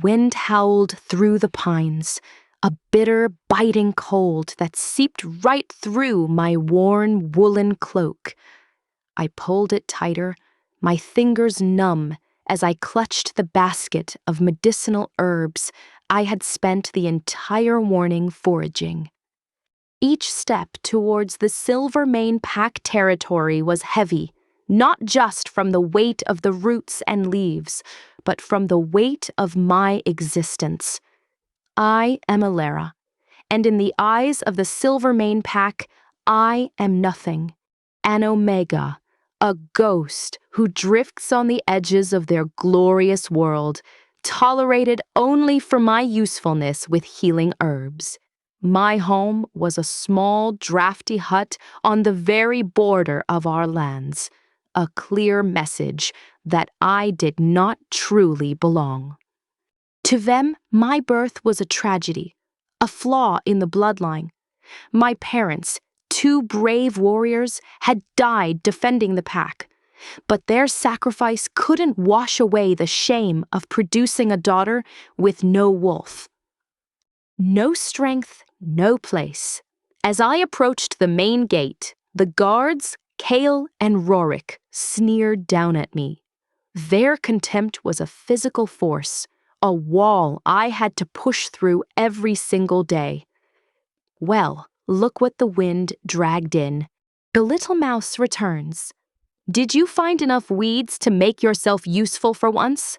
wind howled through the pines, a bitter, biting cold that seeped right through my worn woolen cloak. I pulled it tighter, my fingers numb as I clutched the basket of medicinal herbs I had spent the entire morning foraging. Each step towards the Silvermane Pack territory was heavy, not just from the weight of the roots and leaves, but from the weight of my existence. I am Elara, and in the eyes of the Silvermane Pack, I am nothing, an omega, a ghost who drifts on the edges of their glorious world, tolerated only for my usefulness with healing herbs. My home was a small, drafty hut on the very border of our lands, a clear message that I did not truly belong. To them, my birth was a tragedy, a flaw in the bloodline. My parents, two brave warriors, had died defending the pack, but their sacrifice couldn't wash away the shame of producing a daughter with no wolf. No strength, no place. As I approached the main gate, the guards, Kale and Rorik, sneered down at me. Their contempt was a physical force, a wall I had to push through every single day. Well, look what the wind dragged in. The little mouse returns. Did you find enough weeds to make yourself useful for once?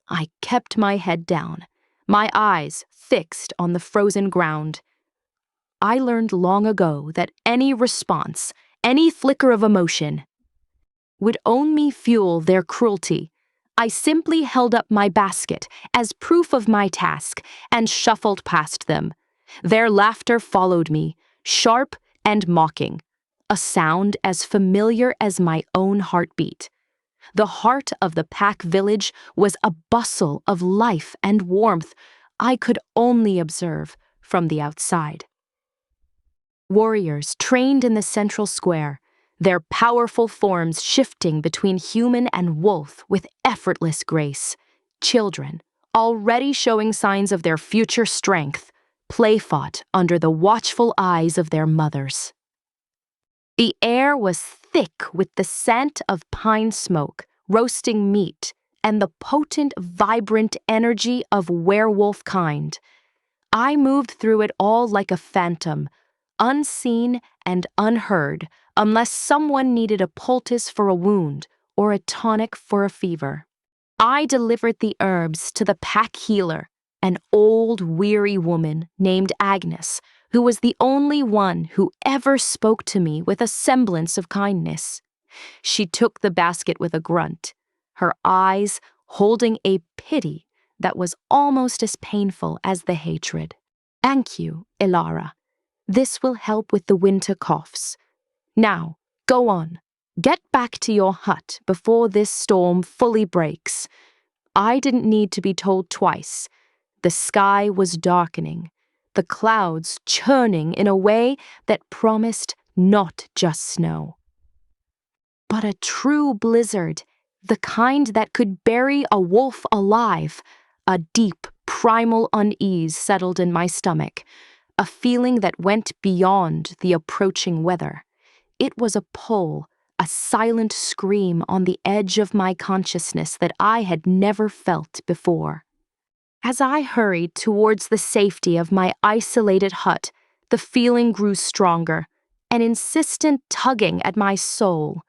I kept my head down, my eyes fixed on the frozen ground. I learned long ago that any response, any flicker of emotion, would only fuel their cruelty. I simply held up my basket as proof of my task and shuffled past them. Their laughter followed me, sharp and mocking, a sound as familiar as my own heartbeat. The heart of the pack village was a bustle of life and warmth I could only observe from the outside. Warriors trained in the central square, their powerful forms shifting between human and wolf with effortless grace. Children, already showing signs of their future strength, play-fought under the watchful eyes of their mothers. The air was thick with the scent of pine smoke, roasting meat, and the potent, vibrant energy of werewolf kind. I moved through it all like a phantom, unseen and unheard, unless someone needed a poultice for a wound or a tonic for a fever. I delivered the herbs to the pack healer, an old, weary woman named Agnes, who was the only one who ever spoke to me with a semblance of kindness. She took the basket with a grunt, her eyes holding a pity that was almost as painful as the hatred. Thank you, Elara. This will help with the winter coughs. Now, go on. Get back to your hut before this storm fully breaks. I didn't need to be told twice. The sky was darkening, the clouds churning in a way that promised not just snow, but a true blizzard, the kind that could bury a wolf alive. A deep, primal unease settled in my stomach, a feeling that went beyond the approaching weather. It was a pull, a silent scream on the edge of my consciousness that I had never felt before. As I hurried towards the safety of my isolated hut, the feeling grew stronger, an insistent tugging at my soul.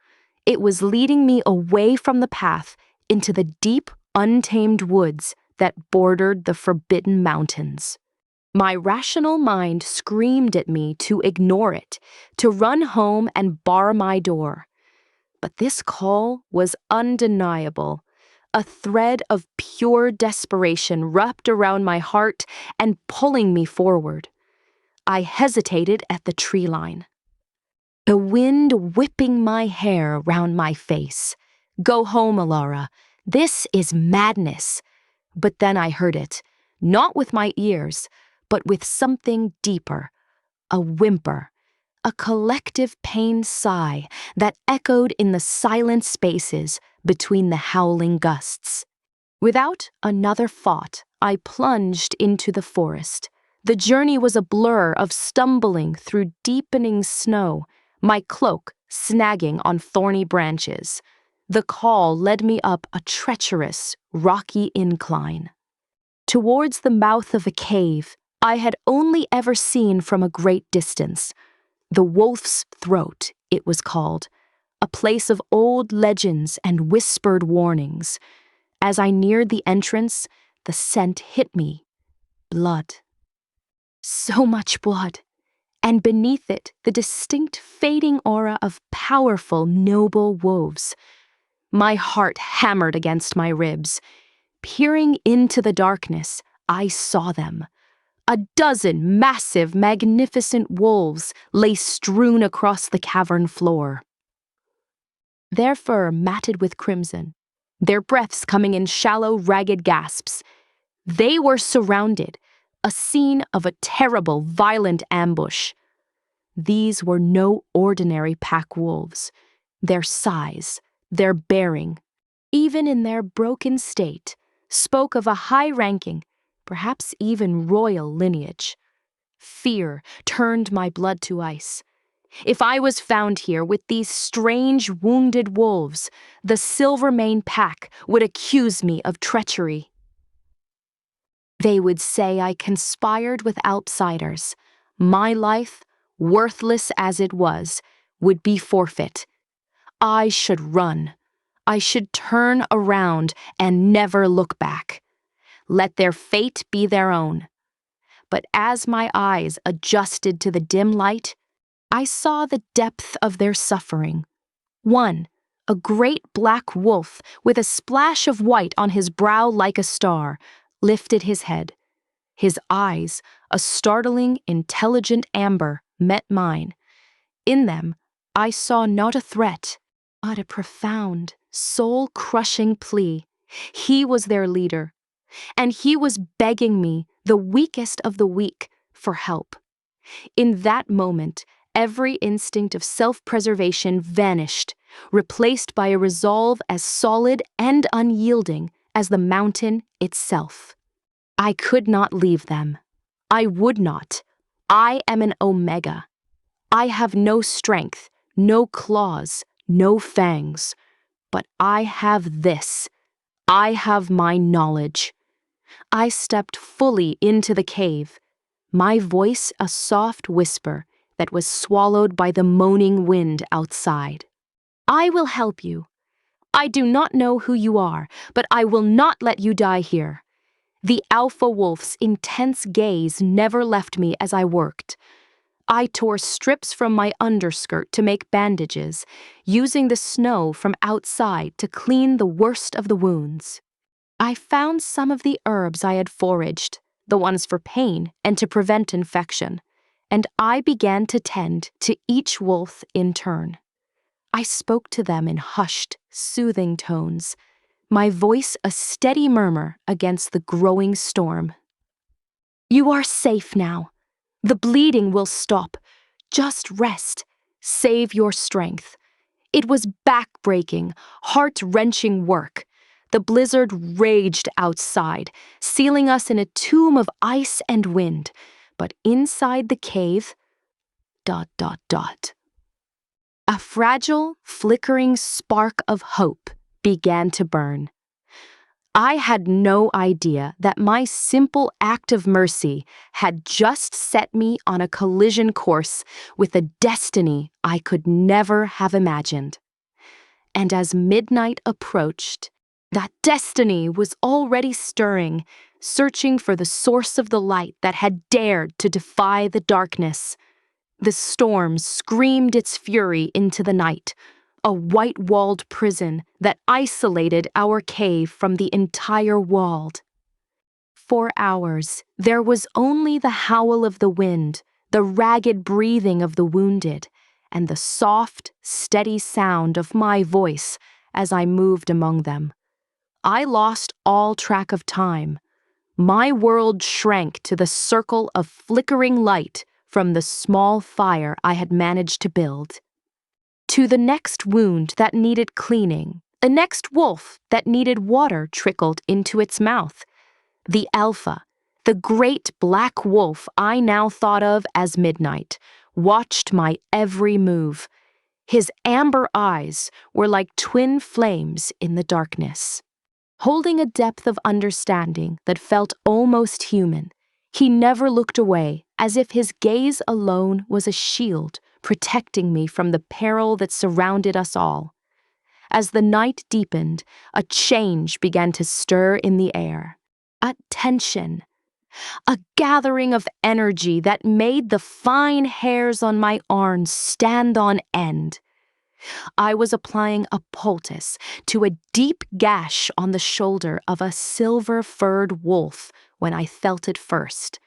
It was leading me away from the path into the deep, untamed woods that bordered the Forbidden Mountains. My rational mind screamed at me to ignore it, to run home and bar my door. But this call was undeniable, a thread of pure desperation wrapped around my heart and pulling me forward. I hesitated at the tree line, the wind whipping my hair round my face. Go home, Elara. This is madness. But then I heard it, not with my ears, but with something deeper, a whimper, a collective pain sigh that echoed in the silent spaces between the howling gusts. Without another thought, I plunged into the forest. The journey was a blur of stumbling through deepening snow, my cloak snagging on thorny branches. The call led me up a treacherous, rocky incline. Towards the mouth of a cave I had only ever seen from a great distance. The Wolf's Throat, it was called, a place of old legends and whispered warnings. As I neared the entrance, the scent hit me. Blood. So much blood, and beneath it the distinct fading aura of powerful, noble wolves. My heart hammered against my ribs. Peering into the darkness, I saw them. A dozen massive, magnificent wolves lay strewn across the cavern floor. Their fur matted with crimson, their breaths coming in shallow, ragged gasps. They were surrounded, a scene of a terrible, violent ambush. These were no ordinary pack wolves. Their size, their bearing, even in their broken state, spoke of a high-ranking, perhaps even royal lineage. Fear turned my blood to ice. If I was found here with these strange, wounded wolves, the Silvermane pack would accuse me of treachery. They would say I conspired with outsiders. My life, worthless as it was, would be forfeit. I should run. I should turn around and never look back. Let their fate be their own. But as my eyes adjusted to the dim light, I saw the depth of their suffering. One, a great black wolf with a splash of white on his brow like a star, lifted his head. His eyes, a startling, intelligent amber, met mine. In them, I saw not a threat, but a profound, soul-crushing plea. He was their leader, and he was begging me, the weakest of the weak, for help. In that moment, every instinct of self-preservation vanished, replaced by a resolve as solid and unyielding as the mountain itself. I could not leave them. I would not. I am an Omega. I have no strength, no claws, no fangs. But I have this. I have my knowledge. I stepped fully into the cave, my voice a soft whisper that was swallowed by the moaning wind outside. I will help you. I do not know who you are, but I will not let you die here. The alpha wolf's intense gaze never left me as I worked. I tore strips from my underskirt to make bandages, using the snow from outside to clean the worst of the wounds. I found some of the herbs I had foraged, the ones for pain and to prevent infection, and I began to tend to each wolf in turn. I spoke to them in hushed, soothing tones, my voice a steady murmur against the growing storm. You are safe now. The bleeding will stop. Just rest. Save your strength. It was back-breaking, heart-wrenching work. The blizzard raged outside, sealing us in a tomb of ice and wind. But inside the cave, ... A fragile, flickering spark of hope began to burn. I had no idea that my simple act of mercy had just set me on a collision course with a destiny I could never have imagined. And as midnight approached, that destiny was already stirring, searching for the source of the light that had dared to defy the darkness. The storm screamed its fury into the night, a white-walled prison that isolated our cave from the entire world. For hours, there was only the howl of the wind, the ragged breathing of the wounded, and the soft, steady sound of my voice as I moved among them. I lost all track of time. My world shrank to the circle of flickering light from the small fire I had managed to build. To the next wound that needed cleaning, the next wolf that needed water trickled into its mouth. The alpha, the great black wolf I now thought of as Midnight, watched my every move. His amber eyes were like twin flames in the darkness. Holding a depth of understanding that felt almost human, he never looked away, as if his gaze alone was a shield protecting me from the peril that surrounded us all. As the night deepened, a change began to stir in the air. A tension, a gathering of energy that made the fine hairs on my arms stand on end. I was applying a poultice to a deep gash on the shoulder of a silver-furred wolf when I felt it first.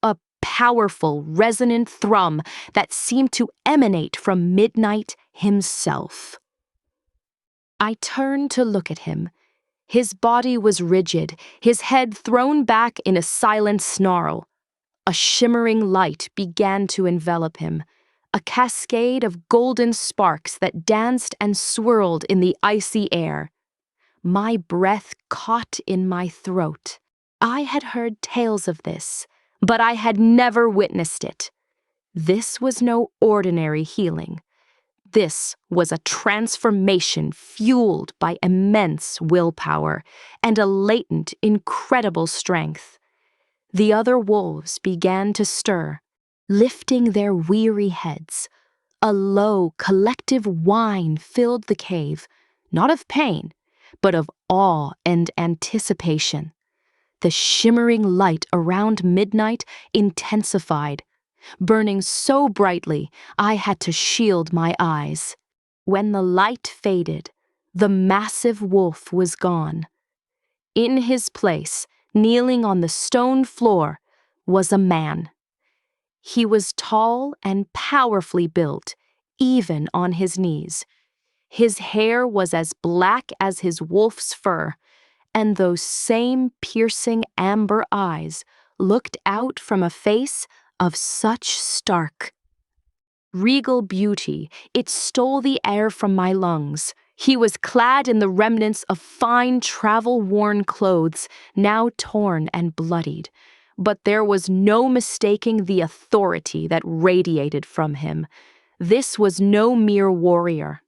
A powerful, resonant thrum that seemed to emanate from Midnight himself. I turned to look at him. His body was rigid, his head thrown back in a silent snarl. A shimmering light began to envelop him, a cascade of golden sparks that danced and swirled in the icy air. My breath caught in my throat. I had heard tales of this, but I had never witnessed it. This was no ordinary healing. This was a transformation fueled by immense willpower and a latent, incredible strength. The other wolves began to stir, lifting their weary heads. A low, collective whine filled the cave, not of pain, but of awe and anticipation. The shimmering light around Midnight intensified, burning so brightly I had to shield my eyes. When the light faded, the massive wolf was gone. In his place, kneeling on the stone floor, was a man. He was tall and powerfully built, even on his knees. His hair was as black as his wolf's fur, and those same piercing amber eyes looked out from a face of such stark, regal beauty, it stole the air from my lungs. He was clad in the remnants of fine travel-worn clothes, now torn and bloodied. But there was no mistaking the authority that radiated from him. This was no mere warrior.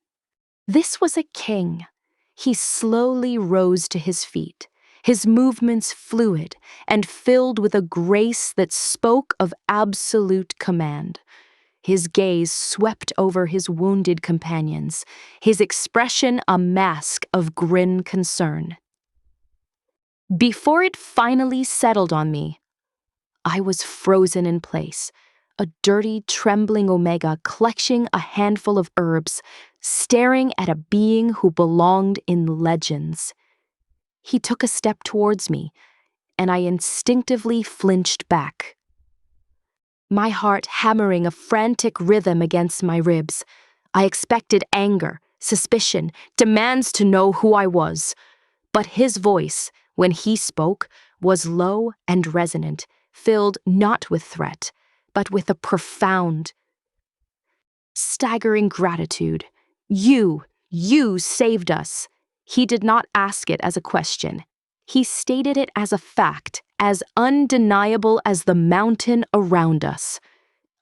This was a king. He slowly rose to his feet, his movements fluid and filled with a grace that spoke of absolute command. His gaze swept over his wounded companions, his expression a mask of grim concern. Before it finally settled on me, I was frozen in place, a dirty, trembling Omega clutching a handful of herbs, staring at a being who belonged in legends. He took a step towards me, and I instinctively flinched back. My heart hammering a frantic rhythm against my ribs. I expected anger, suspicion, demands to know who I was. But his voice, when he spoke, was low and resonant, filled not with threat, but with a profound, staggering gratitude. You saved us. He did not ask it as a question. He stated it as a fact, as undeniable as the mountain around us.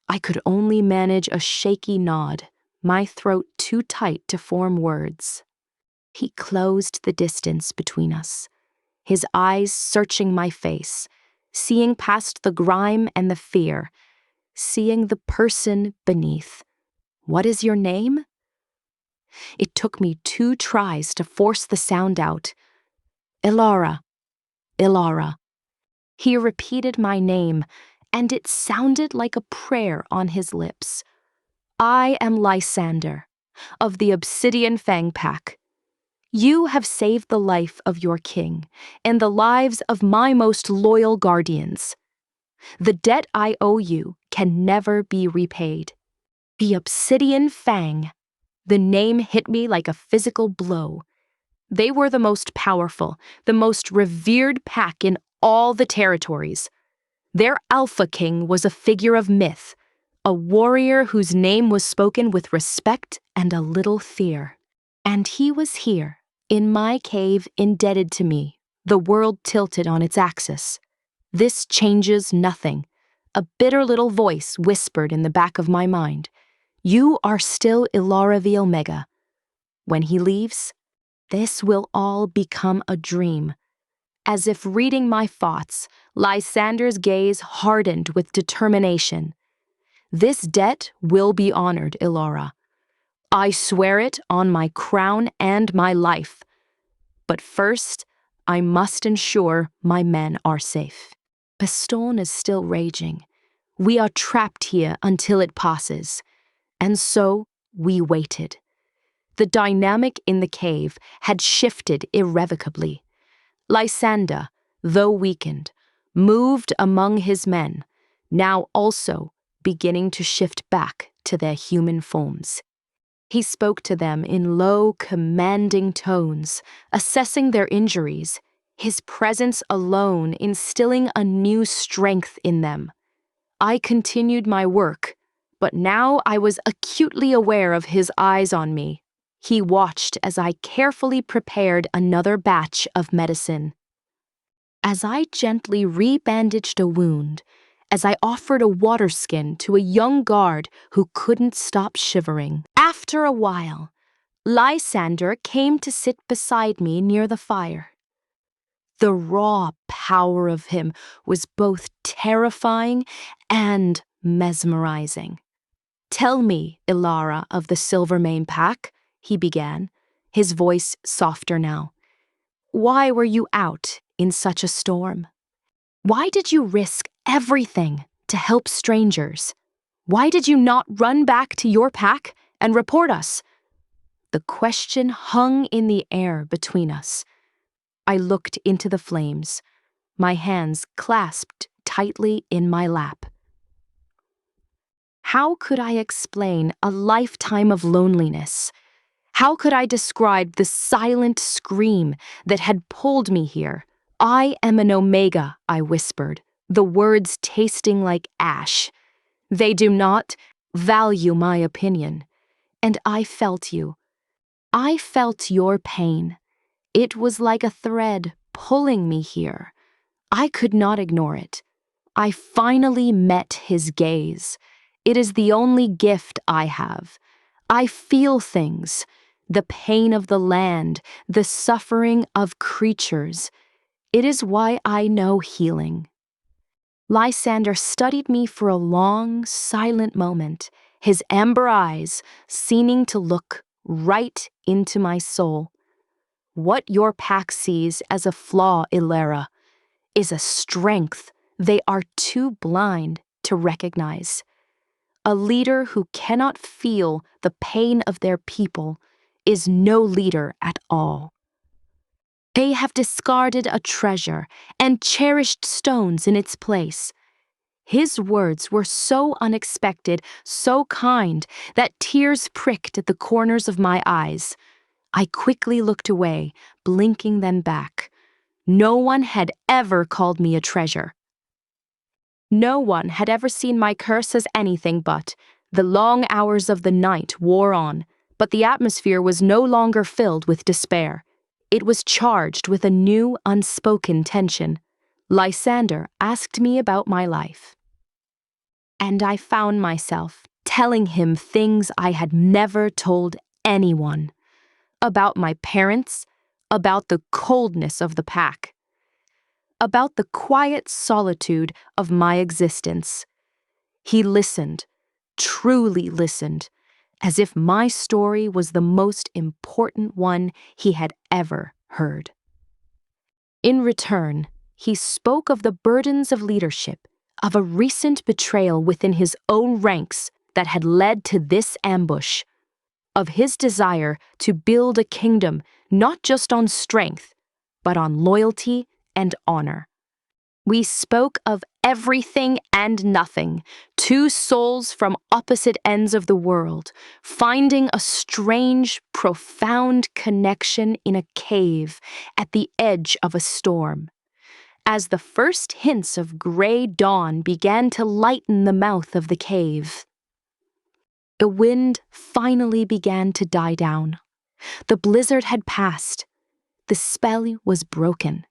I could only manage a shaky nod, my throat too tight to form words. He closed the distance between us, his eyes searching my face, seeing past the grime and the fear, seeing the person beneath. "What is your name?" It took me 2 tries to force the sound out. "Elara, Elara." He repeated my name, and it sounded like a prayer on his lips. "I am Lysander, of the Obsidian Fang Pack. You have saved the life of your king, and the lives of my most loyal guardians. The debt I owe you can never be repaid." The Obsidian Fang. The name hit me like a physical blow. They were the most powerful, the most revered pack in all the territories. Their Alpha King was a figure of myth, a warrior whose name was spoken with respect and a little fear. And he was here, in my cave, indebted to me, The world tilted on its axis. This changes nothing. A bitter little voice whispered in the back of my mind. You are still Elara the Omega. When he leaves, this will all become a dream. As if reading my thoughts, Lysander's gaze hardened with determination. This debt will be honored, Elara. I swear it on my crown and my life. But first, I must ensure my men are safe. The storm is still raging. We are trapped here until it passes. And so we waited. The dynamic in the cave had shifted irrevocably. Lysander, though weakened, moved among his men, now also beginning to shift back to their human forms. He spoke to them in low, commanding tones, assessing their injuries, his presence alone instilling a new strength in them. I continued my work, but now I was acutely aware of his eyes on me. He watched as I carefully prepared another batch of medicine. As I gently rebandaged a wound, as I offered a water skin to a young guard who couldn't stop shivering. After a while, Lysander came to sit beside me near the fire. The raw power of him was both terrifying and mesmerizing. Tell me, Elara of the Silvermane Pack, he began, his voice softer now. Why were you out in such a storm? Why did you risk everything to help strangers? Why did you not run back to your pack and report us? The question hung in the air between us. I looked into the flames, my hands clasped tightly in my lap. How could I explain a lifetime of loneliness? How could I describe the silent scream that had pulled me here? I am an Omega, I whispered, the words tasting like ash. They do not value my opinion. And I felt you. I felt your pain. It was like a thread pulling me here. I could not ignore it. I finally met his gaze. It is the only gift I have. I feel things. The pain of the land, the suffering of creatures. It is why I know healing. Lysander studied me for a long, silent moment, his amber eyes seeming to look right into my soul. What your pack sees as a flaw, Elara, is a strength they are too blind to recognize. A leader who cannot feel the pain of their people is no leader at all. They have discarded a treasure and cherished stones in its place. His words were so unexpected, so kind, that tears pricked at the corners of my eyes. I quickly looked away, blinking them back. No one had ever called me a treasure. No one had ever seen my curse as anything but. The long hours of the night wore on, but the atmosphere was no longer filled with despair. It was charged with a new, unspoken tension. Lysander asked me about my life. And I found myself telling him things I had never told anyone. About my parents, about the coldness of the pack, about the quiet solitude of my existence. He listened, truly listened, as if my story was the most important one he had ever heard. In return, he spoke of the burdens of leadership, of a recent betrayal within his own ranks that had led to this ambush, of his desire to build a kingdom not just on strength, but on loyalty and honor. We spoke of everything and nothing, two souls from opposite ends of the world, finding a strange, profound connection in a cave at the edge of a storm. As the first hints of gray dawn began to lighten the mouth of the cave, the wind finally began to die down. The blizzard had passed. The spell was broken.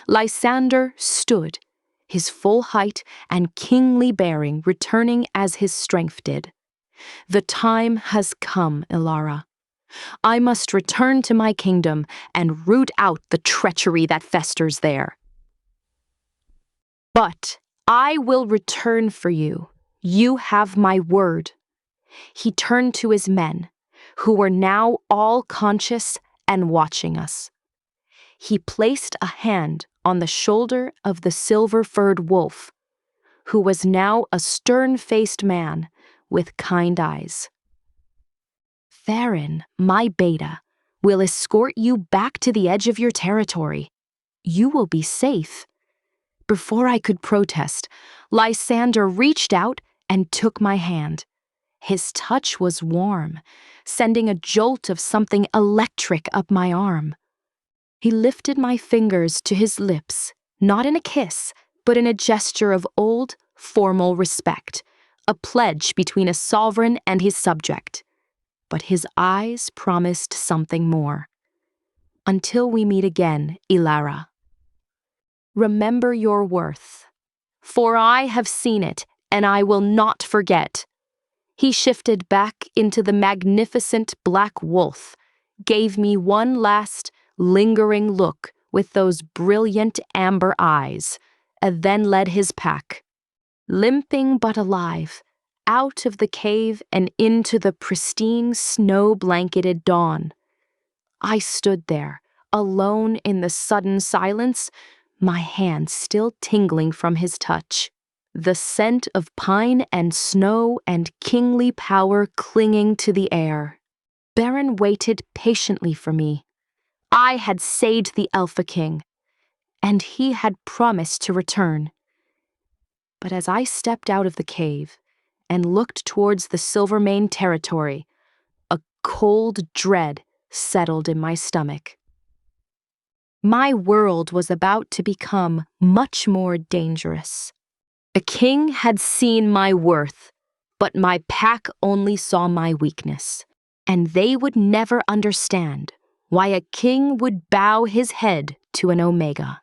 Lysander stood, his full height and kingly bearing returning as his strength did. The time has come, Elara. I must return to my kingdom and root out the treachery that festers there. But I will return for you. You have my word. He turned to his men, who were now all conscious and watching us. He placed a hand on the shoulder of the silver-furred wolf, who was now a stern-faced man with kind eyes. Theron, my beta, will escort you back to the edge of your territory. You will be safe. Before I could protest, Lysander reached out and took my hand. His touch was warm, sending a jolt of something electric up my arm. He lifted my fingers to his lips, not in a kiss, but in a gesture of old, formal respect, a pledge between a sovereign and his subject. But his eyes promised something more. Until we meet again, Elara. Remember your worth, for I have seen it, and I will not forget. He shifted back into the magnificent black wolf, gave me one last, lingering look with those brilliant amber eyes, and then led his pack, limping but alive, out of the cave and into the pristine snow-blanketed dawn. I stood there, alone in the sudden silence, my hand still tingling from his touch, the scent of pine and snow and kingly power clinging to the air. Baron waited patiently for me. I had saved the Alpha King, and he had promised to return. But as I stepped out of the cave and looked towards the Silvermane territory, a cold dread settled in my stomach. My world was about to become much more dangerous. The king had seen my worth, but my pack only saw my weakness, and they would never understand why a king would bow his head to an Omega.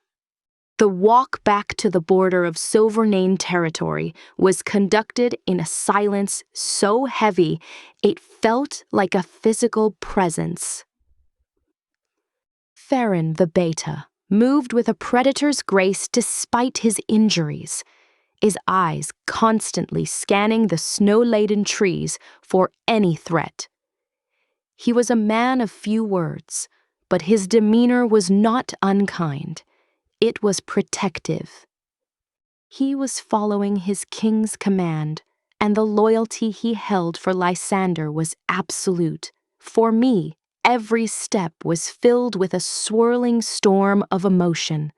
The walk back to the border of Silvernane territory was conducted in a silence so heavy it felt like a physical presence. Theron the Beta moved with a predator's grace despite his injuries, his eyes constantly scanning the snow-laden trees for any threat. He was a man of few words, but his demeanor was not unkind. It was protective. He was following his king's command, and the loyalty he held for Lysander was absolute. For me, every step was filled with a swirling storm of emotion.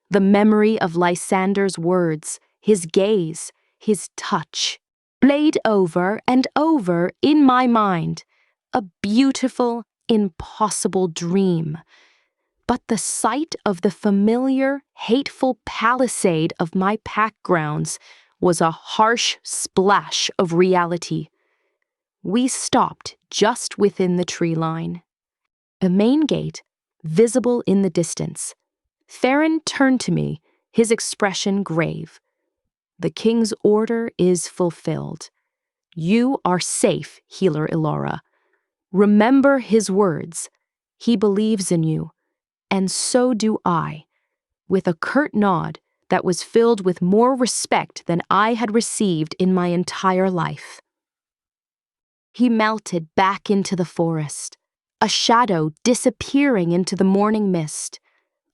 The memory of Lysander's words, his gaze, his touch, played over and over in my mind, a beautiful, impossible dream. But the sight of the familiar, hateful palisade of my pack grounds was a harsh splash of reality. We stopped just within the tree line. The main gate, visible in the distance. Theron turned to me, his expression grave. The king's order is fulfilled. You are safe, healer Elara. Remember his words. He believes in you. And so do I, with a curt nod that was filled with more respect than I had received in my entire life. He melted back into the forest, a shadow disappearing into the morning mist.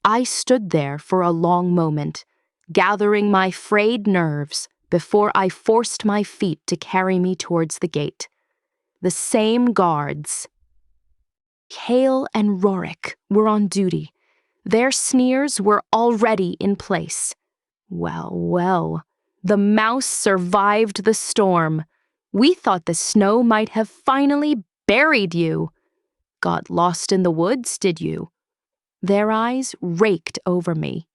I stood there for a long moment, gathering my frayed nerves before I forced my feet to carry me towards the gate. The same guards, Hale and Rorik, were on duty. Their sneers were already in place. Well, well, the mouse survived the storm. We thought the snow might have finally buried you. Got lost in the woods, did you? Their eyes raked over me,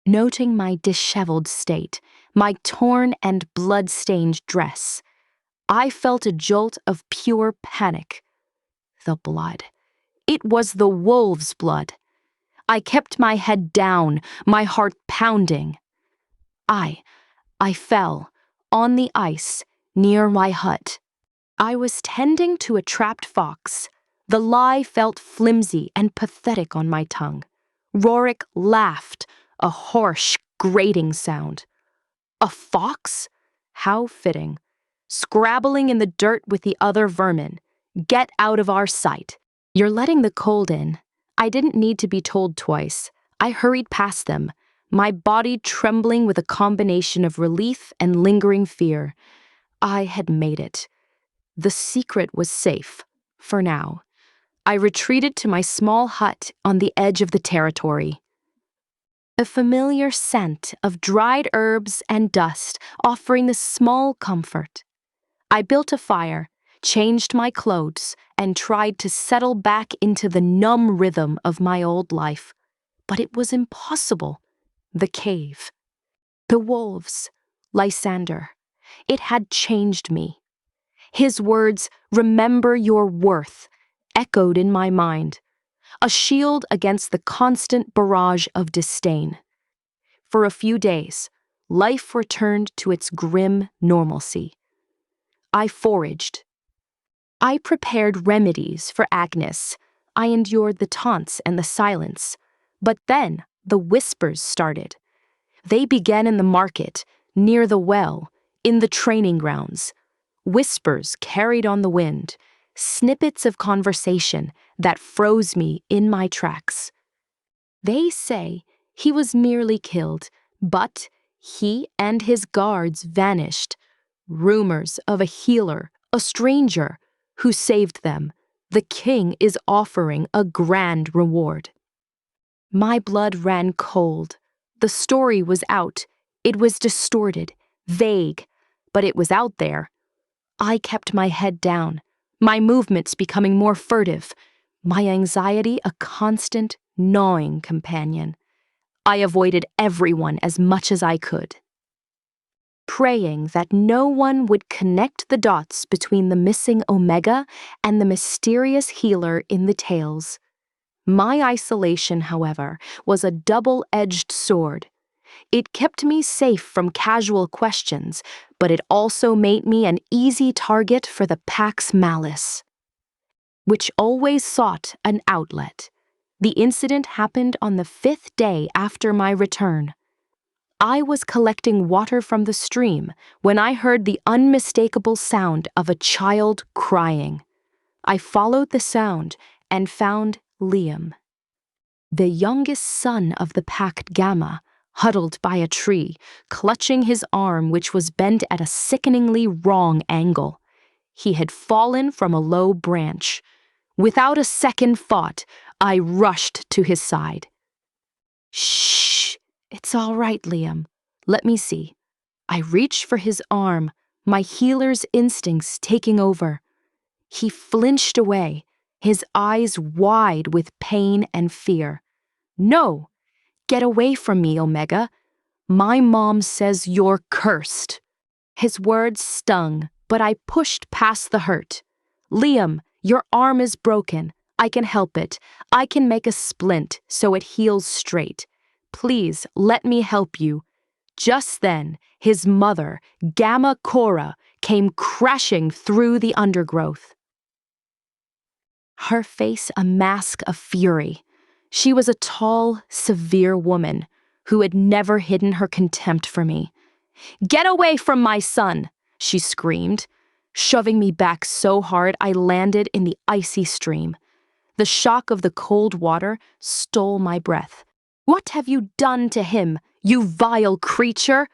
noting my disheveled state, my torn and blood-stained dress. I felt a jolt of pure panic. The blood. It was the wolf's blood. I kept my head down, my heart pounding. I fell, on the ice, near my hut. I was tending to a trapped fox. The lie felt flimsy and pathetic on my tongue. Rorik laughed, a harsh, grating sound. A fox? How fitting. Scrabbling in the dirt with the other vermin. Get out of our sight. You're letting the cold in. I didn't need to be told twice. I hurried past them, my body trembling with a combination of relief and lingering fear. I had made it. The secret was safe, for now. I retreated to my small hut on the edge of the territory. A familiar scent of dried herbs and dust offering the small comfort. I built a fire, changed my clothes, and tried to settle back into the numb rhythm of my old life. But it was impossible. The cave. The wolves. Lysander. It had changed me. His words, "Remember your worth," echoed in my mind, a shield against the constant barrage of disdain. For a few days, life returned to its grim normalcy. I foraged. I prepared remedies for Agnes. I endured the taunts and the silence. But then the whispers started. They began in the market, near the well, in the training grounds. Whispers carried on the wind, snippets of conversation that froze me in my tracks. They say he was merely killed, but he and his guards vanished. Rumors of a healer, a stranger, who saved them. The king is offering a grand reward. My blood ran cold. The story was out. It was distorted, vague, but it was out there. I kept my head down, my movements becoming more furtive, my anxiety a constant, gnawing companion. I avoided everyone as much as I could, praying that no one would connect the dots between the missing Omega and the mysterious healer in the tales. My isolation, however, was a double-edged sword. It kept me safe from casual questions, but it also made me an easy target for the pack's malice, which always sought an outlet. The incident happened on the 5th day after my return. I was collecting water from the stream when I heard the unmistakable sound of a child crying. I followed the sound and found Liam, the youngest son of the packed Gamma, huddled by a tree, clutching his arm which was bent at a sickeningly wrong angle. He had fallen from a low branch. Without a second thought, I rushed to his side. "Shh! It's all right, Liam. Let me see." I reached for his arm, my healer's instincts taking over. He flinched away, his eyes wide with pain and fear. "No! Get away from me, Omega. My mom says you're cursed." His words stung, but I pushed past the hurt. "Liam, your arm is broken. I can help it. I can make a splint so it heals straight. Please let me help you." Just then, his mother, Gamma Cora, came crashing through the undergrowth. Her face a mask of fury. She was a tall, severe woman who had never hidden her contempt for me. "Get away from my son!" she screamed, shoving me back so hard I landed in the icy stream. The shock of the cold water stole my breath. "What have you done to him, you vile creature?"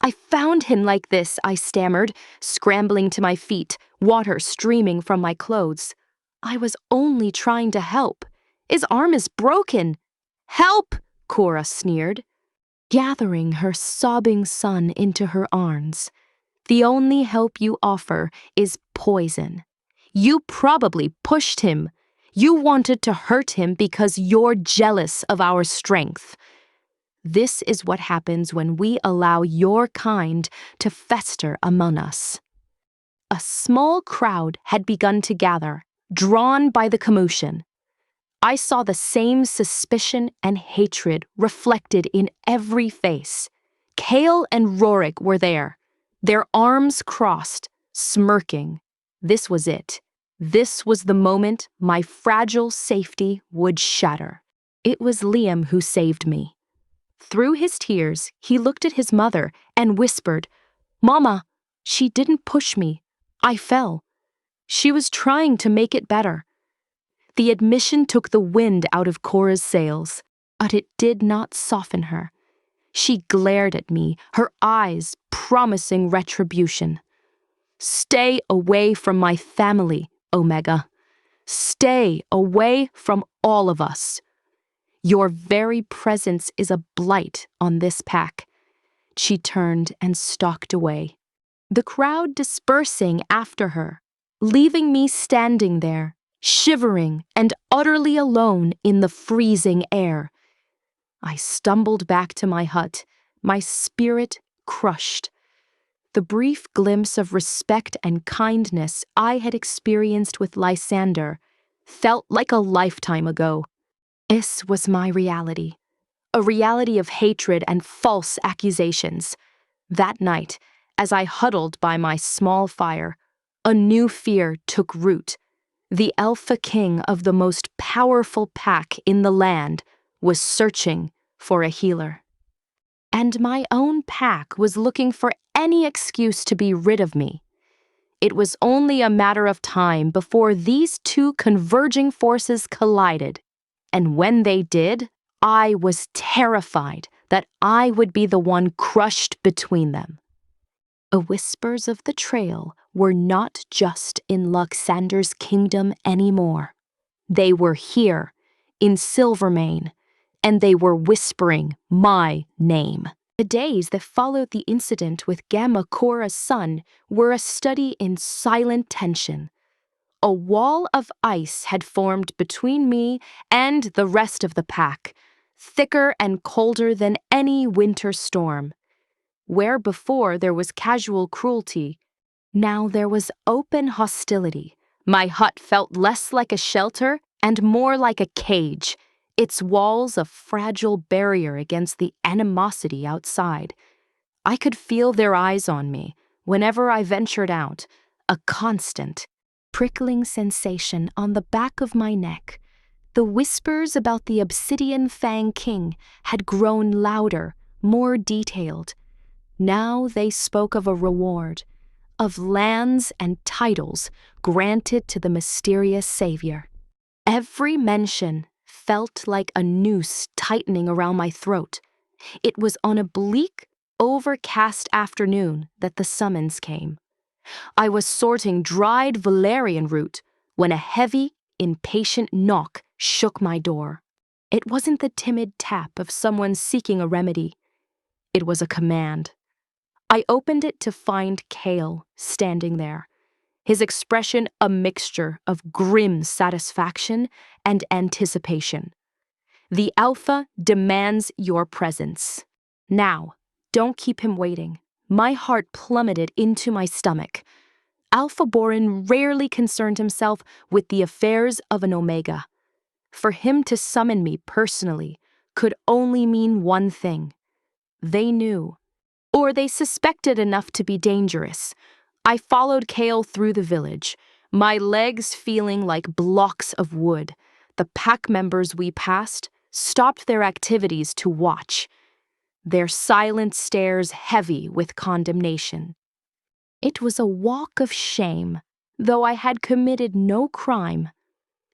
I found him like this," I stammered, scrambling to my feet, water streaming from my clothes. "I was only trying to help. His arm is broken." "Help!" Cora sneered, gathering her sobbing son into her arms. "The only help you offer is poison. You probably pushed him. You wanted to hurt him because you're jealous of our strength. This is what happens when we allow your kind to fester among us." A small crowd had begun to gather, drawn by the commotion. I saw the same suspicion and hatred reflected in every face. Kale and Rorik were there, their arms crossed, smirking. This was it. This was the moment my fragile safety would shatter. It was Liam who saved me. Through his tears, he looked at his mother and whispered, "Mama, she didn't push me. I fell. She was trying to make it better." The admission took the wind out of Cora's sails, but it did not soften her. She glared at me, her eyes promising retribution. "Stay away from my family, Omega. Stay away from all of us. Your very presence is a blight on this pack." She turned and stalked away, the crowd dispersing after her, leaving me standing there, shivering and utterly alone in the freezing air. I stumbled back to my hut, my spirit crushed. The brief glimpse of respect and kindness I had experienced with Lysander felt like a lifetime ago. This was my reality, a reality of hatred and false accusations. That night, as I huddled by my small fire, a new fear took root. The Alpha King of the most powerful pack in the land was searching for a healer. And my own pack was looking for any excuse to be rid of me. It was only a matter of time before these two converging forces collided. And when they did, I was terrified that I would be the one crushed between them. The whispers of the trail were not just in Luxander's kingdom anymore. They were here, in Silvermane, and they were whispering my name. The days that followed the incident with Gamma Cora's son were a study in silent tension. A wall of ice had formed between me and the rest of the pack, thicker and colder than any winter storm. Where before there was casual cruelty, now there was open hostility. My hut felt less like a shelter and more like a cage, its walls a fragile barrier against the animosity outside. I could feel their eyes on me whenever I ventured out, a constant, prickling sensation on the back of my neck. The whispers about the Obsidian Fang King had grown louder, more detailed. Now they spoke of a reward, of lands and titles granted to the mysterious savior. Every mention felt like a noose tightening around my throat. It was on a bleak, overcast afternoon that the summons came. I was sorting dried valerian root when a heavy, impatient knock shook my door. It wasn't the timid tap of someone seeking a remedy. It was a command. I opened it to find Kale standing there, his expression a mixture of grim satisfaction and anticipation. "The Alpha demands your presence. Now, don't keep him waiting." My heart plummeted into my stomach. Alpha Borin rarely concerned himself with the affairs of an Omega. For him to summon me personally could only mean one thing. They knew, or they suspected enough to be dangerous. I followed Kale through the village, my legs feeling like blocks of wood. The pack members we passed stopped their activities to watch, their silent stares heavy with condemnation. It was a walk of shame, though I had committed no crime.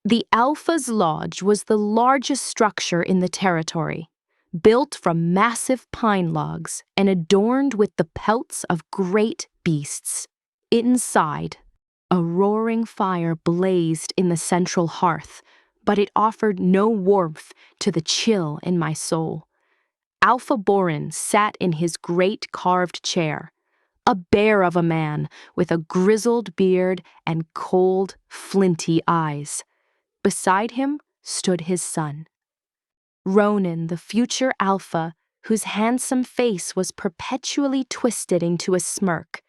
The Alpha's Lodge was the largest structure in the territory, built from massive pine logs and adorned with the pelts of great beasts. Inside, a roaring fire blazed in the central hearth, but it offered no warmth to the chill in my soul. Alpha Borin sat in his great carved chair, a bear of a man with a grizzled beard and cold, flinty eyes. Beside him stood his son, Ronan, the future Alpha, whose handsome face was perpetually twisted into a smirk,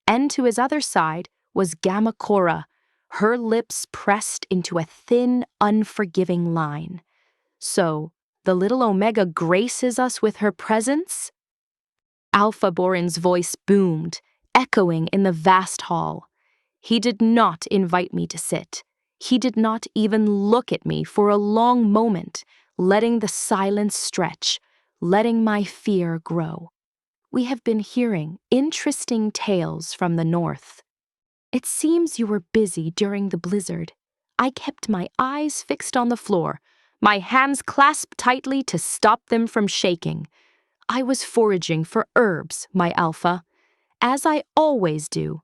and to his other side was Gamma Cora, her lips pressed into a thin, unforgiving line. So, the little Omega graces us with her presence? Alpha Borin's voice boomed, echoing in the vast hall. He did not invite me to sit. He did not even look at me for a long moment, letting the silence stretch, letting my fear grow. We have been hearing interesting tales from the north. It seems you were busy during the blizzard. I kept my eyes fixed on the floor, my hands clasped tightly to stop them from shaking. I was foraging for herbs, my Alpha, as I always do.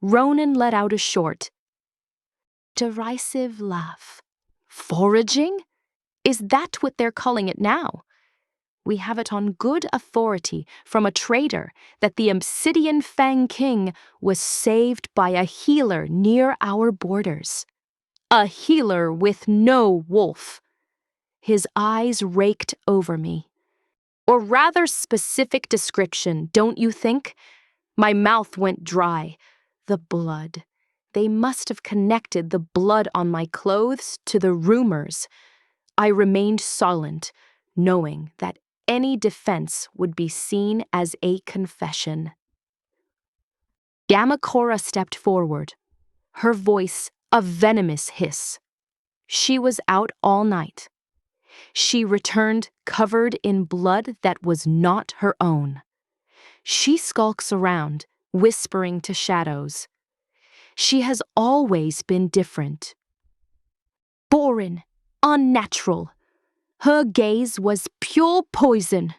Ronan let out a short, derisive laugh. Foraging? Is that what they're calling it now? We have it on good authority from a trader that the Obsidian Fang King was saved by a healer near our borders. A healer with no wolf. His eyes raked over me. Or rather specific description, don't you think? My mouth went dry. The blood. They must have connected the blood on my clothes to the rumors. I remained silent, knowing that any defense would be seen as a confession. Gamakora stepped forward, her voice a venomous hiss. She was out all night. She returned covered in blood that was not her own. She skulks around, whispering to shadows. She has always been different. Boring, unnatural. Her gaze was pure poison.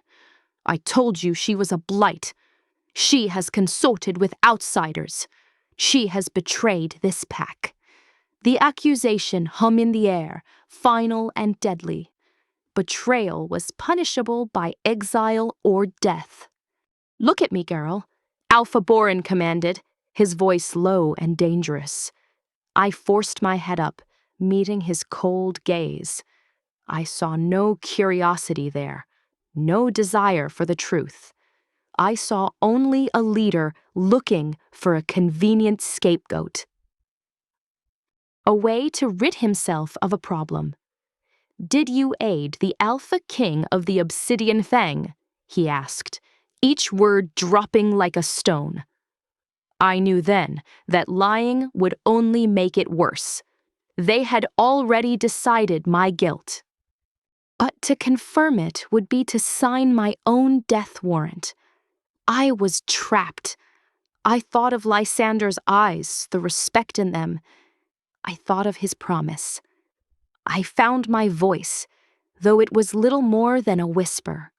I told you she was a blight. She has consorted with outsiders. She has betrayed this pack. The accusation hung in the air, final and deadly. Betrayal was punishable by exile or death. Look at me, girl, Alpha Borin commanded, his voice low and dangerous. I forced my head up, meeting his cold gaze. I saw no curiosity there, no desire for the truth. I saw only a leader looking for a convenient scapegoat. A way to rid himself of a problem. Did you aid the Alpha King of the Obsidian Fang? He asked, each word dropping like a stone. I knew then that lying would only make it worse. They had already decided my guilt. But to confirm it would be to sign my own death warrant. I was trapped. I thought of Lysander's eyes, the respect in them. I thought of his promise. I found my voice, though it was little more than a whisper.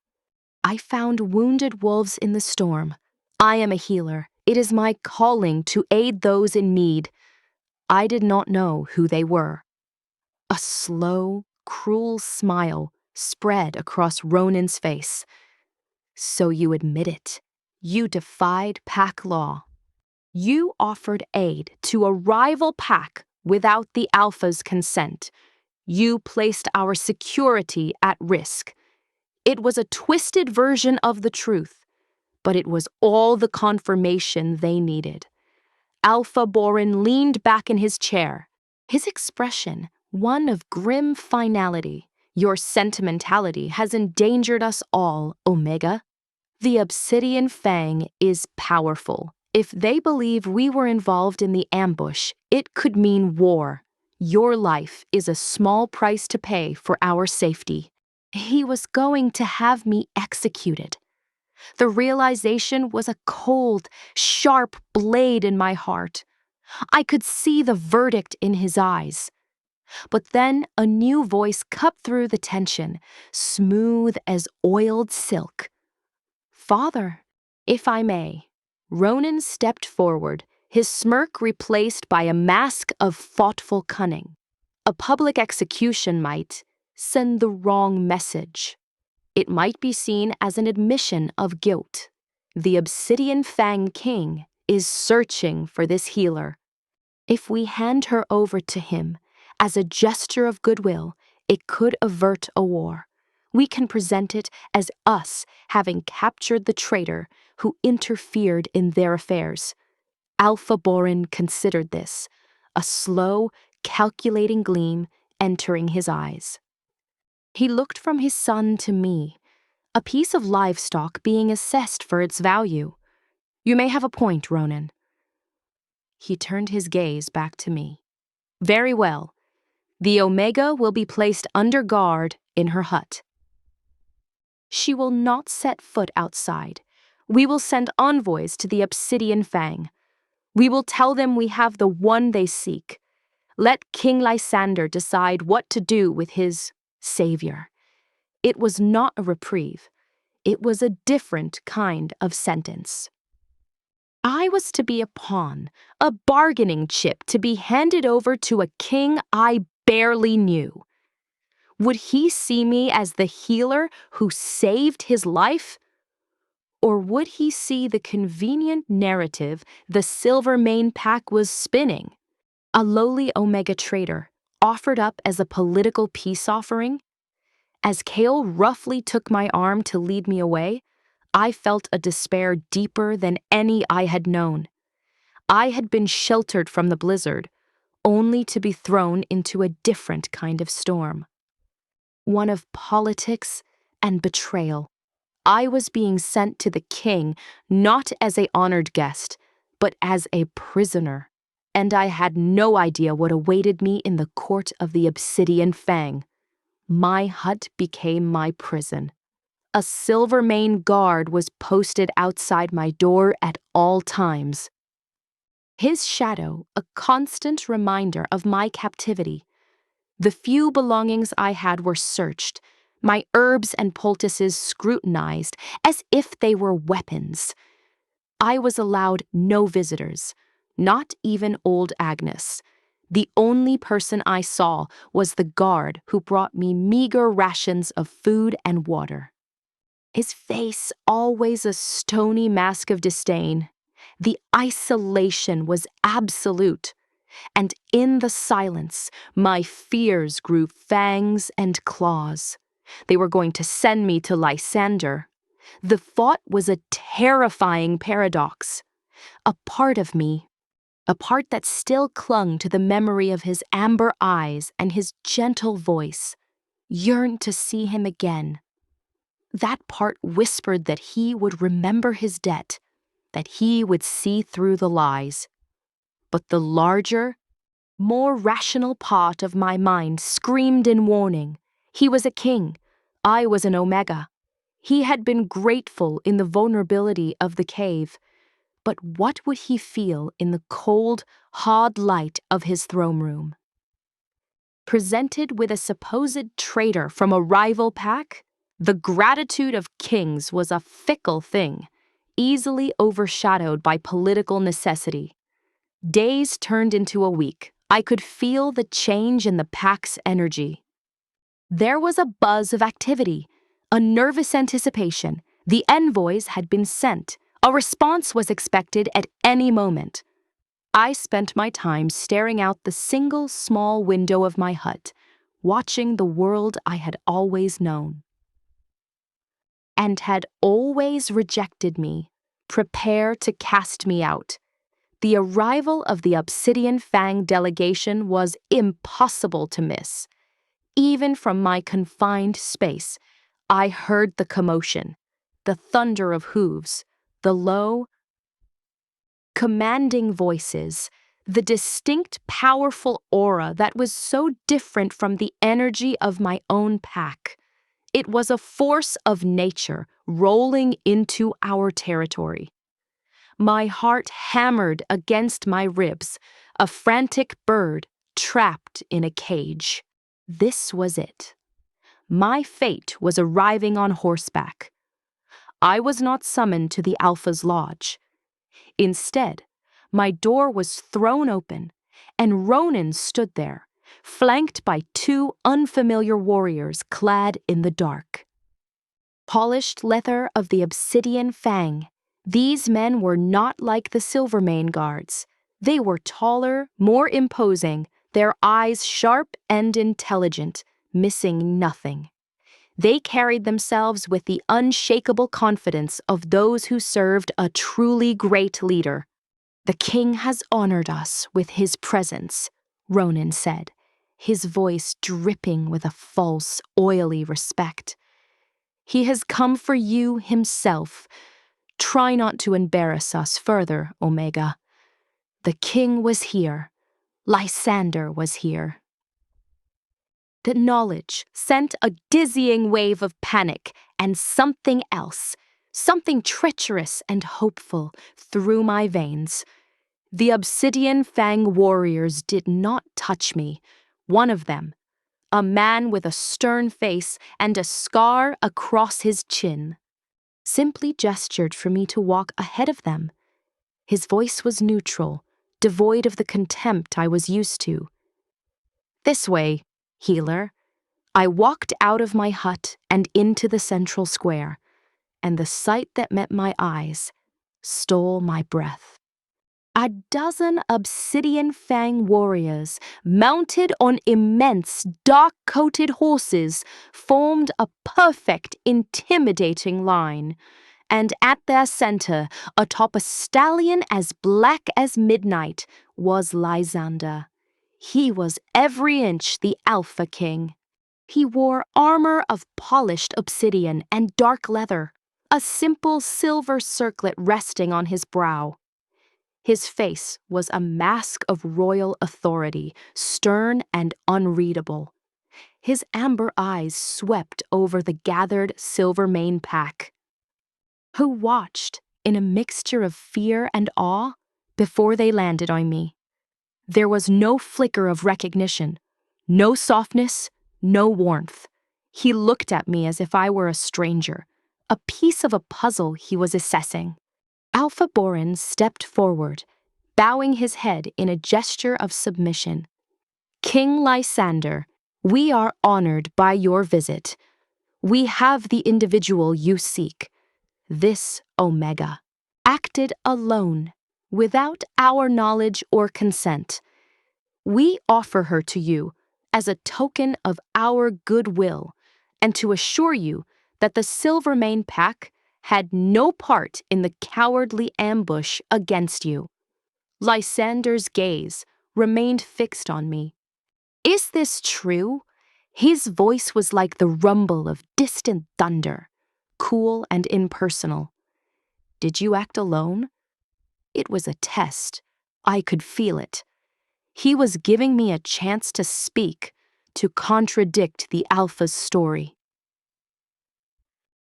I found wounded wolves in the storm. I am a healer. It is my calling to aid those in need. I did not know who they were. A slow, cruel smile spread across Ronan's face. So you admit it. You defied pack law. You offered aid to a rival pack without the Alpha's consent. You placed our security at risk. It was a twisted version of the truth, but it was all the confirmation they needed. Alpha Borin leaned back in his chair, his expression one of grim finality. Your sentimentality has endangered us all, Omega. The Obsidian Fang is powerful. If they believe we were involved in the ambush, it could mean war. Your life is a small price to pay for our safety. He was going to have me executed. The realization was a cold, sharp blade in my heart. I could see the verdict in his eyes. But then a new voice cut through the tension, smooth as oiled silk. Father, if I may. Ronan stepped forward, his smirk replaced by a mask of thoughtful cunning. A public execution might send the wrong message. It might be seen as an admission of guilt. The Obsidian Fang King is searching for this healer. If we hand her over to him as a gesture of goodwill, it could avert a war. We can present it as us having captured the traitor who interfered in their affairs. Alpha Borin considered this, a slow, calculating gleam entering his eyes. He looked from his son to me, a piece of livestock being assessed for its value. You may have a point, Ronan. He turned his gaze back to me. Very well. The Omega will be placed under guard in her hut. She will not set foot outside. We will send envoys to the Obsidian Fang. We will tell them we have the one they seek. Let King Lysander decide what to do with his savior. It was not a reprieve. It was a different kind of sentence. I was to be a pawn, a bargaining chip to be handed over to a king I barely knew. Would he see me as the healer who saved his life? Or would he see the convenient narrative the Silvermane pack was spinning? A lowly Omega trader, offered up as a political peace offering? As Kale roughly took my arm to lead me away, I felt a despair deeper than any I had known. I had been sheltered from the blizzard, only to be thrown into a different kind of storm. One of politics and betrayal. I was being sent to the king not as an honored guest, but as a prisoner, and I had no idea what awaited me in the court of the Obsidian Fang. My hut became my prison. A Silvermane guard was posted outside my door at all times. His shadow, a constant reminder of my captivity. The few belongings I had were searched, my herbs and poultices scrutinized as if they were weapons. I was allowed no visitors, not even old Agnes. The only person I saw was the guard who brought me meager rations of food and water. His face always a stony mask of disdain. The isolation was absolute, and in the silence, my fears grew fangs and claws. They were going to send me to Lysander. The thought was a terrifying paradox. A part of me, a part that still clung to the memory of his amber eyes and his gentle voice, yearned to see him again. That part whispered that he would remember his debt, that he would see through the lies. But the larger, more rational part of my mind screamed in warning. He was a king. I was an Omega. He had been grateful in the vulnerability of the cave. But what would he feel in the cold, hard light of his throne room? Presented with a supposed traitor from a rival pack, the gratitude of kings was a fickle thing, easily overshadowed by political necessity. Days turned into a week. I could feel the change in the pack's energy. There was a buzz of activity, a nervous anticipation. The envoys had been sent. A response was expected at any moment. I spent my time staring out the single small window of my hut, watching the world I had always known. And had always rejected me, prepare to cast me out. The arrival of the Obsidian Fang delegation was impossible to miss. Even from my confined space, I heard the commotion, the thunder of hooves, the low, commanding voices, the distinct, powerful aura that was so different from the energy of my own pack. It was a force of nature rolling into our territory. My heart hammered against my ribs, a frantic bird trapped in a cage. This was it. My fate was arriving on horseback. I was not summoned to the Alpha's lodge. Instead, my door was thrown open, and Ronan stood there, flanked by two unfamiliar warriors clad in the dark. Polished leather of the Obsidian Fang, these men were not like the Silvermane guards. They were taller, more imposing, their eyes sharp and intelligent, missing nothing. They carried themselves with the unshakable confidence of those who served a truly great leader. "The king has honored us with his presence," Ronan said, his voice dripping with a false, oily respect. "He has come for you himself. Try not to embarrass us further, Omega. The king was here. Lysander was here." The knowledge sent a dizzying wave of panic and something else, something treacherous and hopeful, through my veins. The Obsidian Fang warriors did not touch me. One of them, a man with a stern face and a scar across his chin, simply gestured for me to walk ahead of them. His voice was neutral, devoid of the contempt I was used to. "This way, healer." I walked out of my hut and into the central square, and the sight that met my eyes stole my breath. A dozen Obsidian Fang warriors, mounted on immense, dark-coated horses, formed a perfect, intimidating line. And at their center, atop a stallion as black as midnight, was Lysander. He was every inch the Alpha King. He wore armor of polished obsidian and dark leather, a simple silver circlet resting on his brow. His face was a mask of royal authority, stern and unreadable. His amber eyes swept over the gathered Silvermane pack, who watched in a mixture of fear and awe before they landed on me. There was no flicker of recognition, no softness, no warmth. He looked at me as if I were a stranger, a piece of a puzzle he was assessing. Alpha Borin stepped forward, bowing his head in a gesture of submission. "King Lysander, we are honored by your visit. We have the individual you seek. This Omega acted alone, without our knowledge or consent. We offer her to you as a token of our goodwill and to assure you that the Silvermane pack had no part in the cowardly ambush against you." Lysander's gaze remained fixed on me. "Is this true?" His voice was like the rumble of distant thunder, cool and impersonal. "Did you act alone?" It was a test. I could feel it. He was giving me a chance to speak, to contradict the Alpha's story.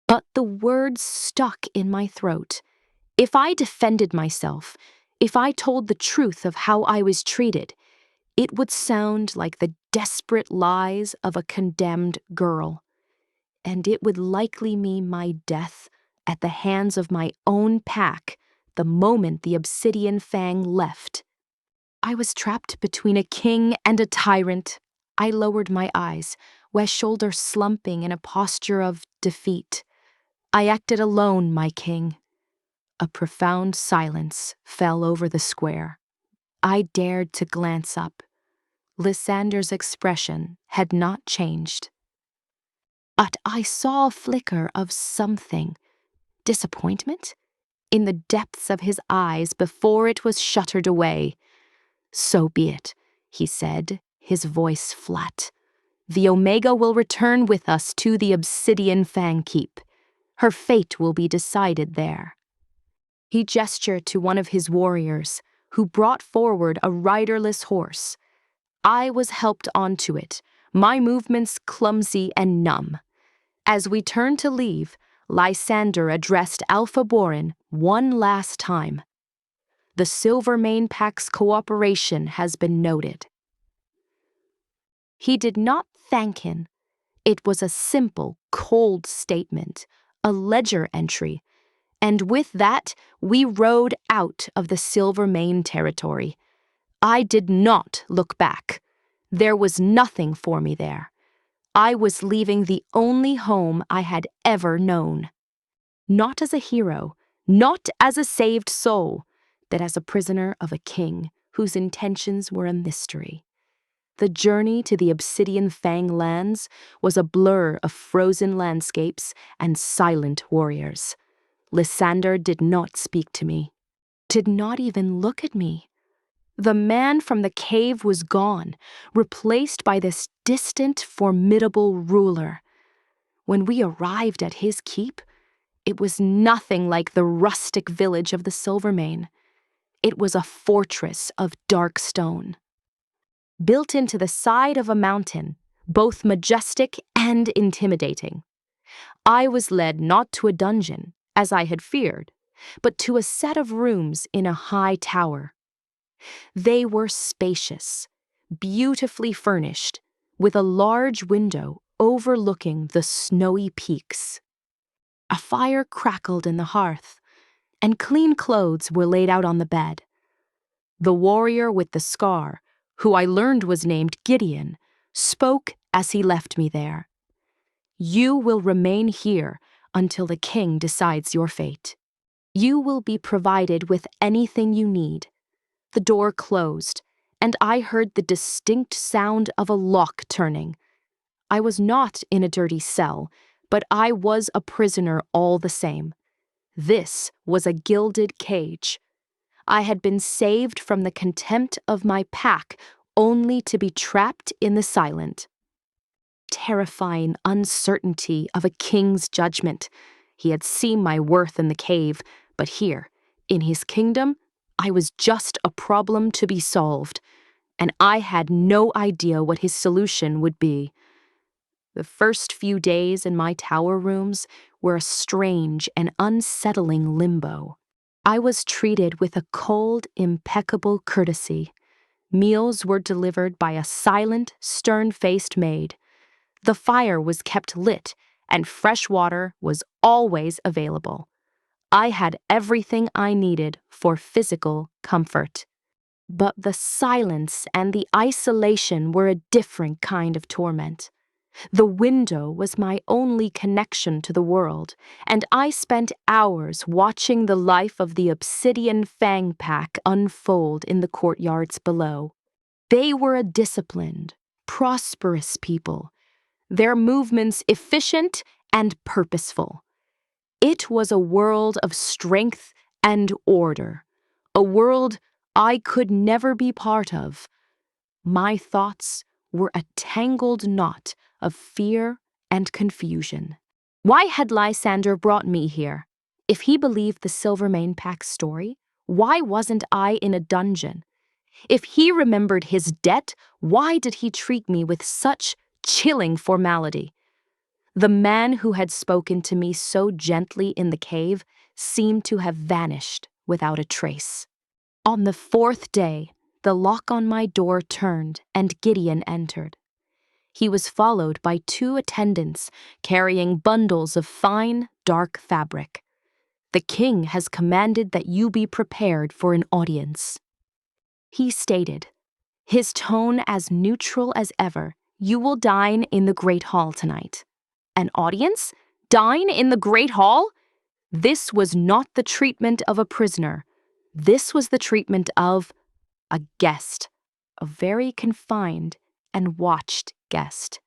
But the words stuck in my throat. If I defended myself, if I told the truth of how I was treated, it would sound like the desperate lies of a condemned girl. And it would likely mean my death at the hands of my own pack the moment the Obsidian Fang left. I was trapped between a king and a tyrant. I lowered my eyes, west shoulder slumping in a posture of defeat. "I acted alone, my king." A profound silence fell over the square. I dared to glance up. Lysander's expression had not changed. But I saw a flicker of something. Disappointment? In the depths of his eyes before it was shuttered away. "So be it," he said, his voice flat. "The Omega will return with us to the Obsidian Fang Keep. Her fate will be decided there." He gestured to one of his warriors, who brought forward a riderless horse. I was helped onto it, my movements clumsy and numb. As we turned to leave, Lysander addressed Alpha Borin one last time. "The Silvermane Pack's cooperation has been noted." He did not thank him. It was a simple, cold statement, a ledger entry, and with that, we rode out of the Silvermane territory. I did not look back. There was nothing for me there. I was leaving the only home I had ever known. Not as a hero, not as a saved soul, but as a prisoner of a king whose intentions were a mystery. The journey to the Obsidian Fang lands was a blur of frozen landscapes and silent warriors. Lysander did not speak to me. did not even look at me. The man from the cave was gone, replaced by this distant, formidable ruler. When we arrived at his keep, it was nothing like the rustic village of the Silvermane. It was a fortress of dark stone. Built into the side of a mountain, both majestic and intimidating. I was led not to a dungeon, as I had feared, but to a set of rooms in a high tower. They were spacious, beautifully furnished, with a large window overlooking the snowy peaks. A fire crackled in the hearth, and clean clothes were laid out on the bed. The warrior with the scar, who I learned was named Gideon, spoke as he left me there. You will remain here until the king decides your fate. You will be provided with anything you need. The door closed, and I heard the distinct sound of a lock turning. I was not in a dirty cell, but I was a prisoner all the same. This was a gilded cage. I had been saved from the contempt of my pack only to be trapped in the silent. Terrifying uncertainty of a king's judgment. He had seen my worth in the cave, but here, in his kingdom, I was just a problem to be solved, and I had no idea what his solution would be. The first few days in my tower rooms were a strange and unsettling limbo. I was treated with a cold, impeccable courtesy. Meals were delivered by a silent, stern-faced maid. The fire was kept lit, and fresh water was always available. I had everything I needed for physical comfort. But the silence and the isolation were a different kind of torment. The window was my only connection to the world, and I spent hours watching the life of the Obsidian Fang Pack unfold in the courtyards below. They were a disciplined, prosperous people, their movements efficient and purposeful. It was a world of strength and order, a world I could never be part of. My thoughts were a tangled knot of fear and confusion. Why had Lysander brought me here? If he believed the Silvermane Pack's story, why wasn't I in a dungeon? If he remembered his debt, why did he treat me with such chilling formality? The man who had spoken to me so gently in the cave seemed to have vanished without a trace. On the fourth day, the lock on my door turned and Gideon entered. He was followed by 2 attendants carrying bundles of fine, dark fabric. The king has commanded that you be prepared for an audience. He stated, his tone as neutral as ever, you will dine in the Great Hall tonight. An audience? Dine in the Great Hall? This was not the treatment of a prisoner. This was the treatment of a guest, a very confined and watched guest.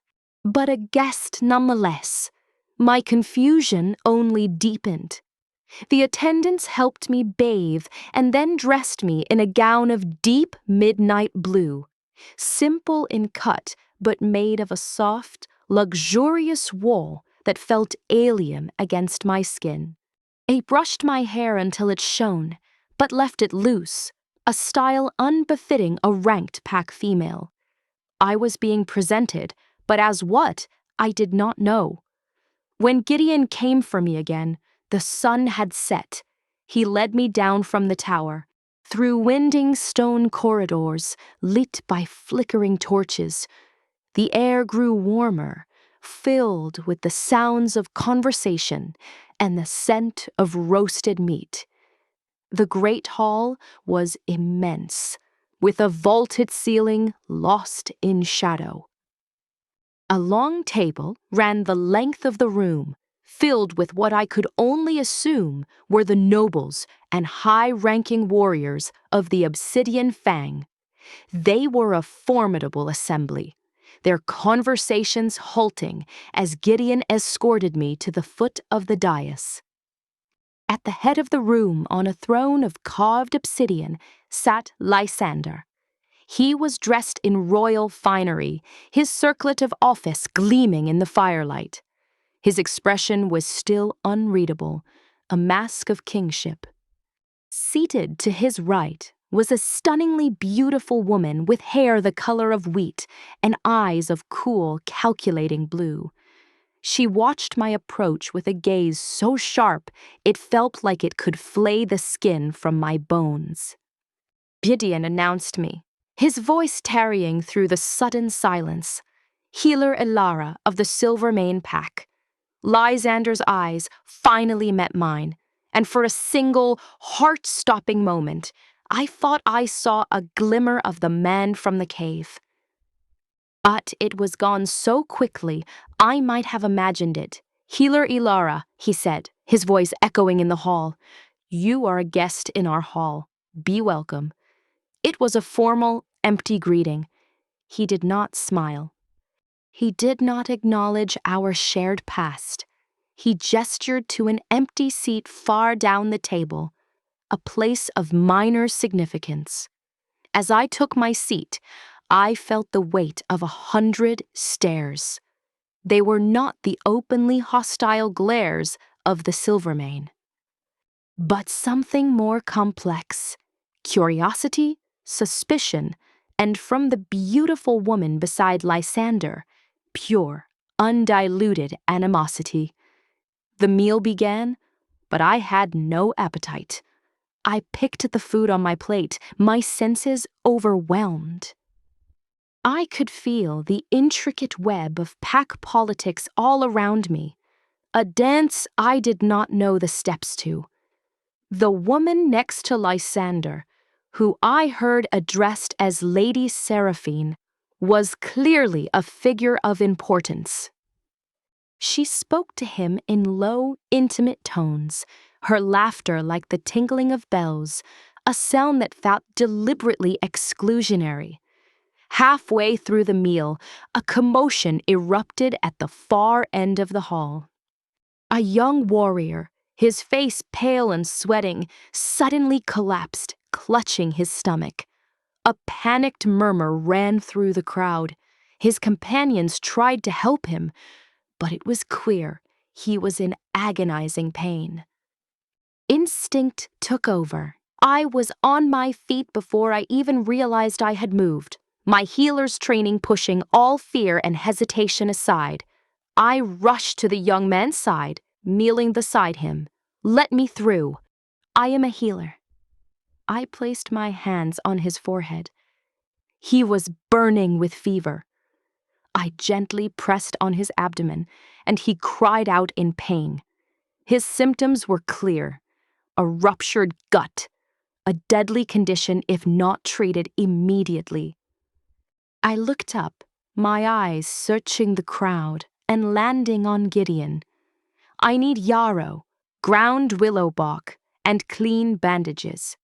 But a guest nonetheless. My confusion only deepened. The attendants helped me bathe and then dressed me in a gown of deep midnight blue, simple in cut but made of a soft, luxurious wool that felt alien against my skin. They brushed my hair until it shone, but left it loose, a style unbefitting a ranked pack female. I was being presented, but as what, I did not know. When Gideon came for me again, the sun had set. He led me down from the tower, through winding stone corridors lit by flickering torches. The air grew warmer, filled with the sounds of conversation and the scent of roasted meat. The great hall was immense, with a vaulted ceiling lost in shadow. A long table ran the length of the room, filled with what I could only assume were the nobles and high-ranking warriors of the Obsidian Fang. They were a formidable assembly, their conversations halting as Gideon escorted me to the foot of the dais. At the head of the room, on a throne of carved obsidian, sat Lysander. He was dressed in royal finery, his circlet of office gleaming in the firelight. His expression was still unreadable, a mask of kingship. Seated to his right was a stunningly beautiful woman with hair the color of wheat and eyes of cool, calculating blue. She watched my approach with a gaze so sharp it felt like it could flay the skin from my bones. Gideon announced me, his voice tarrying through the sudden silence. Healer Elara of the Silvermane Pack. Lysander's eyes finally met mine, and for a single, heart-stopping moment, I thought I saw a glimmer of the man from the cave. But it was gone so quickly, I might have imagined it. Healer Elara, he said, his voice echoing in the hall. You are a guest in our hall. Be welcome. It was a formal, empty greeting. He did not smile. He did not acknowledge our shared past. He gestured to an empty seat far down the table, a place of minor significance. As I took my seat, I felt the weight of 100 stares. They were not the openly hostile glares of the Silvermane, but something more complex: curiosity, suspicion, and from the beautiful woman beside Lysander, pure, undiluted animosity. The meal began, but I had no appetite. I picked at the food on my plate, my senses overwhelmed. I could feel the intricate web of pack politics all around me, a dance I did not know the steps to. The woman next to Lysander, who I heard addressed as Lady Seraphine, was clearly a figure of importance. She spoke to him in low, intimate tones, her laughter like the tinkling of bells, a sound that felt deliberately exclusionary. Halfway through the meal, a commotion erupted at the far end of the hall. A young warrior, his face pale and sweating, suddenly collapsed, clutching his stomach. A panicked murmur ran through the crowd. His companions tried to help him, but it was clear he was in agonizing pain. Instinct took over. I was on my feet before I even realized I had moved, my healer's training pushing all fear and hesitation aside. I rushed to the young man's side, kneeling beside him. Let me through. I am a healer. I placed my hands on his forehead. He was burning with fever. I gently pressed on his abdomen, and he cried out in pain. His symptoms were clear: a ruptured gut, a deadly condition if not treated immediately. I looked up, my eyes searching the crowd and landing on Gideon. I need yarrow, ground willow bark, and clean bandages.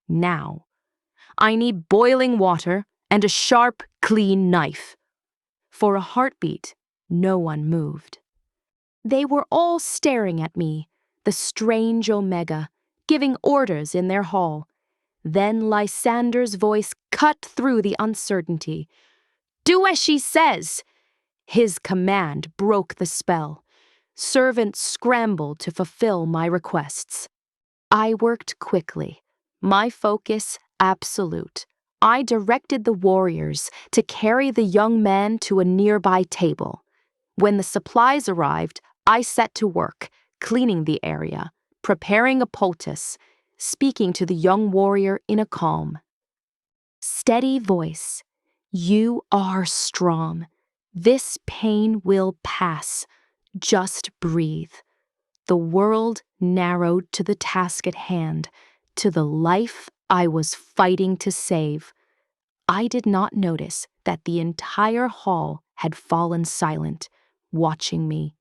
Now. I need boiling water and a sharp, clean knife. For a heartbeat, no one moved. They were all staring at me, the strange Omega, giving orders in their hall. Then Lysander's voice cut through the uncertainty. Do as she says! His command broke the spell. Servants scrambled to fulfill my requests. I worked quickly, my focus absolute. I directed the warriors to carry the young man to a nearby table. When the supplies arrived, I set to work, cleaning the area, preparing a poultice, speaking to the young warrior in a calm, steady voice. You are strong. This pain will pass. Just breathe. The world narrowed to the task at hand, to the life I was fighting to save. I did not notice that the entire hall had fallen silent, watching me.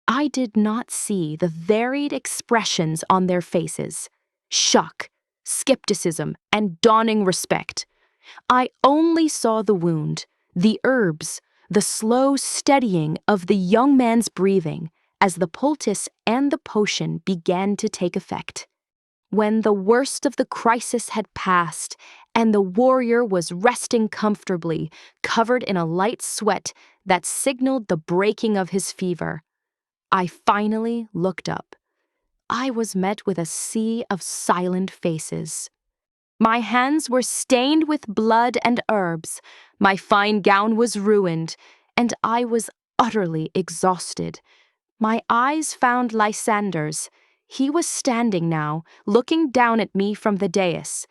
I did not see the varied expressions on their faces: shock, skepticism, and dawning respect. I only saw the wound, the herbs, the slow steadying of the young man's breathing, as the poultice and the potion began to take effect. When the worst of the crisis had passed and the warrior was resting comfortably, covered in a light sweat that signaled the breaking of his fever, I finally looked up. I was met with a sea of silent faces. My hands were stained with blood and herbs, my fine gown was ruined, and I was utterly exhausted. My eyes found Lysander's. He was standing now, looking down at me from the dais.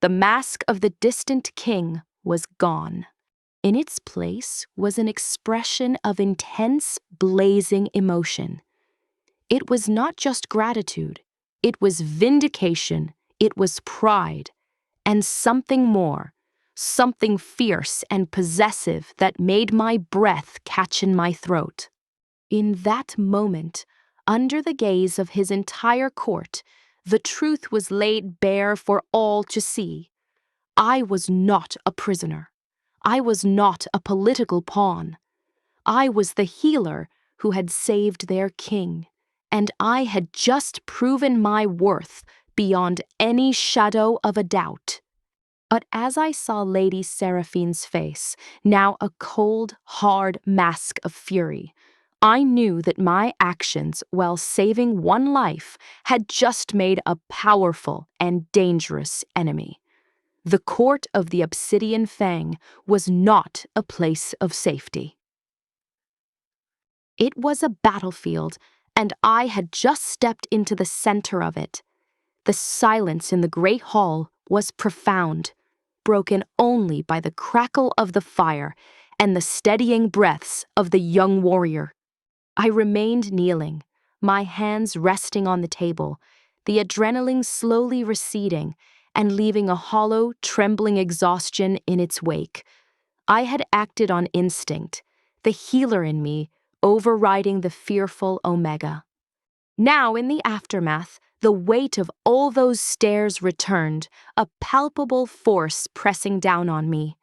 The mask of the distant king was gone. In its place was an expression of intense, blazing emotion. It was not just gratitude. It was vindication. It was pride. And something more, something fierce and possessive that made my breath catch in my throat. In that moment, under the gaze of his entire court, the truth was laid bare for all to see. I was not a prisoner. I was not a political pawn. I was the healer who had saved their king, and I had just proven my worth beyond any shadow of a doubt. But as I saw Lady Seraphine's face, now a cold, hard mask of fury, I knew that my actions, while saving one life, had just made a powerful and dangerous enemy. The court of the Obsidian Fang was not a place of safety. It was a battlefield, and I had just stepped into the center of it. The silence in the great hall was profound, broken only by the crackle of the fire and the steadying breaths of the young warrior. I remained kneeling, my hands resting on the table, the adrenaline slowly receding and leaving a hollow, trembling exhaustion in its wake. I had acted on instinct, the healer in me overriding the fearful Omega. Now, in the aftermath, the weight of all those stares returned, a palpable force pressing down on me.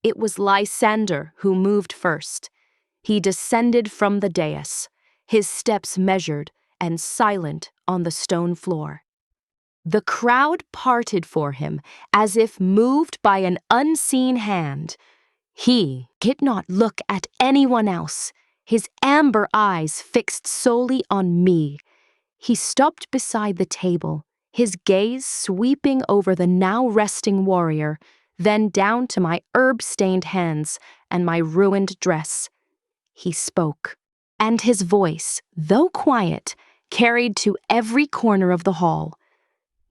It was Lysander who moved first. He descended from the dais, his steps measured and silent on the stone floor. The crowd parted for him as if moved by an unseen hand. He did not look at anyone else, his amber eyes fixed solely on me. He stopped beside the table, his gaze sweeping over the now resting warrior, then down to my herb-stained hands and my ruined dress. He spoke, and his voice, though quiet, carried to every corner of the hall.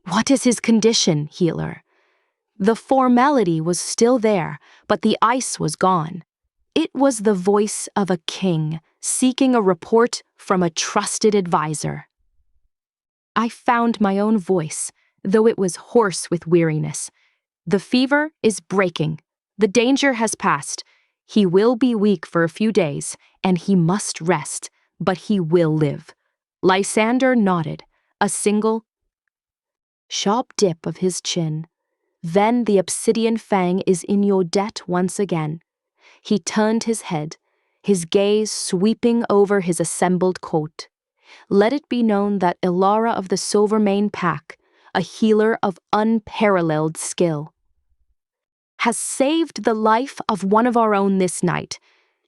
"What is his condition, healer?" The formality was still there, but the ice was gone. It was the voice of a king seeking a report from a trusted advisor. I found my own voice, though it was hoarse with weariness. "The fever is breaking. The danger has passed. He will be weak for a few days, and he must rest, but he will live." Lysander nodded, a single sharp dip of his chin. "Then the Obsidian Fang is in your debt once again." He turned his head, his gaze sweeping over his assembled court. "Let it be known that Elara of the Silvermane Pack, a healer of unparalleled skill, has saved the life of one of our own this night.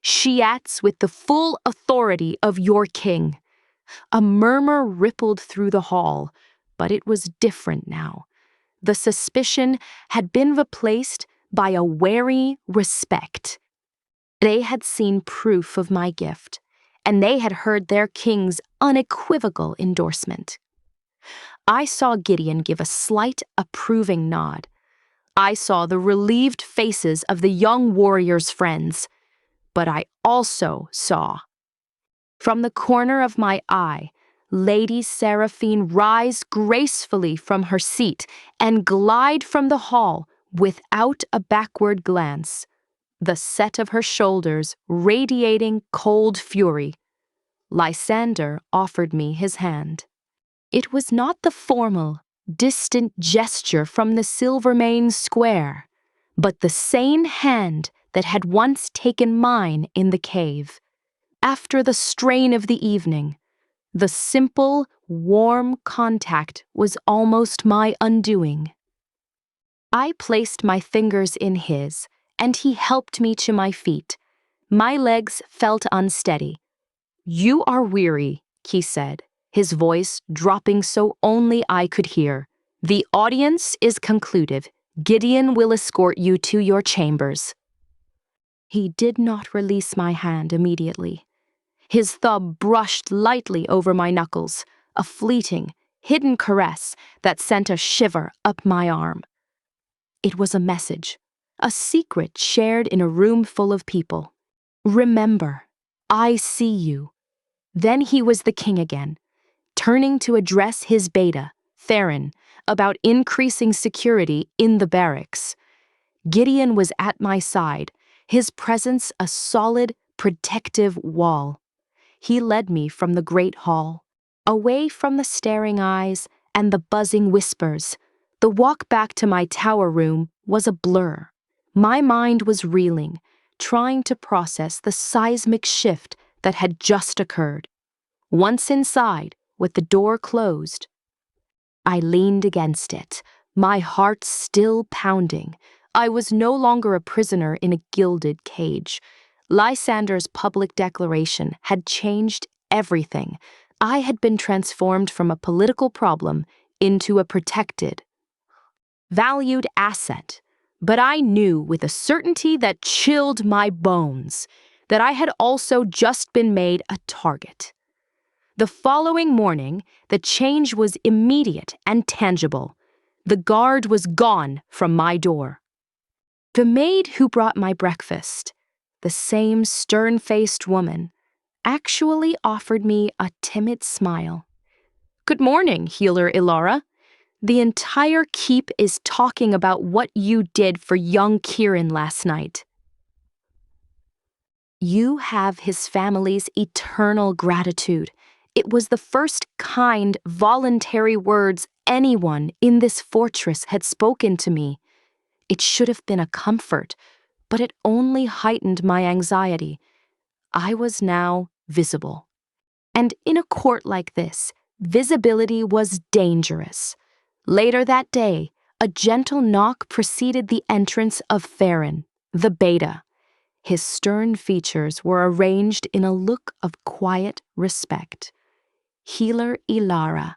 She acts with the full authority of your king." A murmur rippled through the hall, but it was different now. The suspicion had been replaced by a wary respect. They had seen proof of my gift, and they had heard their king's unequivocal endorsement. I saw Gideon give a slight, approving nod. I saw the relieved faces of the young warrior's friends, but I also saw, from the corner of my eye, Lady Seraphine rise gracefully from her seat and glide from the hall without a backward glance, the set of her shoulders radiating cold fury. Lysander offered me his hand. It was not the formal, distant gesture from the Silvermane Square, but the same hand that had once taken mine in the cave. After the strain of the evening, The simple, warm contact was almost my undoing. I placed my fingers in his, and he helped me to my feet. My legs felt unsteady. "You are weary," he said, his voice dropping so only I could hear. "The audience is concluded. Gideon will escort you to your chambers." He did not release my hand immediately. His thumb brushed lightly over my knuckles, a fleeting, hidden caress that sent a shiver up my arm. It was a message, a secret shared in a room full of people. "Remember, I see you." Then he was the king again, turning to address his beta, Theron, about increasing security in the barracks. Gideon was at my side, his presence a solid, protective wall. He led me from the great hall, away from the staring eyes and the buzzing whispers. The walk back to my tower room was a blur. My mind was reeling, trying to process the seismic shift that had just occurred. Once inside, with the door closed, I leaned against it, my heart still pounding. I was no longer a prisoner in a gilded cage. Lysander's public declaration had changed everything. I had been transformed from a political problem into a protected, valued asset. But I knew with a certainty that chilled my bones that I had also just been made a target. The following morning, the change was immediate and tangible. The guard was gone from my door. The maid who brought my breakfast, the same stern-faced woman, actually offered me a timid smile. "Good morning, healer Elara. The entire keep is talking about what you did for young Kieran last night. You have his family's eternal gratitude. It was the first kind, voluntary words anyone in this fortress had spoken to me. It should have been a comfort, but it only heightened my anxiety. I was now visible. And in a court like this, visibility was dangerous. Later that day, a gentle knock preceded the entrance of Theron, the beta. His stern features were arranged in a look of quiet respect. "Healer Elara,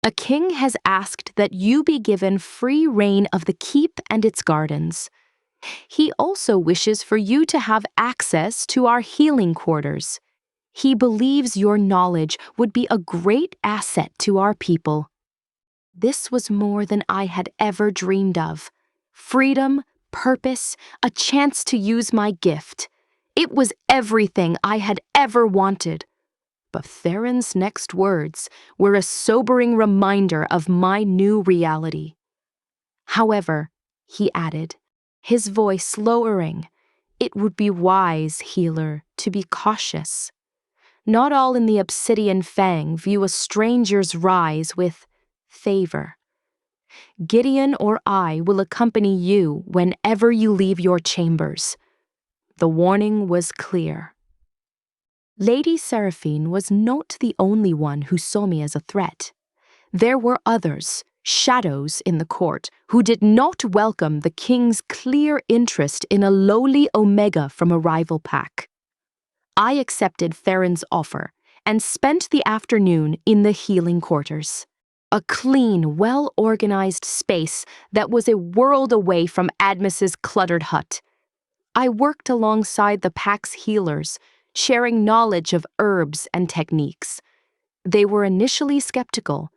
a king has asked that you be given free reign of the keep and its gardens. He also wishes for you to have access to our healing quarters. He believes your knowledge would be a great asset to our people." This was more than I had ever dreamed of. Freedom, purpose, a chance to use my gift. It was everything I had ever wanted. But Theron's next words were a sobering reminder of my new reality. "However," he added, his voice lowering, "it would be wise, healer, to be cautious. Not all in the Obsidian Fang view a stranger's rise with favor. Gideon or I will accompany you whenever you leave your chambers." The warning was clear. Lady Seraphine was not the only one who saw me as a threat. There were others, shadows in the court, who did not welcome the king's clear interest in a lowly Omega from a rival pack. I accepted Theron's offer and spent the afternoon in the healing quarters. A clean, well-organized space that was a world away from Admus's cluttered hut. I worked alongside the pack's healers, sharing knowledge of herbs and techniques. They were initially skeptical,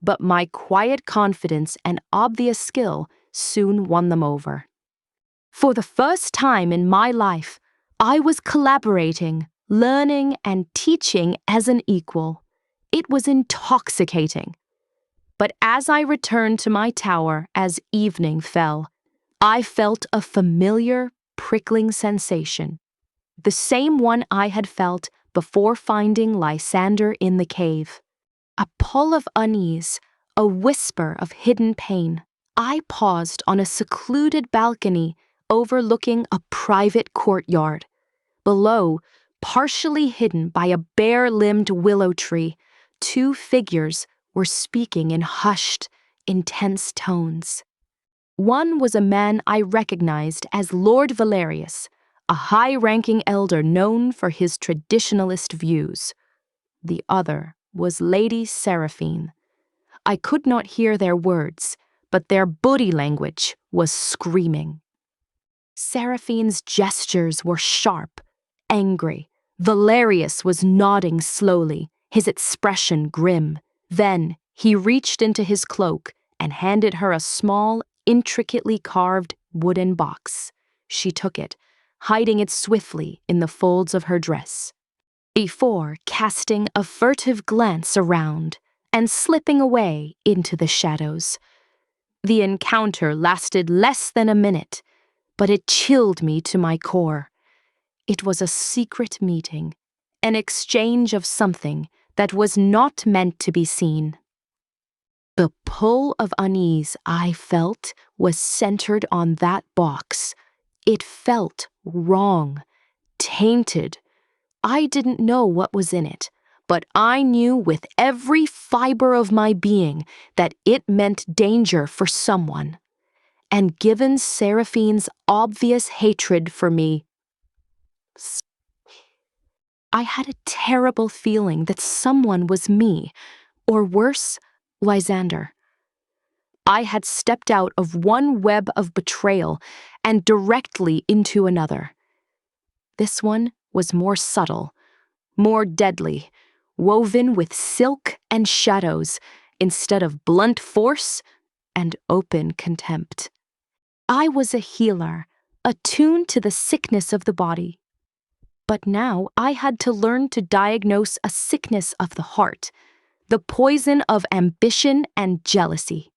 but my quiet confidence and obvious skill soon won them over. For the first time in my life, I was collaborating, learning, and teaching as an equal. It was intoxicating. But as I returned to my tower as evening fell, I felt a familiar, prickling sensation. The same one I had felt before finding Lysander in the cave. A pull of unease, a whisper of hidden pain. I paused on a secluded balcony overlooking a private courtyard. Below, partially hidden by a bare-limbed willow tree, two figures were speaking in hushed, intense tones. One was a man I recognized as Lord Valerius, a high-ranking elder known for his traditionalist views. The other was Lady Seraphine. I could not hear their words, but their body language was screaming. Seraphine's gestures were sharp, angry. Valerius was nodding slowly, his expression grim. Then he reached into his cloak and handed her a small, intricately carved wooden box. She took it, hiding it swiftly in the folds of her dress, before casting a furtive glance around and slipping away into the shadows. The encounter lasted less than a minute, but it chilled me to my core. It was a secret meeting, an exchange of something that was not meant to be seen. The pull of unease I felt was centered on that box. It felt wrong, tainted. I didn't know what was in it, but I knew with every fiber of my being that it meant danger for someone. And given Seraphine's obvious hatred for me, I had a terrible feeling that someone was me, or worse, Lysander. I had stepped out of one web of betrayal and directly into another. This one was more subtle, more deadly, woven with silk and shadows instead of blunt force and open contempt. I was a healer, attuned to the sickness of the body. But now I had to learn to diagnose a sickness of the heart, the poison of ambition and jealousy.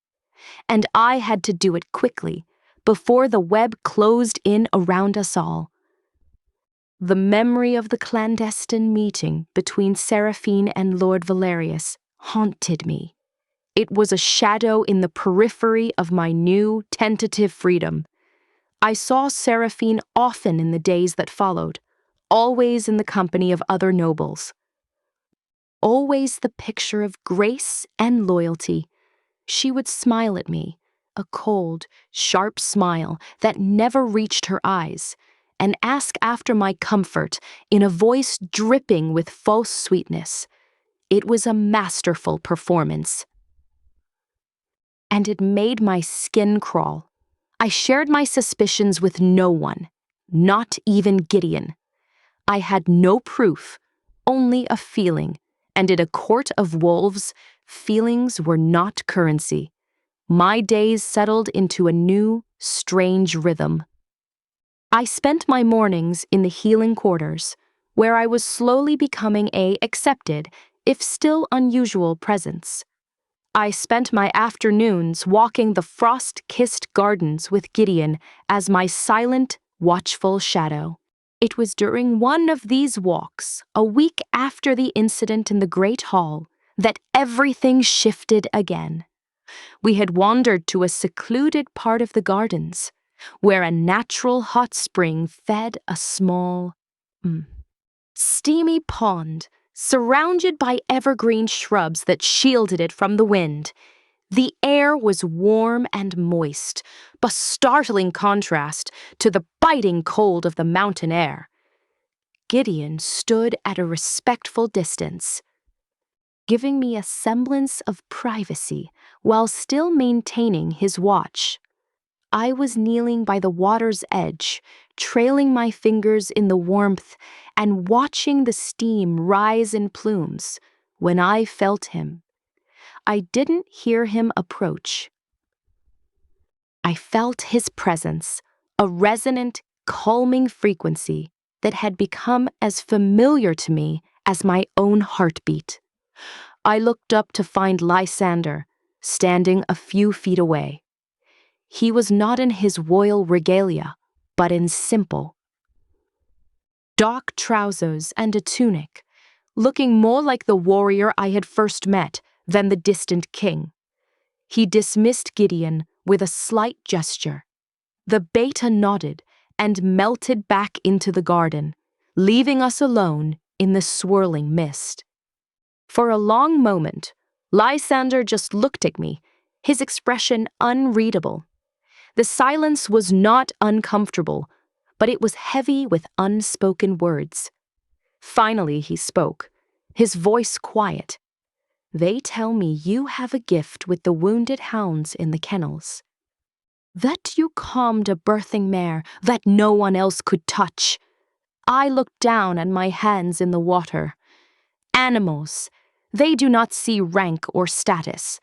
And I had to do it quickly, before the web closed in around us all. The memory of the clandestine meeting between Seraphine and Lord Valerius haunted me. It was a shadow in the periphery of my new, tentative freedom. I saw Seraphine often in the days that followed, always in the company of other nobles. Always the picture of grace and loyalty. She would smile at me, a cold, sharp smile that never reached her eyes, and ask after my comfort in a voice dripping with false sweetness. It was a masterful performance, and it made my skin crawl. I shared my suspicions with no one, not even Gideon. I had no proof, only a feeling, and in a court of wolves, feelings were not currency. My days settled into a new, strange rhythm. I spent my mornings in the healing quarters, where I was slowly becoming a accepted, if still unusual, presence. I spent my afternoons walking the frost-kissed gardens with Gideon as my silent, watchful shadow. It was during one of these walks, a week after the incident in the Great Hall, that everything shifted again. We had wandered to a secluded part of the gardens, where a natural hot spring fed a small, steamy pond, surrounded by evergreen shrubs that shielded it from the wind. The air was warm and moist, a startling contrast to the biting cold of the mountain air. Gideon stood at a respectful distance, giving me a semblance of privacy while still maintaining his watch. I was kneeling by the water's edge, trailing my fingers in the warmth and watching the steam rise in plumes, when I felt him. I didn't hear him approach. I felt his presence, a resonant, calming frequency that had become as familiar to me as my own heartbeat. I looked up to find Lysander, standing a few feet away. He was not in his royal regalia, but in simple dark trousers and a tunic, looking more like the warrior I had first met than the distant king. He dismissed Gideon with a slight gesture. The beta nodded and melted back into the garden, leaving us alone in the swirling mist. For a long moment, Lysander just looked at me, his expression unreadable. The silence was not uncomfortable, but it was heavy with unspoken words. Finally he spoke, his voice quiet. "They tell me you have a gift with the wounded hounds in the kennels. That you calmed a birthing mare that no one else could touch." I looked down at my hands in the water. Animals, they do not see rank or status.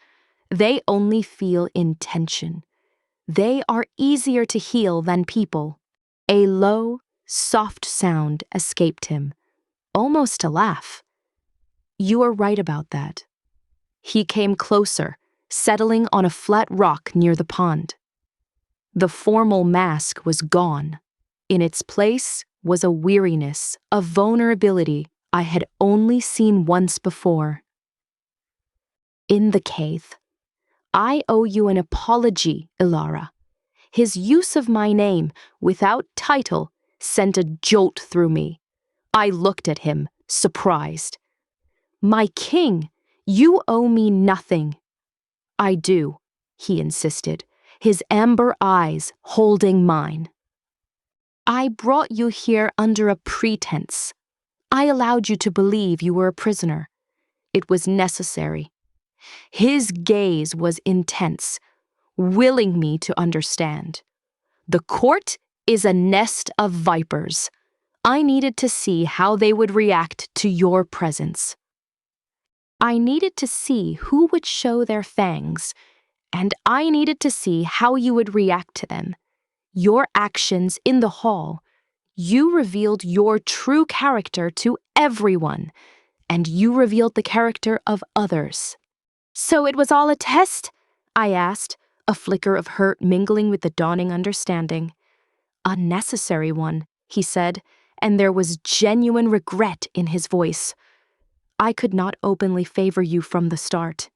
They only feel intention. They are easier to heal than people. A low, soft sound escaped him, almost a laugh. "You are right about that." He came closer, settling on a flat rock near the pond. The formal mask was gone. In its place was a weariness, a vulnerability I had only seen once before. "In the cave. I owe you an apology, Elara." His use of my name, without title, sent a jolt through me. I looked at him, surprised. "My king, you owe me nothing." "I do," he insisted, his amber eyes holding mine. "I brought you here under a pretense. I allowed you to believe you were a prisoner. It was necessary." His gaze was intense, willing me to understand. The court is a nest of vipers. I needed to see how they would react to your presence. I needed to see who would show their fangs, and I needed to see how you would react to them. Your actions in the hall, you revealed your true character to everyone, and you revealed the character of others. "So it was all a test?" I asked, a flicker of hurt mingling with the dawning understanding. "A necessary one," he said, and there was genuine regret in his voice. "I could not openly favor you from the start.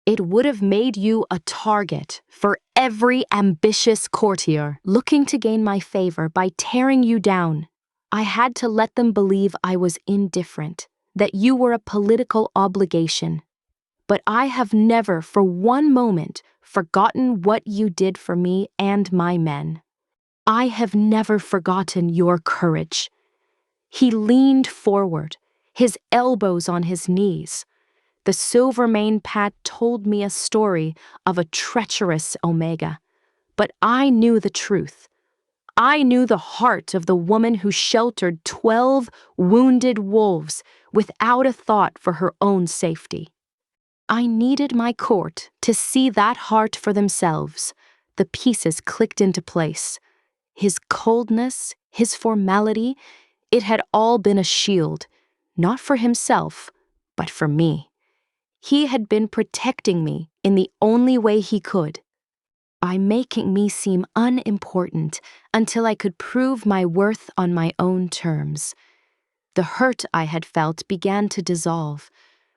It would have made you a target for every ambitious courtier looking to gain my favor by tearing you down. I had to let them believe I was indifferent, that you were a political obligation. But I have never for one moment forgotten what you did for me and my men. I have never forgotten your courage." He leaned forward, his elbows on his knees. The silver-maned Pat told me a story of a treacherous Omega, but I knew the truth. I knew the heart of the woman who sheltered 12 wounded wolves without a thought for her own safety. I needed my court to see that heart for themselves. The pieces clicked into place. His coldness, his formality, it had all been a shield, not for himself, but for me. He had been protecting me in the only way he could, by making me seem unimportant until I could prove my worth on my own terms. The hurt I had felt began to dissolve,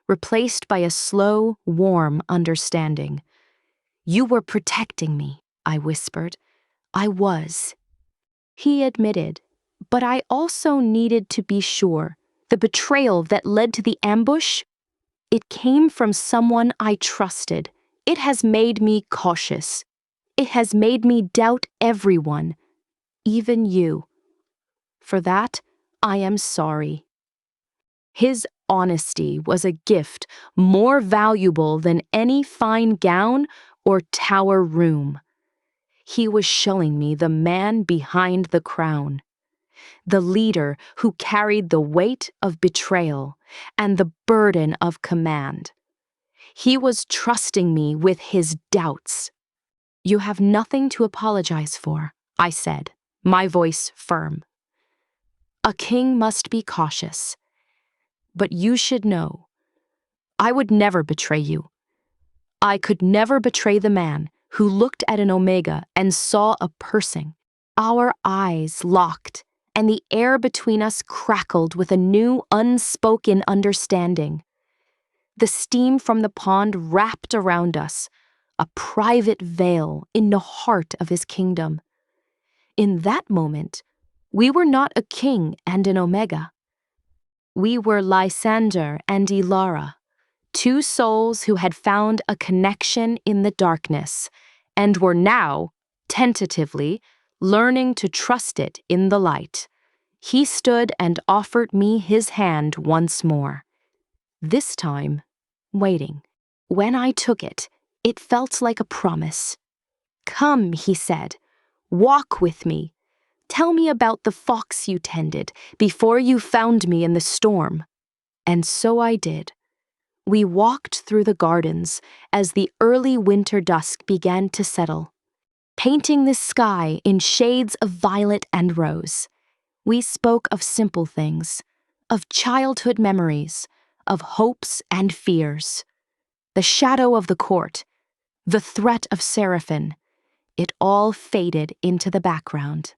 replaced by a slow, warm understanding. "You were protecting me," I whispered. "I was." He admitted, but I also needed to be sure. The betrayal that led to the ambush, it came from someone I trusted. It has made me cautious. It has made me doubt everyone, even you. For that, I am sorry. His honesty was a gift more valuable than any fine gown or tower room. He was showing me the man behind the crown, the leader who carried the weight of betrayal and the burden of command. He was trusting me with his doubts. "You have nothing to apologize for," I said, my voice firm. "A king must be cautious. But you should know, I would never betray you. I could never betray the man who looked at an Omega and saw a person." Our eyes locked, and the air between us crackled with a new, unspoken understanding. The steam from the pond wrapped around us, a private veil in the heart of his kingdom. In that moment, We were not a king and an omega. We were Lysander and Elara, two souls who had found a connection in the darkness and were now, tentatively, learning to trust it in the light. He stood and offered me his hand once more. This time, waiting. When I took it, it felt like a promise. "Come," he said, "walk with me. Tell me about the fox you tended before you found me in the storm." And so I did. We walked through the gardens as the early winter dusk began to settle, painting the sky in shades of violet and rose. We spoke of simple things, of childhood memories, of hopes and fears. The shadow of the court, the threat of Seraphim, it all faded into the background.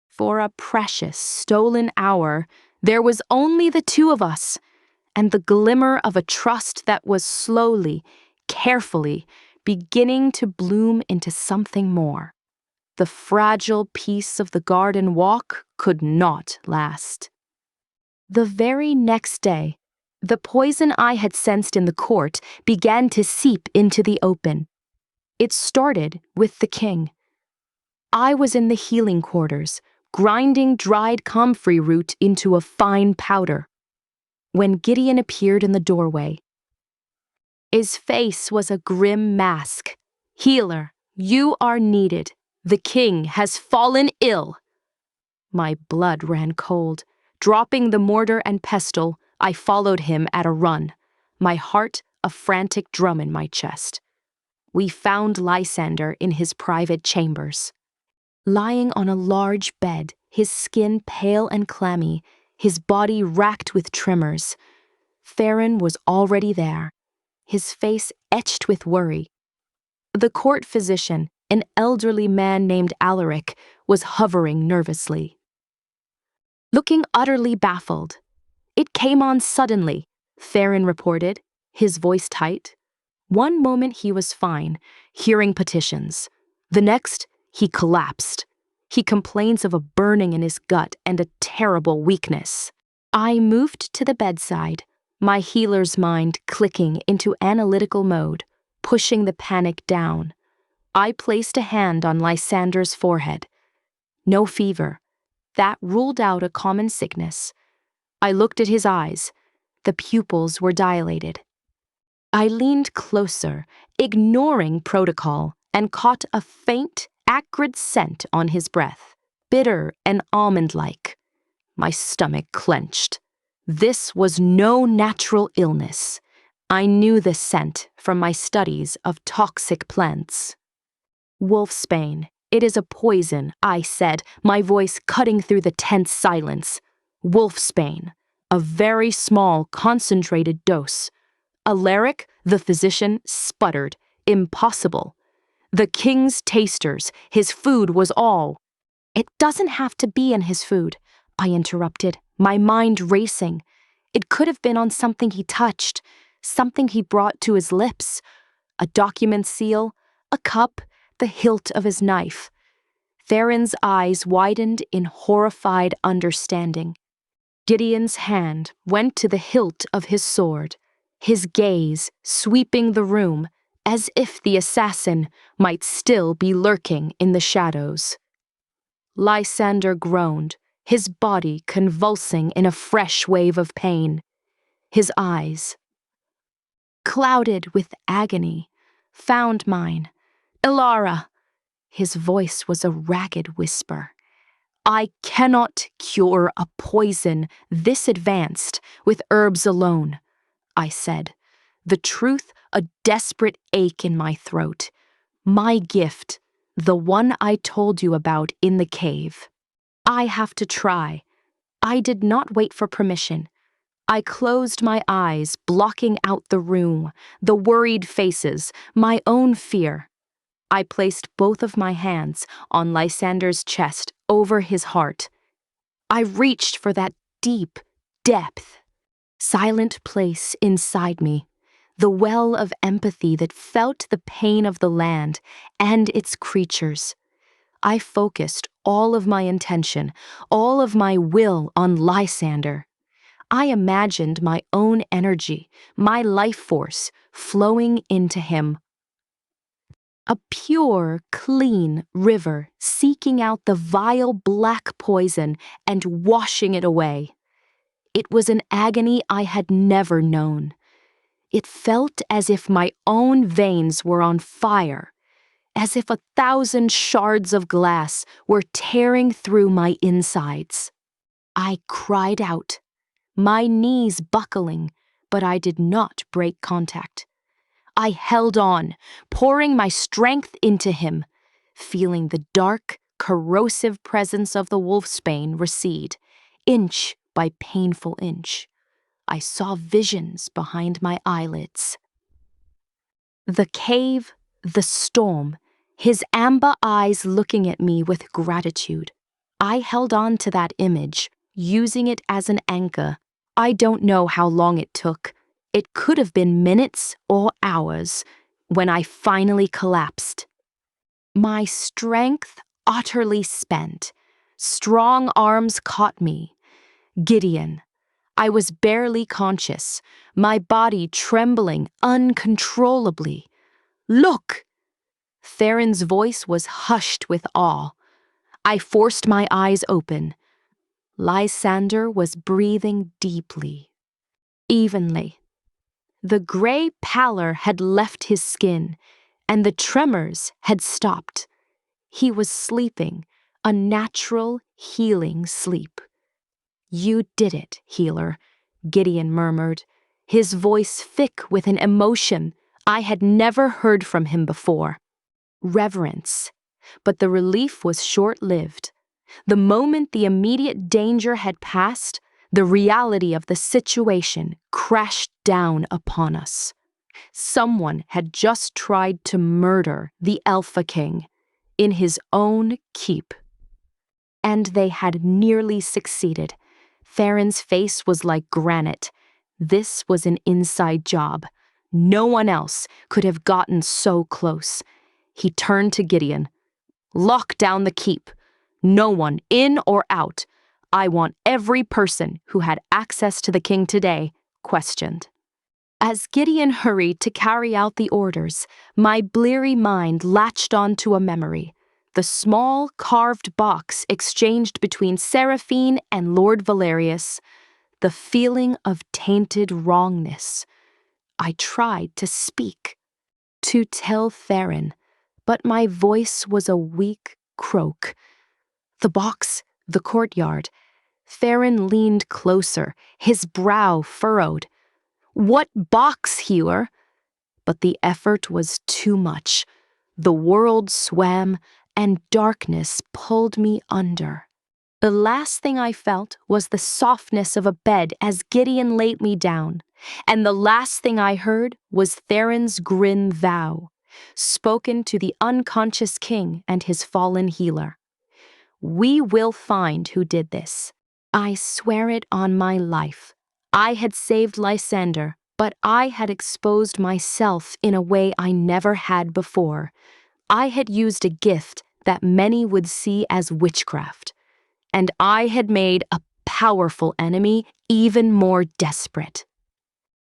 For a precious, stolen hour, there was only the two of us, and the glimmer of a trust that was slowly, carefully, beginning to bloom into something more. The fragile peace of the garden walk could not last. The very next day, the poison I had sensed in the court began to seep into the open. It started with the king. I was in the healing quarters, grinding dried comfrey root into a fine powder, when Gideon appeared in the doorway. His face was a grim mask. "Healer, you are needed. The king has fallen ill." My blood ran cold. Dropping the mortar and pestle, I followed him at a run, my heart a frantic drum in my chest. We found Lysander in his private chambers. Lying on a large bed, his skin pale and clammy, his body racked with tremors. Theron was already there, his face etched with worry. The court physician, an elderly man named Alaric, was hovering nervously. Looking utterly baffled. "It came on suddenly," Theron reported, his voice tight. One moment he was fine, hearing petitions. The next, he collapsed. He complains of a burning in his gut and a terrible weakness. I moved to the bedside, my healer's mind clicking into analytical mode, pushing the panic down. I placed a hand on Lysander's forehead. No fever. That ruled out a common sickness. I looked at his eyes. The pupils were dilated. I leaned closer, ignoring protocol, and caught a faint, acrid scent on his breath, bitter and almond-like. My stomach clenched. This was no natural illness. I knew the scent from my studies of toxic plants. "Wolfsbane, it is a poison," I said, my voice cutting through the tense silence. "Wolfsbane, a very small, concentrated dose." Alaric, the physician, sputtered. "Impossible. The king's tasters, his food was all." "It doesn't have to be in his food," I interrupted, my mind racing. It could have been on something he touched, something he brought to his lips. A document seal, a cup, the hilt of his knife. Theron's eyes widened in horrified understanding. Gideon's hand went to the hilt of his sword, his gaze sweeping the room as if the assassin might still be lurking in the shadows. Lysander groaned, his body convulsing in a fresh wave of pain. His eyes, clouded with agony, found mine. "Elara!" His voice was a ragged whisper. "I cannot cure a poison this advanced with herbs alone," I said, the truth a desperate ache in my throat. "My gift, the one I told you about in the cave. I have to try." I did not wait for permission. I closed my eyes, blocking out the room, the worried faces, my own fear. I placed both of my hands on Lysander's chest over his heart. I reached for that deep depth, silent place inside me, the well of empathy that felt the pain of the land and its creatures. I focused all of my intention, all of my will on Lysander. I imagined my own energy, my life force, flowing into him. A pure, clean river seeking out the vile black poison and washing it away. It was an agony I had never known. It felt as if my own veins were on fire, as if 1,000 shards of glass were tearing through my insides. I cried out, my knees buckling, but I did not break contact. I held on, pouring my strength into him, feeling the dark, corrosive presence of the wolfsbane recede, inch by painful inch. I saw visions behind my eyelids. The cave, the storm, his amber eyes looking at me with gratitude. I held on to that image, using it as an anchor. I don't know how long it took. It could have been minutes or hours when I finally collapsed. My strength utterly spent. Strong arms caught me. Gideon. I was barely conscious, my body trembling uncontrollably. Look! Theron's voice was hushed with awe. I forced my eyes open. Lysander was breathing deeply, evenly. The gray pallor had left his skin, and the tremors had stopped. He was sleeping, a natural, healing sleep. You did it, healer, Gideon murmured, his voice thick with an emotion I had never heard from him before. Reverence. But the relief was short-lived. The moment the immediate danger had passed, the reality of the situation crashed down upon us. Someone had just tried to murder the Alpha King in his own keep. And they had nearly succeeded. Theron's face was like granite. This was an inside job. No one else could have gotten so close. He turned to Gideon. Lock down the keep. No one, in or out. I want every person who had access to the king today questioned. As Gideon hurried to carry out the orders, my bleary mind latched onto a memory. The small, carved box exchanged between Seraphine and Lord Valerius. The feeling of tainted wrongness. I tried to speak, to tell Theron, but my voice was a weak croak. The box, the courtyard. Theron leaned closer, his brow furrowed. What box, healer? But the effort was too much. The world swam, and darkness pulled me under. The last thing I felt was the softness of a bed as Gideon laid me down, and the last thing I heard was Theron's grim vow, spoken to the unconscious king and his fallen healer. We will find who did this. I swear it on my life. I had saved Lysander, but I had exposed myself in a way I never had before. I had used a gift that many would see as witchcraft, and I had made a powerful enemy even more desperate.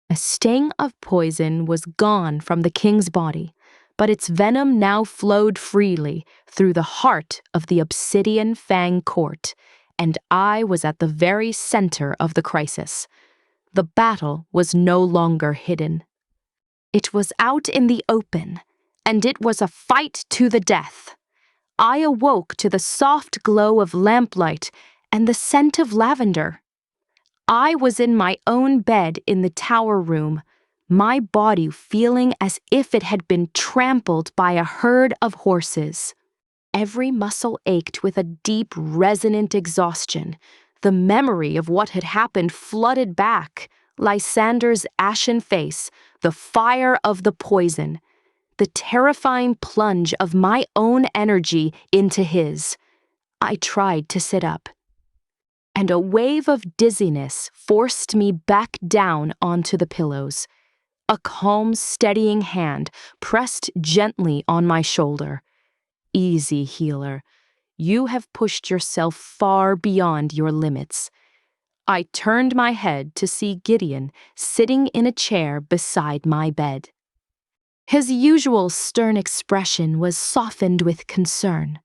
A sting of poison was gone from the king's body, but its venom now flowed freely through the heart of the obsidian Fang court, and I was at the very center of the crisis. The battle was no longer hidden. It was out in the open, and it was a fight to the death. I awoke to the soft glow of lamplight and the scent of lavender. I was in my own bed in the tower room, my body feeling as if it had been trampled by a herd of horses. Every muscle ached with a deep, resonant exhaustion. The memory of what had happened flooded back. Lysander's ashen face, the fire of the poison, the terrifying plunge of my own energy into his. I tried to sit up, and a wave of dizziness forced me back down onto the pillows. A calm, steadying hand pressed gently on my shoulder. Easy, healer. You have pushed yourself far beyond your limits. I turned my head to see Gideon sitting in a chair beside my bed. His usual stern expression was softened with concern.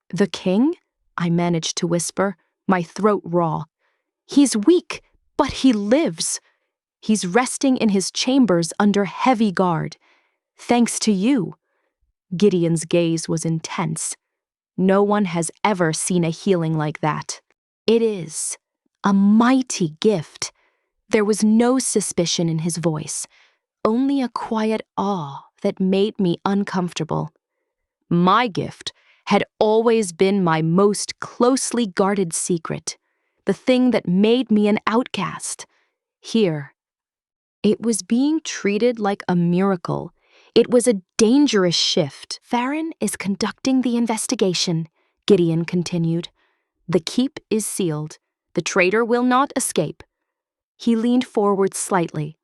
"The king?" I managed to whisper, my throat raw. "He's weak, but he lives. He's resting in his chambers under heavy guard. Thanks to you." Gideon's gaze was intense. No one has ever seen a healing like that. "It is a mighty gift." There was no suspicion in his voice, only a quiet awe that made me uncomfortable. My gift had always been my most closely guarded secret, the thing that made me an outcast. Here, it was being treated like a miracle. It was a dangerous shift. "Farron is conducting the investigation," Gideon continued. "The keep is sealed. The traitor will not escape." He leaned forward slightly.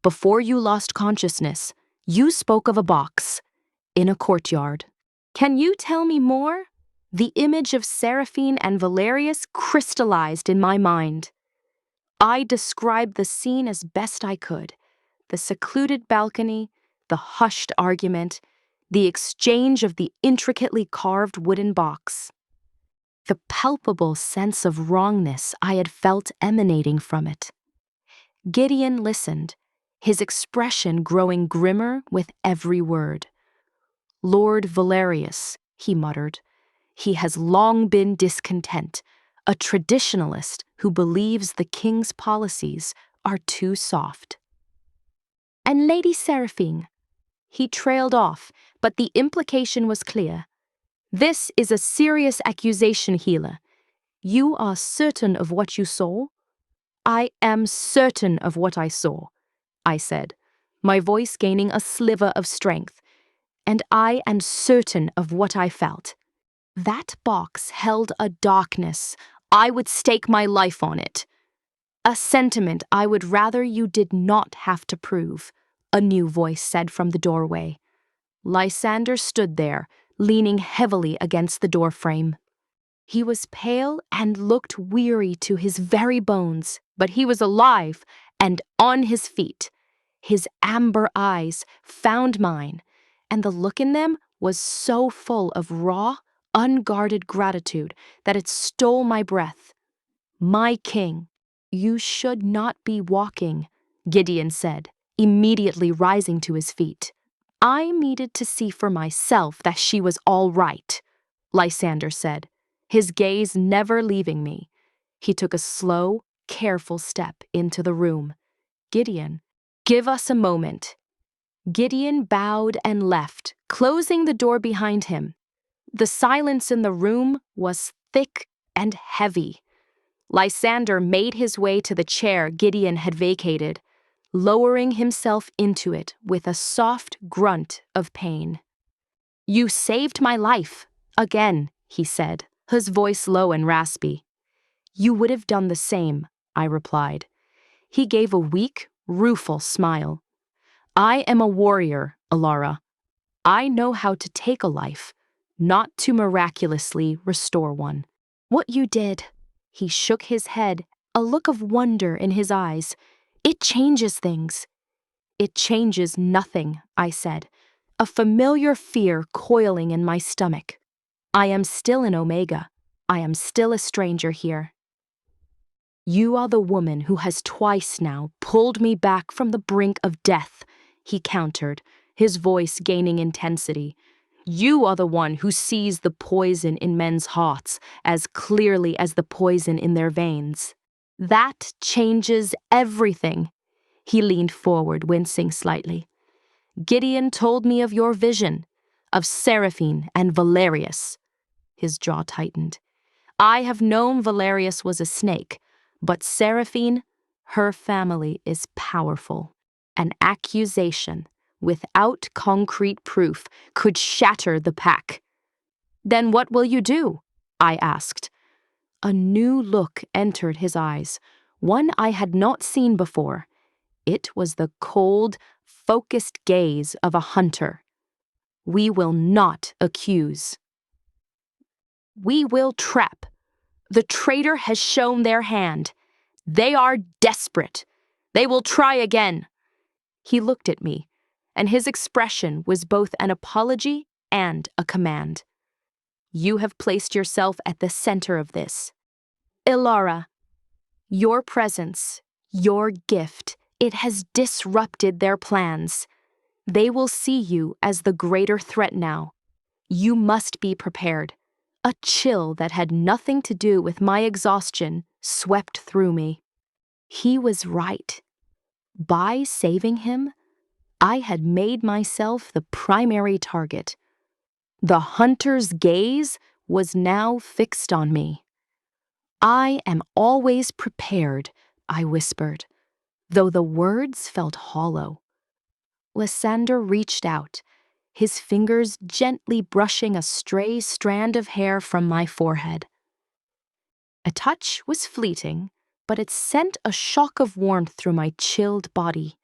"Before you lost consciousness, you spoke of a box in a courtyard. Can you tell me more?" The image of Seraphine and Valerius crystallized in my mind. I described the scene as best I could. The secluded balcony, the hushed argument, the exchange of the intricately carved wooden box. The palpable sense of wrongness I had felt emanating from it. Gideon listened, his expression growing grimmer with every word. "Lord Valerius," he muttered. "He has long been discontent, a traditionalist who believes the king's policies are too soft." "And Lady Seraphine?" He trailed off, but the implication was clear. "This is a serious accusation, Healer. You are certain of what you saw?" "I am certain of what I saw," I said, my voice gaining a sliver of strength. "And I am certain of what I felt. That box held a darkness. I would stake my life on it. A sentiment I would rather you did not have to prove," a new voice said from the doorway. Lysander stood there, leaning heavily against the doorframe. He was pale and looked weary to his very bones, but he was alive and on his feet. His amber eyes found mine, and the look in them was so full of raw, unguarded gratitude that it stole my breath. "My king, you should not be walking," Gideon said, immediately rising to his feet. "I needed to see for myself that she was all right," Lysander said, his gaze never leaving me. He took a slow, careful step into the room. "Gideon, give us a moment." Gideon bowed and left, closing the door behind him. The silence in the room was thick and heavy. Lysander made his way to the chair Gideon had vacated, lowering himself into it with a soft grunt of pain. "You saved my life, again," he said, his voice low and raspy. "You would have done the same," I replied. He gave a weak, rueful smile. "I am a warrior, Elara. I know how to take a life, not to miraculously restore one." "What you did," he shook his head, a look of wonder in his eyes. "It changes things." "It changes nothing," I said, a familiar fear coiling in my stomach. "I am still in Omega. I am still a stranger here." "You are the woman who has twice now pulled me back from the brink of death," he countered, his voice gaining intensity. "You are the one who sees the poison in men's hearts as clearly as the poison in their veins. That changes everything." He leaned forward, wincing slightly. "Gideon told me of your vision, of Seraphine and Valerius." His jaw tightened. "I have known Valerius was a snake, but Seraphine, her family is powerful. An accusation, without concrete proof, could shatter the pack." "Then what will you do?" I asked. A new look entered his eyes, one I had not seen before. It was the cold, focused gaze of a hunter. "We will not accuse." We will trap. The traitor has shown their hand. They are desperate. They will try again." He looked at me, and his expression was both an apology and a command. "You have placed yourself at the center of this. Elara, your presence, your gift, it has disrupted their plans. They will see you as the greater threat now. You must be prepared." A chill that had nothing to do with my exhaustion swept through me. He was right. By saving him, I had made myself the primary target. The hunter's gaze was now fixed on me. "I am always prepared," I whispered, though the words felt hollow. Lysander reached out, his fingers gently brushing a stray strand of hair from my forehead. A touch was fleeting, but it sent a shock of warmth through my chilled body.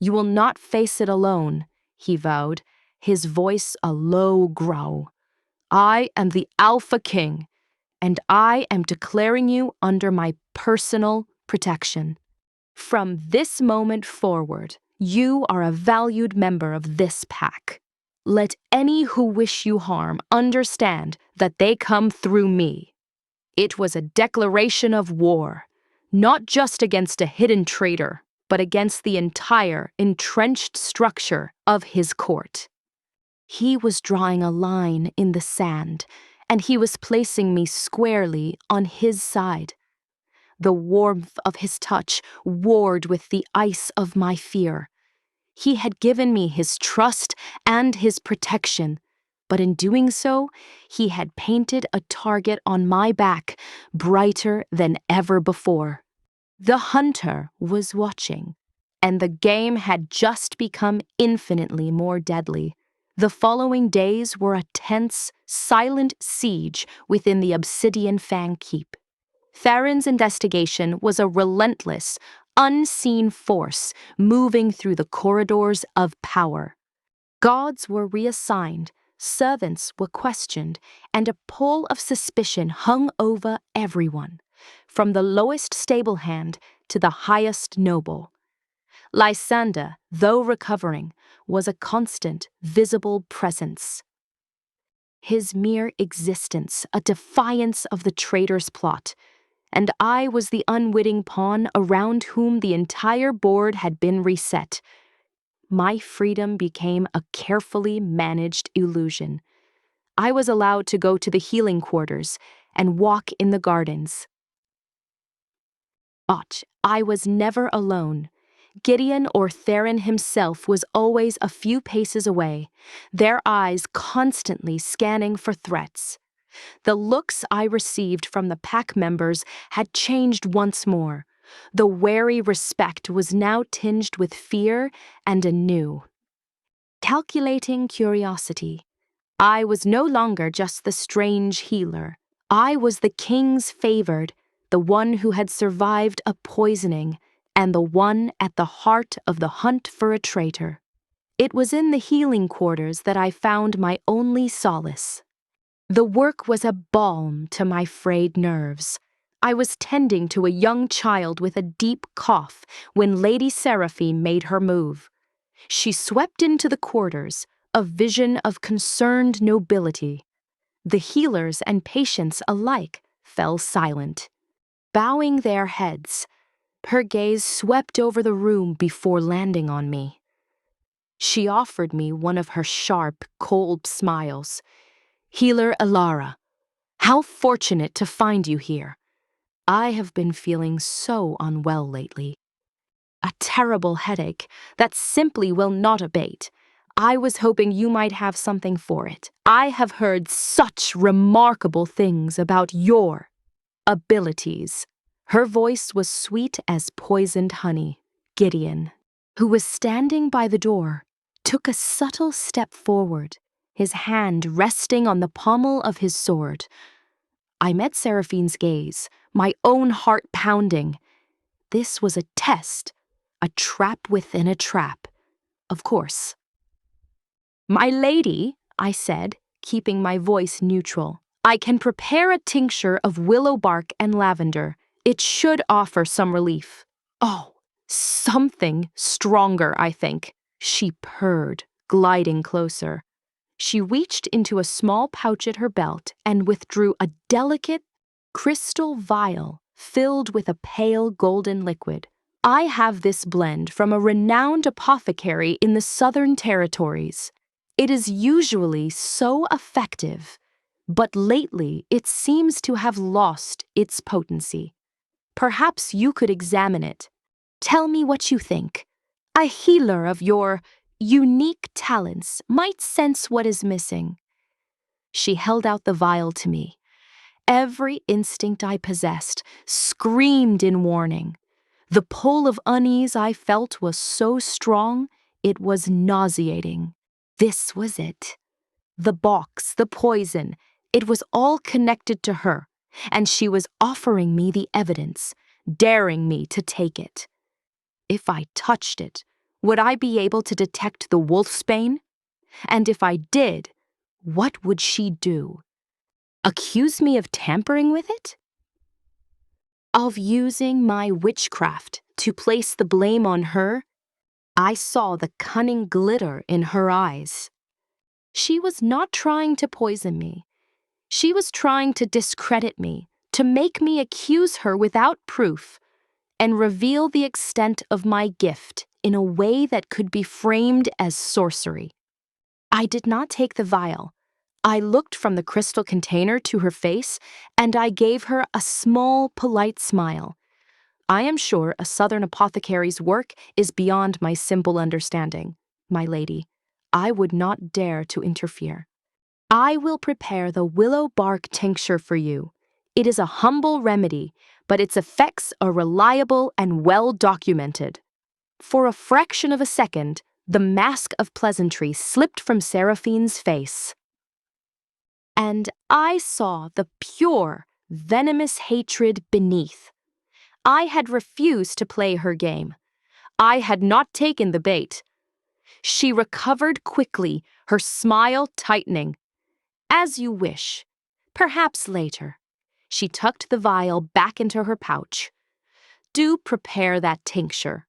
"You will not face it alone," he vowed, his voice a low growl. "I am the Alpha King, and I am declaring you under my personal protection. From this moment forward, you are a valued member of this pack. Let any who wish you harm understand that they come through me." It was a declaration of war, not just against a hidden traitor, but against the entire entrenched structure of his court. He was drawing a line in the sand, and he was placing me squarely on his side. The warmth of his touch warred with the ice of my fear. He had given me his trust and his protection, but in doing so, he had painted a target on my back brighter than ever before. The hunter was watching, and the game had just become infinitely more deadly. The following days were a tense, silent siege within the Obsidian Fang Keep. Theron's investigation was a relentless, unseen force moving through the corridors of power. Gods were reassigned, servants were questioned, and a pall of suspicion hung over everyone, from the lowest stable hand to the highest noble. Lysander, though recovering, was a constant, visible presence. His mere existence a defiance of the traitor's plot, and I was the unwitting pawn around whom the entire board had been reset. My freedom became a carefully managed illusion. I was allowed to go to the healing quarters and walk in the gardens. But I was never alone. Gideon or Theron himself was always a few paces away, their eyes constantly scanning for threats. The looks I received from the pack members had changed once more. The wary respect was now tinged with fear and anew. Calculating curiosity. I was no longer just the strange healer. I was the king's favored, the one who had survived a poisoning, and the one at the heart of the hunt for a traitor. It was in the healing quarters that I found my only solace. The work was a balm to my frayed nerves. I was tending to a young child with a deep cough when Lady Seraphine made her move. She swept into the quarters, a vision of concerned nobility. The healers and patients alike fell silent, bowing their heads. Her gaze swept over the room before landing on me. She offered me one of her sharp, cold smiles. "Healer Elara, how fortunate to find you here. I have been feeling so unwell lately. A terrible headache that simply will not abate. I was hoping you might have something for it. I have heard such remarkable things about your abilities." Her voice was sweet as poisoned honey. Gideon, who was standing by the door, took a subtle step forward, his hand resting on the pommel of his sword. I met Seraphine's gaze, my own heart pounding. This was a test, a trap within a trap, of course. "My lady," I said, keeping my voice neutral, I can prepare a tincture of willow bark and lavender. It should offer some relief. Oh, something stronger, I think. She purred, gliding closer. She reached into a small pouch at her belt and withdrew a delicate crystal vial filled with a pale golden liquid. I have this blend from a renowned apothecary in the Southern Territories. It is usually so effective, but lately it seems to have lost its potency. Perhaps you could examine it. Tell me what you think. A healer of your unique talents might sense what is missing. She held out the vial to me. Every instinct I possessed screamed in warning. The pull of unease I felt was so strong, it was nauseating. This was it. The box, the poison, it was all connected to her, and she was offering me the evidence, daring me to take it. If I touched it, would I be able to detect the wolfsbane? And if I did, what would she do? Accuse me of tampering with it? Of using my witchcraft to place the blame on her? I saw the cunning glitter in her eyes. She was not trying to poison me. She was trying to discredit me, to make me accuse her without proof, and reveal the extent of my gift in a way that could be framed as sorcery. I did not take the vial. I looked from the crystal container to her face, and I gave her a small, polite smile. I am sure a Southern apothecary's work is beyond my simple understanding, my lady. I would not dare to interfere. I will prepare the willow bark tincture for you. It is a humble remedy, but its effects are reliable and well documented. For a fraction of a second, the mask of pleasantry slipped from Seraphine's face, and I saw the pure, venomous hatred beneath. I had refused to play her game. I had not taken the bait. She recovered quickly, her smile tightening. As you wish. Perhaps later. She tucked the vial back into her pouch. Do prepare that tincture.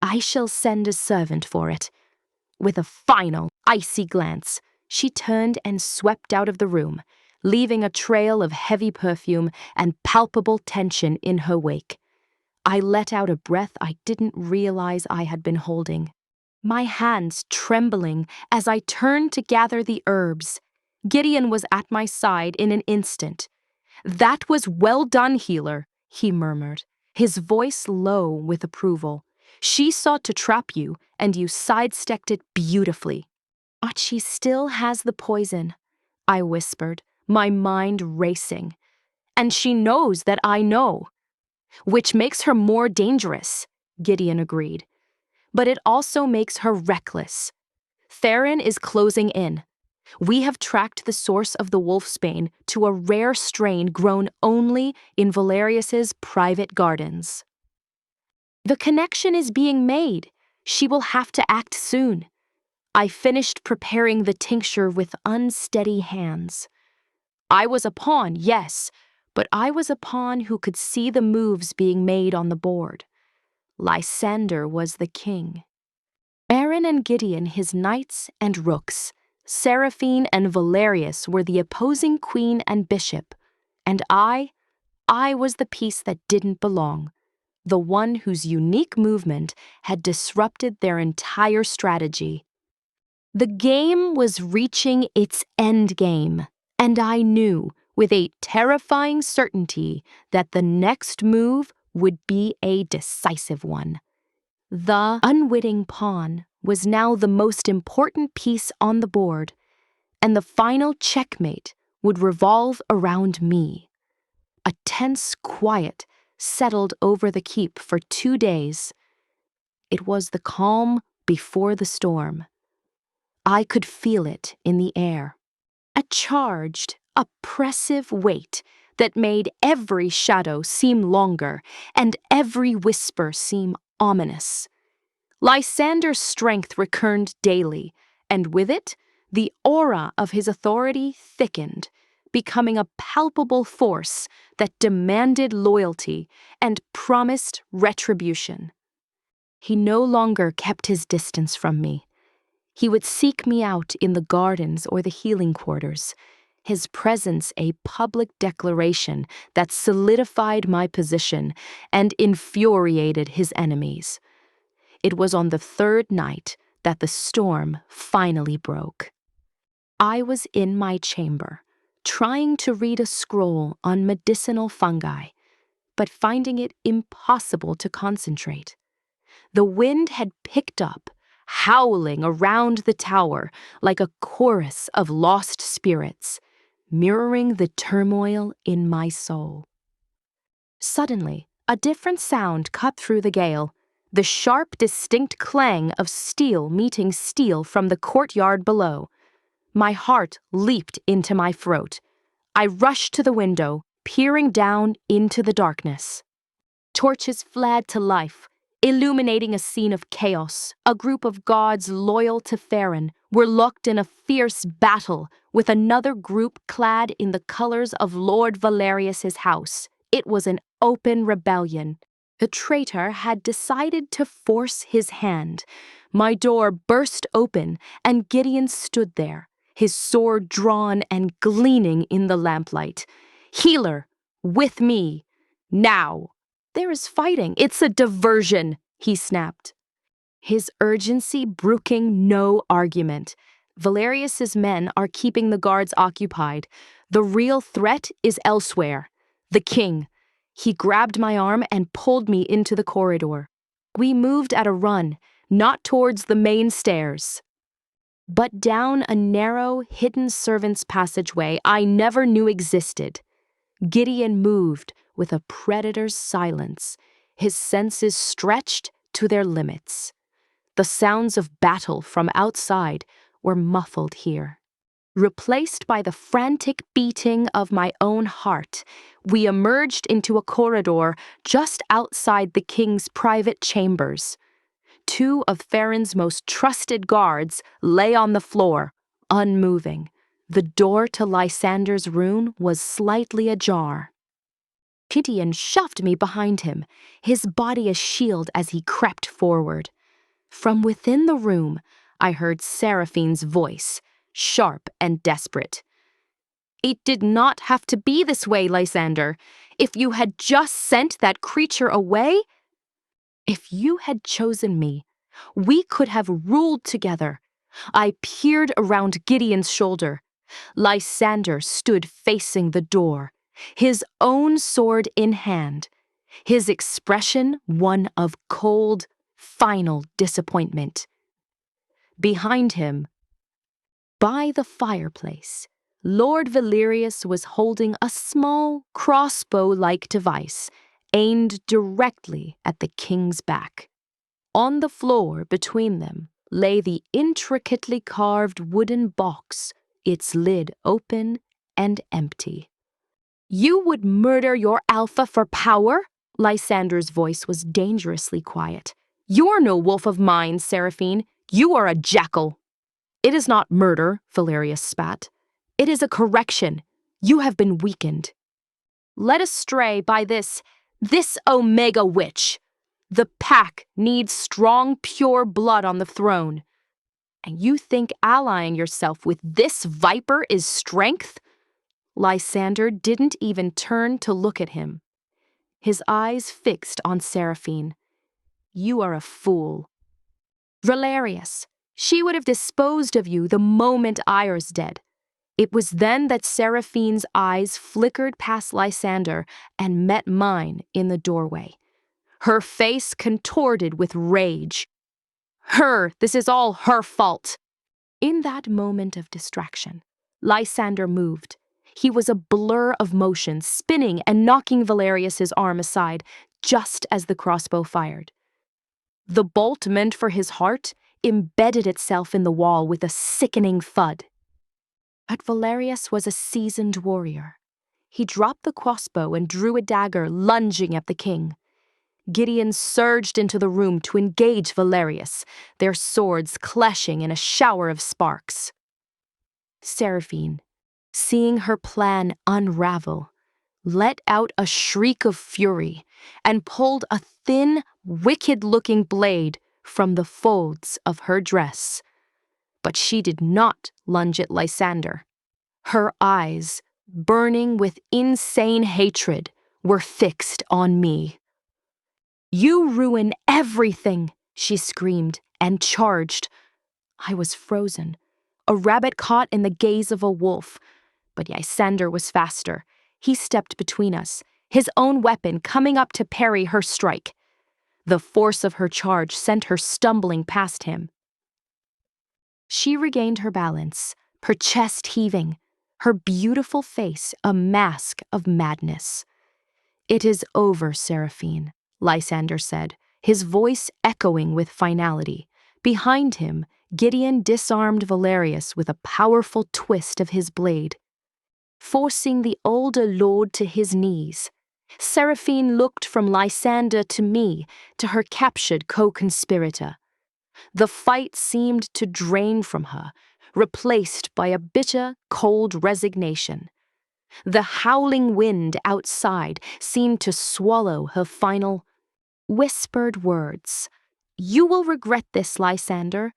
I shall send a servant for it. With a final, icy glance, she turned and swept out of the room, leaving a trail of heavy perfume and palpable tension in her wake. I let out a breath I didn't realize I had been holding, my hands trembling as I turned to gather the herbs. Gideon was at my side in an instant. "That was well done, healer," he murmured, his voice low with approval. "She sought to trap you, and you sidestepped it beautifully." "But she still has the poison," I whispered, my mind racing. "And she knows that I know." "Which makes her more dangerous," Gideon agreed. "But it also makes her reckless. Theron is closing in. We have tracked the source of the wolfsbane to a rare strain grown only in Valerius's private gardens. The connection is being made. She will have to act soon." I finished preparing the tincture with unsteady hands. I was a pawn, yes, but I was a pawn who could see the moves being made on the board. Lysander was the king. Aaron and Gideon his knights and rooks. Seraphine and Valerius were the opposing queen and bishop, and I was the piece that didn't belong, the one whose unique movement had disrupted their entire strategy. The game was reaching its end game, and I knew, with a terrifying certainty, that the next move would be a decisive one. The unwitting pawn was now the most important piece on the board, and the final checkmate would revolve around me. A tense quiet settled over the keep for 2 days. It was the calm before the storm. I could feel it in the air. A charged, oppressive weight that made every shadow seem longer and every whisper seem ominous. Lysander's strength recurred daily, and with it, the aura of his authority thickened, becoming a palpable force that demanded loyalty and promised retribution. He no longer kept his distance from me. He would seek me out in the gardens or the healing quarters, his presence a public declaration that solidified my position and infuriated his enemies. It was on the third night that the storm finally broke. I was in my chamber, trying to read a scroll on medicinal fungi, but finding it impossible to concentrate. The wind had picked up, howling around the tower like a chorus of lost spirits, mirroring the turmoil in my soul. Suddenly, a different sound cut through the gale, the sharp, distinct clang of steel meeting steel from the courtyard below. My heart leaped into my throat. I rushed to the window, peering down into the darkness. Torches flared to life, illuminating a scene of chaos. A group of gods loyal to Farron were locked in a fierce battle with another group clad in the colors of Lord Valerius's house. It was an open rebellion. The traitor had decided to force his hand. My door burst open, and Gideon stood there, his sword drawn and gleaming in the lamplight. "Healer, with me, now." "There is fighting. It's a diversion," he snapped, his urgency brooking no argument. "Valerius's men are keeping the guards occupied. The real threat is elsewhere. The king." He grabbed my arm and pulled me into the corridor. We moved at a run, not towards the main stairs, but down a narrow, hidden servants' passageway I never knew existed. Gideon moved with a predator's silence, his senses stretched to their limits. The sounds of battle from outside were muffled here. Replaced by the frantic beating of my own heart, we emerged into a corridor just outside the king's private chambers. Two of Farron's most trusted guards lay on the floor, unmoving. The door to Lysander's room was slightly ajar. Gideon shoved me behind him, his body a shield as he crept forward. From within the room, I heard Seraphine's voice, sharp and desperate. "It did not have to be this way, Lysander. If you had just sent that creature away, if you had chosen me, we could have ruled together." I peered around Gideon's shoulder. Lysander stood facing the door, his own sword in hand, his expression one of cold, final disappointment. Behind him, by the fireplace, Lord Valerius was holding a small, crossbow-like device aimed directly at the king's back. On the floor between them lay the intricately carved wooden box, its lid open and empty. "You would murder your alpha for power?" Lysander's voice was dangerously quiet. "You're no wolf of mine, Seraphine. You are a jackal." "It is not murder," Valerius spat. "It is a correction. You have been weakened. Led astray by this Omega witch. The pack needs strong, pure blood on the throne. And you think allying yourself with this viper is strength?" Lysander didn't even turn to look at him, his eyes fixed on Seraphine. "You are a fool. Valerius, she would have disposed of you the moment Ire's dead." It was then that Seraphine's eyes flickered past Lysander and met mine in the doorway. Her face contorted with rage. This is all her fault." In that moment of distraction, Lysander moved. He was a blur of motion, spinning and knocking Valerius's arm aside just as the crossbow fired. The bolt meant for his heart embedded itself in the wall with a sickening thud. But Valerius was a seasoned warrior. He dropped the crossbow and drew a dagger, lunging at the king. Gideon surged into the room to engage Valerius, their swords clashing in a shower of sparks. Seraphine, seeing her plan unravel, let out a shriek of fury and pulled a thin, wicked-looking blade from the folds of her dress. But she did not lunge at Lysander. Her eyes, burning with insane hatred, were fixed on me. "You ruin everything," she screamed and charged. I was frozen, a rabbit caught in the gaze of a wolf. But Lysander was faster. He stepped between us, his own weapon coming up to parry her strike. The force of her charge sent her stumbling past him. She regained her balance, her chest heaving, her beautiful face a mask of madness. "It is over, Seraphine," Lysander said, his voice echoing with finality. Behind him, Gideon disarmed Valerius with a powerful twist of his blade, forcing the older lord to his knees. Seraphine looked from Lysander to me, to her captured co-conspirator. The fight seemed to drain from her, replaced by a bitter, cold resignation. The howling wind outside seemed to swallow her final, whispered words. "You will regret this, Lysander.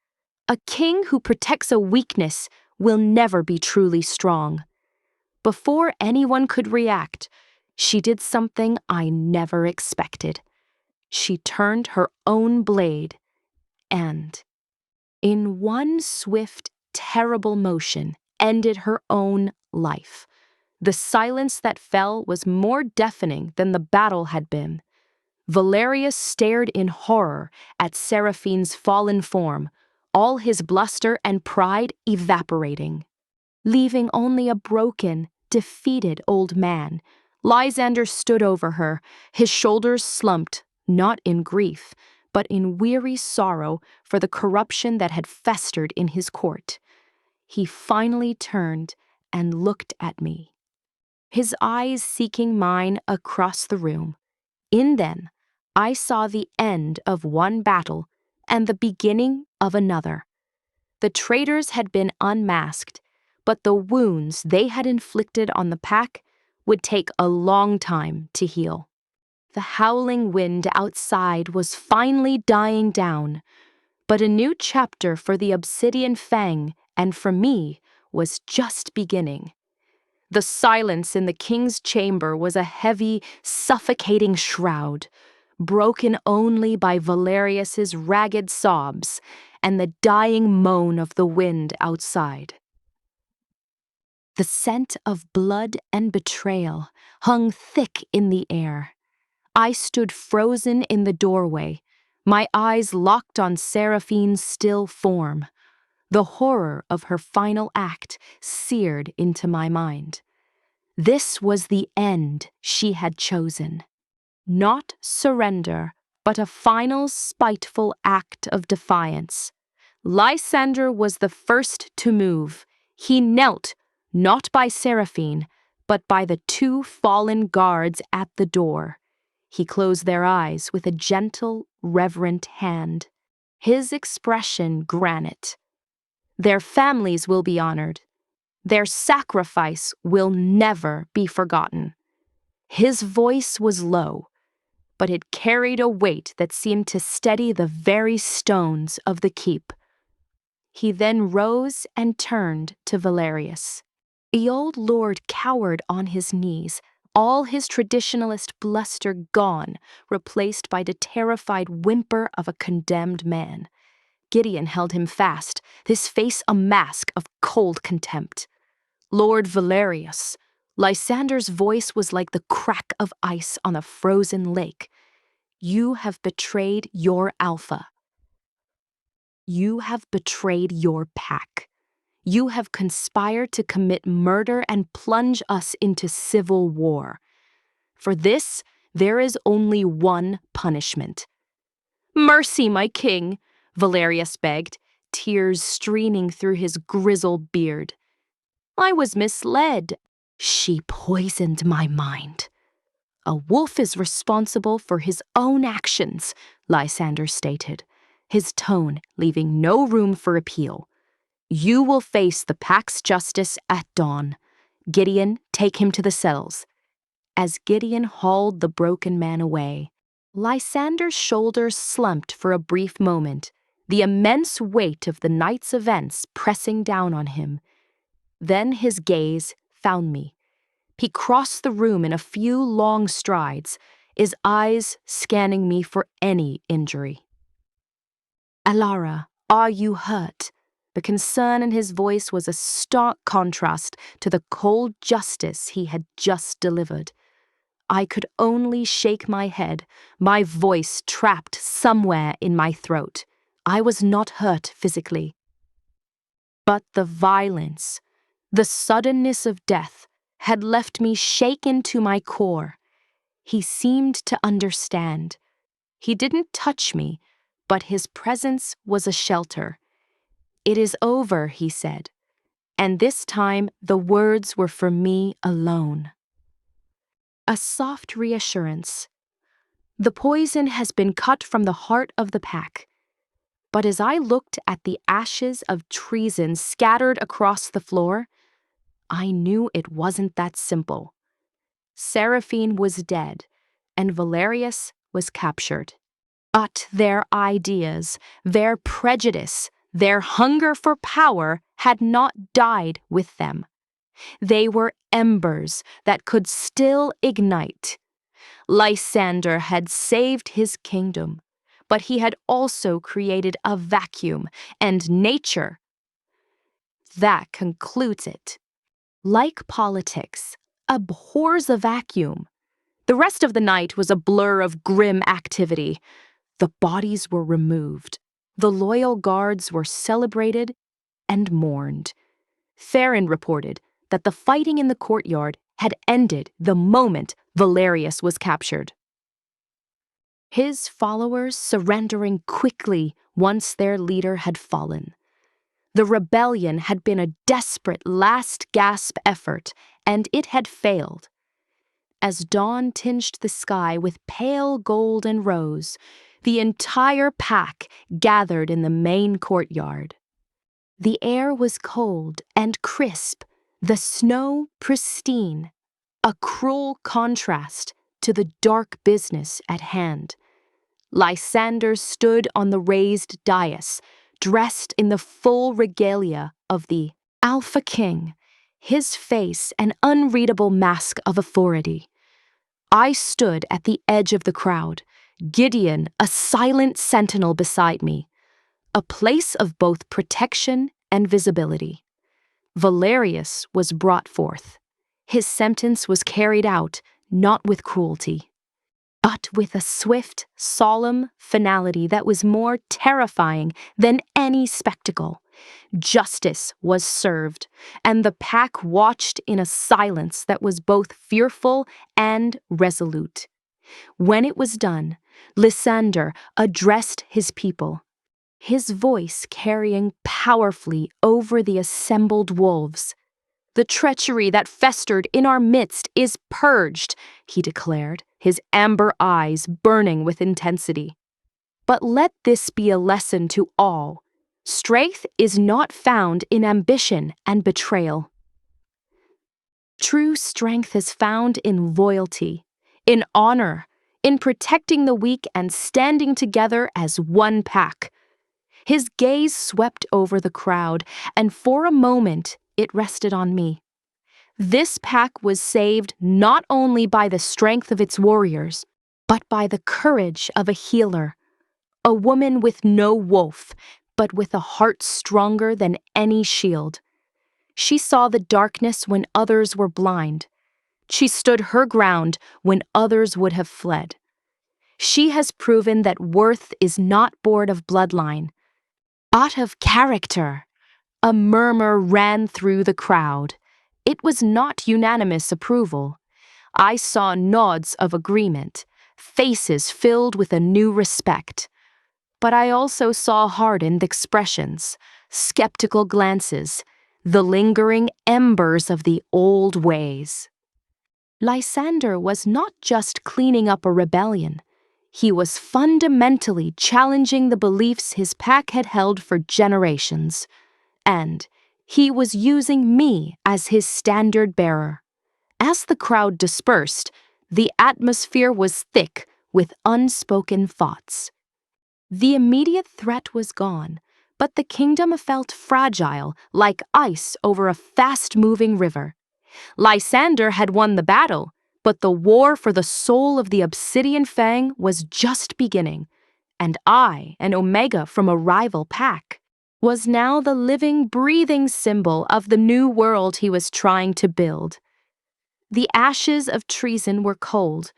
A king who protects a weakness will never be truly strong." Before anyone could react, she did something I never expected. She turned her own blade and, in one swift, terrible motion, ended her own life. The silence that fell was more deafening than the battle had been. Valerius stared in horror at Seraphine's fallen form, all his bluster and pride evaporating, leaving only a broken, defeated old man. Lysander stood over her, his shoulders slumped, not in grief, but in weary sorrow for the corruption that had festered in his court. He finally turned and looked at me, his eyes seeking mine across the room. In them, I saw the end of one battle and the beginning of another. The traitors had been unmasked, but the wounds they had inflicted on the pack would take a long time to heal. The howling wind outside was finally dying down, but a new chapter for the Obsidian Fang and for me was just beginning. The silence in the king's chamber was a heavy, suffocating shroud, broken only by Valerius's ragged sobs and the dying moan of the wind outside. The scent of blood and betrayal hung thick in the air. I stood frozen in the doorway, my eyes locked on Seraphine's still form. The horror of her final act seared into my mind. This was the end she had chosen. Not surrender, but a final spiteful act of defiance. Lysander was the first to move. He knelt, not by Seraphine, but by the two fallen guards at the door. He closed their eyes with a gentle, reverent hand, his expression granite. Their families will be honored. Their sacrifice will never be forgotten. His voice was low, but it carried a weight that seemed to steady the very stones of the keep. He then rose and turned to Valerius. The old lord cowered on his knees, all his traditionalist bluster gone, replaced by the terrified whimper of a condemned man. Gideon held him fast, his face a mask of cold contempt. "Lord Valerius," Lysander's voice was like the crack of ice on a frozen lake. "You have betrayed your alpha. You have betrayed your pack. You have conspired to commit murder and plunge us into civil war. For this, there is only one punishment." "Mercy, my king," Valerius begged, tears streaming through his grizzled beard. "I was misled. She poisoned my mind." "A wolf is responsible for his own actions," Lysander stated, his tone leaving no room for appeal. "You will face the pack's justice at dawn. Gideon, take him to the cells." As Gideon hauled the broken man away, Lysander's shoulders slumped for a brief moment, the immense weight of the night's events pressing down on him. Then his gaze found me. He crossed the room in a few long strides, his eyes scanning me for any injury. "Elara, are you hurt?" The concern in his voice was a stark contrast to the cold justice he had just delivered. I could only shake my head, my voice trapped somewhere in my throat. I was not hurt physically. But the violence, the suddenness of death, had left me shaken to my core. He seemed to understand. He didn't touch me, but his presence was a shelter. "It is over," he said, and this time the words were for me alone. A soft reassurance. The poison has been cut from the heart of the pack. But as I looked at the ashes of treason scattered across the floor, I knew it wasn't that simple. Seraphine was dead, and Valerius was captured. But their ideas, their prejudice, their hunger for power had not died with them. They were embers that could still ignite. Lysander had saved his kingdom, but he had also created a vacuum, and nature. That concludes it. Like politics, abhors a vacuum. The rest of the night was a blur of grim activity. The bodies were removed. The loyal guards were celebrated and mourned. Theron reported that the fighting in the courtyard had ended the moment Valerius was captured. His followers surrendering quickly once their leader had fallen. The rebellion had been a desperate last-gasp effort, and it had failed. As dawn tinged the sky with pale gold and rose, the entire pack gathered in the main courtyard. The air was cold and crisp, the snow pristine, a cruel contrast to the dark business at hand. Lysander stood on the raised dais, dressed in the full regalia of the Alpha King, his face an unreadable mask of authority. I stood at the edge of the crowd, Gideon a silent sentinel beside me, a place of both protection and visibility. Valerius was brought forth. His sentence was carried out, not with cruelty, but with a swift, solemn finality that was more terrifying than any spectacle. Justice was served, and the pack watched in a silence that was both fearful and resolute. When it was done, Lysander addressed his people, his voice carrying powerfully over the assembled wolves. "The treachery that festered in our midst is purged," he declared, his amber eyes burning with intensity. "But let this be a lesson to all. Strength is not found in ambition and betrayal. True strength is found in loyalty, in honor, in protecting the weak and standing together as one pack." His gaze swept over the crowd, and for a moment it rested on me. This pack was saved not only by the strength of its warriors, but by the courage of a healer, a woman with no wolf, but with a heart stronger than any shield. She saw the darkness when others were blind. She stood her ground when others would have fled. She has proven that worth is not born of bloodline, but of character. A murmur ran through the crowd. It was not unanimous approval. I saw nods of agreement, faces filled with a new respect. But I also saw hardened expressions, skeptical glances, the lingering embers of the old ways. Lysander was not just cleaning up a rebellion. He was fundamentally challenging the beliefs his pack had held for generations. And, He was using me as his standard bearer. As the crowd dispersed, the atmosphere was thick with unspoken thoughts. The immediate threat was gone, but the kingdom felt fragile, like ice over a fast-moving river. Lysander had won the battle, but the war for the soul of the Obsidian Fang was just beginning, and I, an Omega from a rival pack, was now the living, breathing symbol of the new world he was trying to build. The ashes of treason were cold,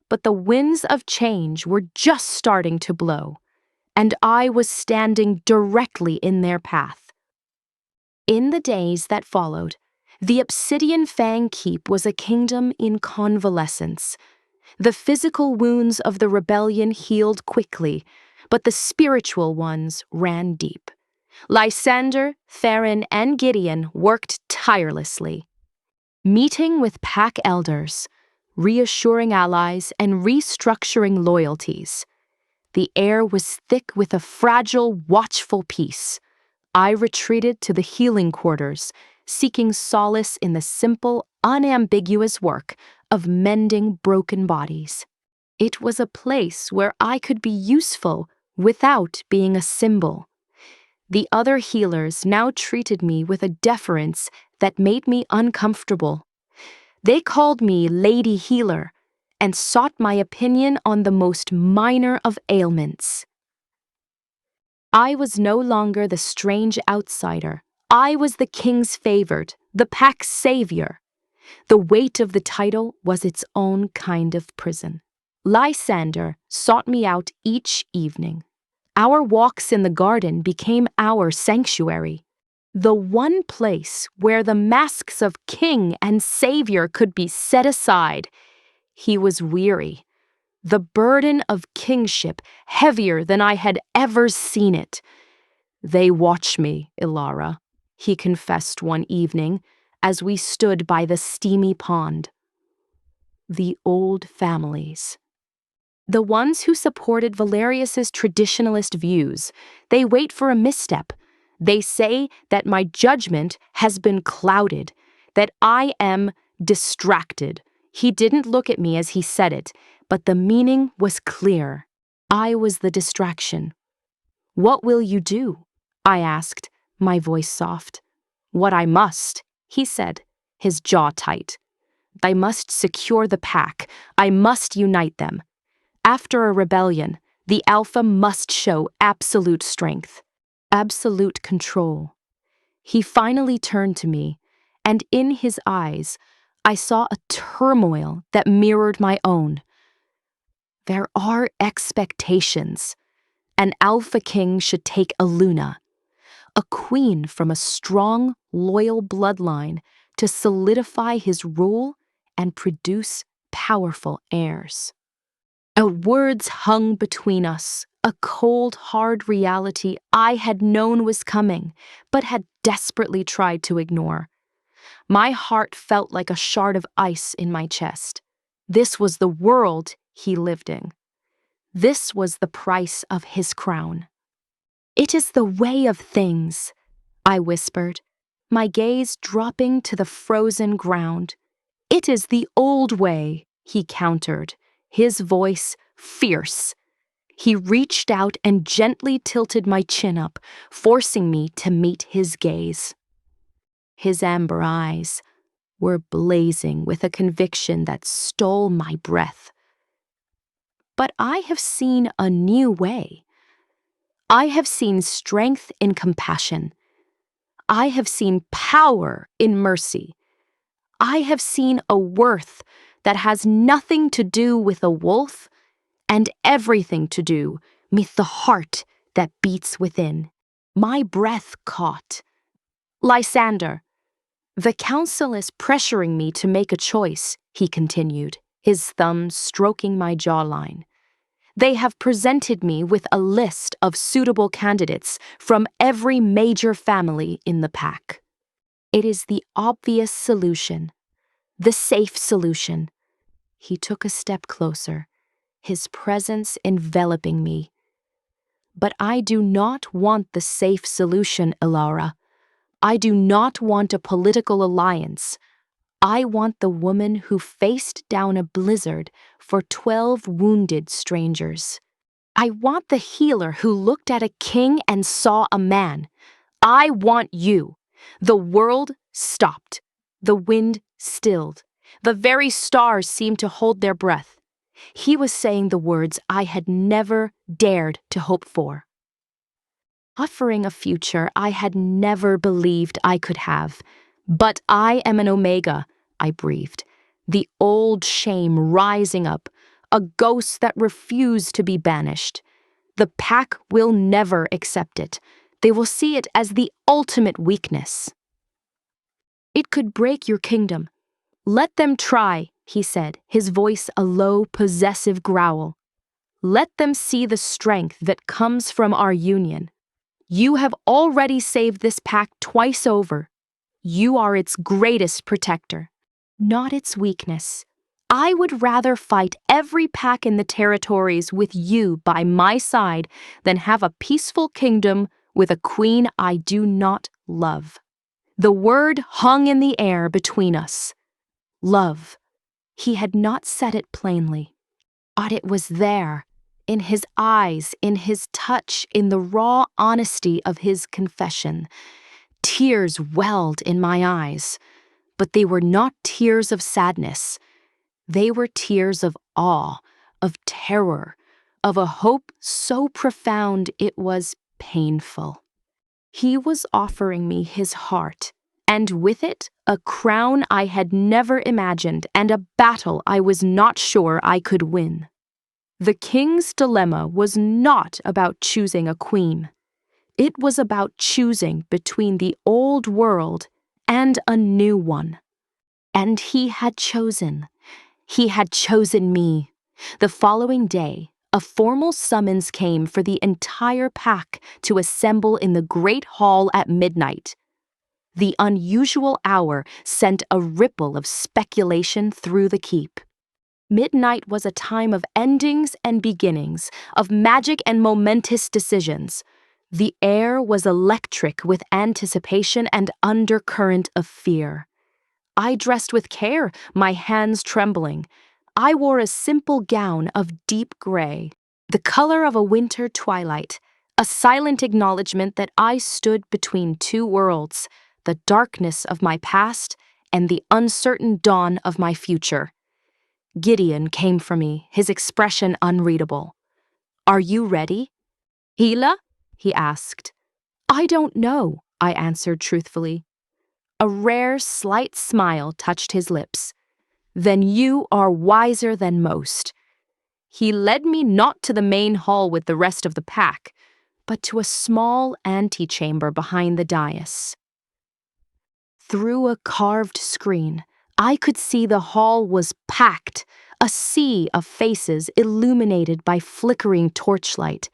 but the winds of change were just starting to blow, and I was standing directly in their path. In the days that followed, the Obsidian Fang Keep was a kingdom in convalescence. The physical wounds of the rebellion healed quickly, but the spiritual ones ran deep. Lysander, Theron, and Gideon worked tirelessly, meeting with pack elders, reassuring allies, and restructuring loyalties. The air was thick with a fragile, watchful peace. I retreated to the healing quarters, seeking solace in the simple, unambiguous work of mending broken bodies. It was a place where I could be useful without being a symbol. The other healers now treated me with a deference that made me uncomfortable. They called me Lady Healer and sought my opinion on the most minor of ailments. I was no longer the strange outsider. I was the king's favored, the pack's savior. The weight of the title was its own kind of prison. Lysander sought me out each evening. Our walks in the garden became our sanctuary, the one place where the masks of king and savior could be set aside. He was weary, the burden of kingship heavier than I had ever seen it. "They watch me, Elara," he confessed one evening as we stood by the steamy pond. The old families. The ones who supported Valerius's traditionalist views. They wait for a misstep. They say that my judgment has been clouded, that I am distracted. He didn't look at me as he said it, but the meaning was clear. I was the distraction. "What will you do?" I asked, my voice soft. "What I must," he said, his jaw tight. "I must secure the pack. I must unite them. After a rebellion, the Alpha must show absolute strength, absolute control." He finally turned to me, and in his eyes, I saw a turmoil that mirrored my own. There are expectations. An Alpha King should take a Luna, a queen from a strong, loyal bloodline, to solidify his rule and produce powerful heirs. Words hung between us, a cold, hard reality I had known was coming, but had desperately tried to ignore. My heart felt like a shard of ice in my chest. This was the world he lived in. This was the price of his crown. "It is the way of things," I whispered, my gaze dropping to the frozen ground. "It is the old way," he countered, his voice fierce. He reached out and gently tilted my chin up, forcing me to meet his gaze. His amber eyes were blazing with a conviction that stole my breath. "But I have seen a new way. I have seen strength in compassion. I have seen power in mercy. I have seen a worth that has nothing to do with a wolf and everything to do with the heart that beats within." My breath caught. "Lysander, the council is pressuring me to make a choice," he continued, his thumb stroking my jawline. "They have presented me with a list of suitable candidates from every major family in the pack. It is the obvious solution, the safe solution." He took a step closer, his presence enveloping me. "But I do not want the safe solution, Elara. I do not want a political alliance. I want the woman who faced down a blizzard for 12 wounded strangers. I want the healer who looked at a king and saw a man. I want you. The world stopped. The wind stilled. The very stars seemed to hold their breath. He was saying the words I had never dared to hope for. Offering a future I had never believed I could have. But I am an omega, I breathed, the old shame rising up, a ghost that refused to be banished. The pack will never accept it. They will see it as the ultimate weakness. It could break your kingdom. Let them try, he said, his voice a low, possessive growl. Let them see the strength that comes from our union. You have already saved this pack twice over. You are its greatest protector, not its weakness. I would rather fight every pack in the territories with you by my side than have a peaceful kingdom with a queen I do not love. The word hung in the air between us. Love. He had not said it plainly, but it was there, in his eyes, in his touch, in the raw honesty of his confession. Tears welled in my eyes, but they were not tears of sadness. They were tears of awe, of terror, of a hope so profound it was painful. He was offering me his heart, and with it, a crown I had never imagined and a battle I was not sure I could win. The king's dilemma was not about choosing a queen. It was about choosing between the old world and a new one. And he had chosen. He had chosen me. The following day, a formal summons came for the entire pack to assemble in the great hall at midnight. The unusual hour sent a ripple of speculation through the keep. Midnight was a time of endings and beginnings, of magic and momentous decisions. The air was electric with anticipation and undercurrent of fear. I dressed with care, my hands trembling. I wore a simple gown of deep gray, the color of a winter twilight, a silent acknowledgement that I stood between two worlds, the darkness of my past and the uncertain dawn of my future. Gideon came for me, his expression unreadable. "Are you ready?" "Hila?" he asked. "I don't know," I answered truthfully. A rare, slight smile touched his lips. "Then you are wiser than most." He led me not to the main hall with the rest of the pack, but to a small antechamber behind the dais. Through a carved screen, I could see the hall was packed, a sea of faces illuminated by flickering torchlight.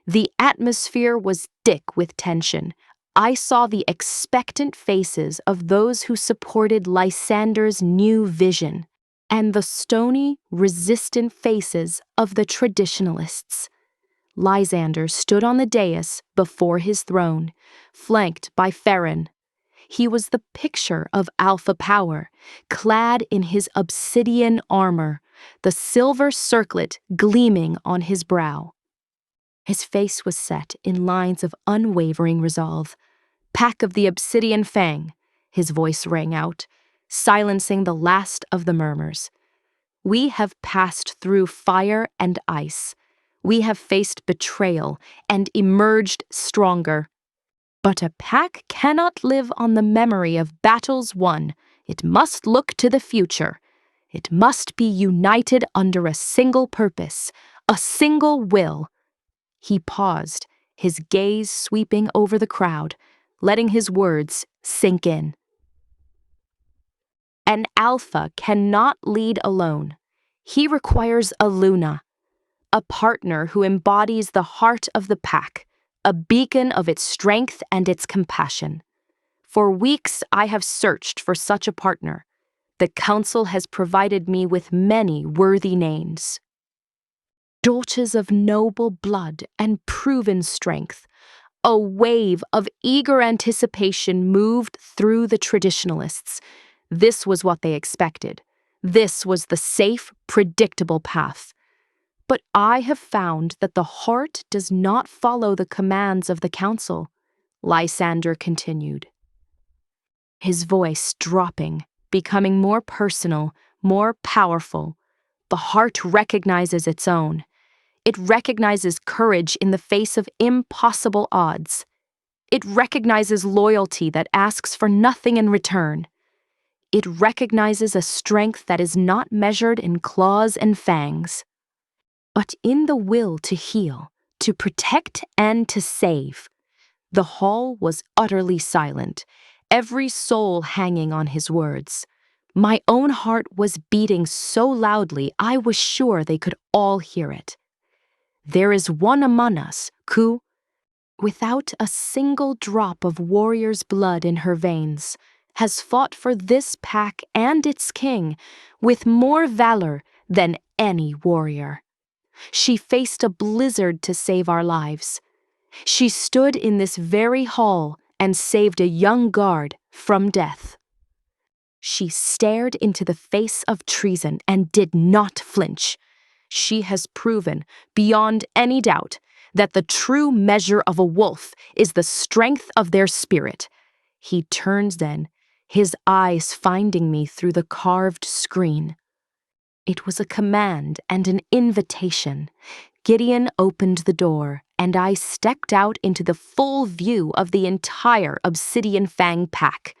The atmosphere was thick with tension. I saw the expectant faces of those who supported Lysander's new vision, and the stony, resistant faces of the traditionalists. Lysander stood on the dais before his throne, flanked by Farron. He was the picture of alpha power, clad in his obsidian armor, the silver circlet gleaming on his brow. His face was set in lines of unwavering resolve. "Pack of the Obsidian Fang," his voice rang out, silencing the last of the murmurs. "We have passed through fire and ice. We have faced betrayal and emerged stronger. But a pack cannot live on the memory of battles won. It must look to the future. It must be united under a single purpose, a single will." He paused, his gaze sweeping over the crowd, letting his words sink in. An alpha cannot lead alone. He requires a Luna, a partner who embodies the heart of the pack, a beacon of its strength and its compassion. For weeks I have searched for such a partner. The council has provided me with many worthy names. Daughters of noble blood and proven strength, A wave of eager anticipation moved through the traditionalists. This was what they expected. This was the safe, predictable path. But I have found that the heart does not follow the commands of the council, Lysander continued, his voice dropping, becoming more personal, more powerful. The heart recognizes its own. It recognizes courage in the face of impossible odds. It recognizes loyalty that asks for nothing in return. It recognizes a strength that is not measured in claws and fangs, but in the will to heal, to protect, and to save. The hall was utterly silent, every soul hanging on his words. My own heart was beating so loudly I was sure they could all hear it. There is one among us who, without a single drop of warrior's blood in her veins, has fought for this pack and its king with more valor than any warrior. She faced a blizzard to save our lives. She stood in this very hall and saved a young guard from death. She stared into the face of treason and did not flinch. She has proven, beyond any doubt, that the true measure of a wolf is the strength of their spirit. He turns then, his eyes finding me through the carved screen. It was a command and an invitation. Gideon opened the door, and I stepped out into the full view of the entire Obsidian Fang pack.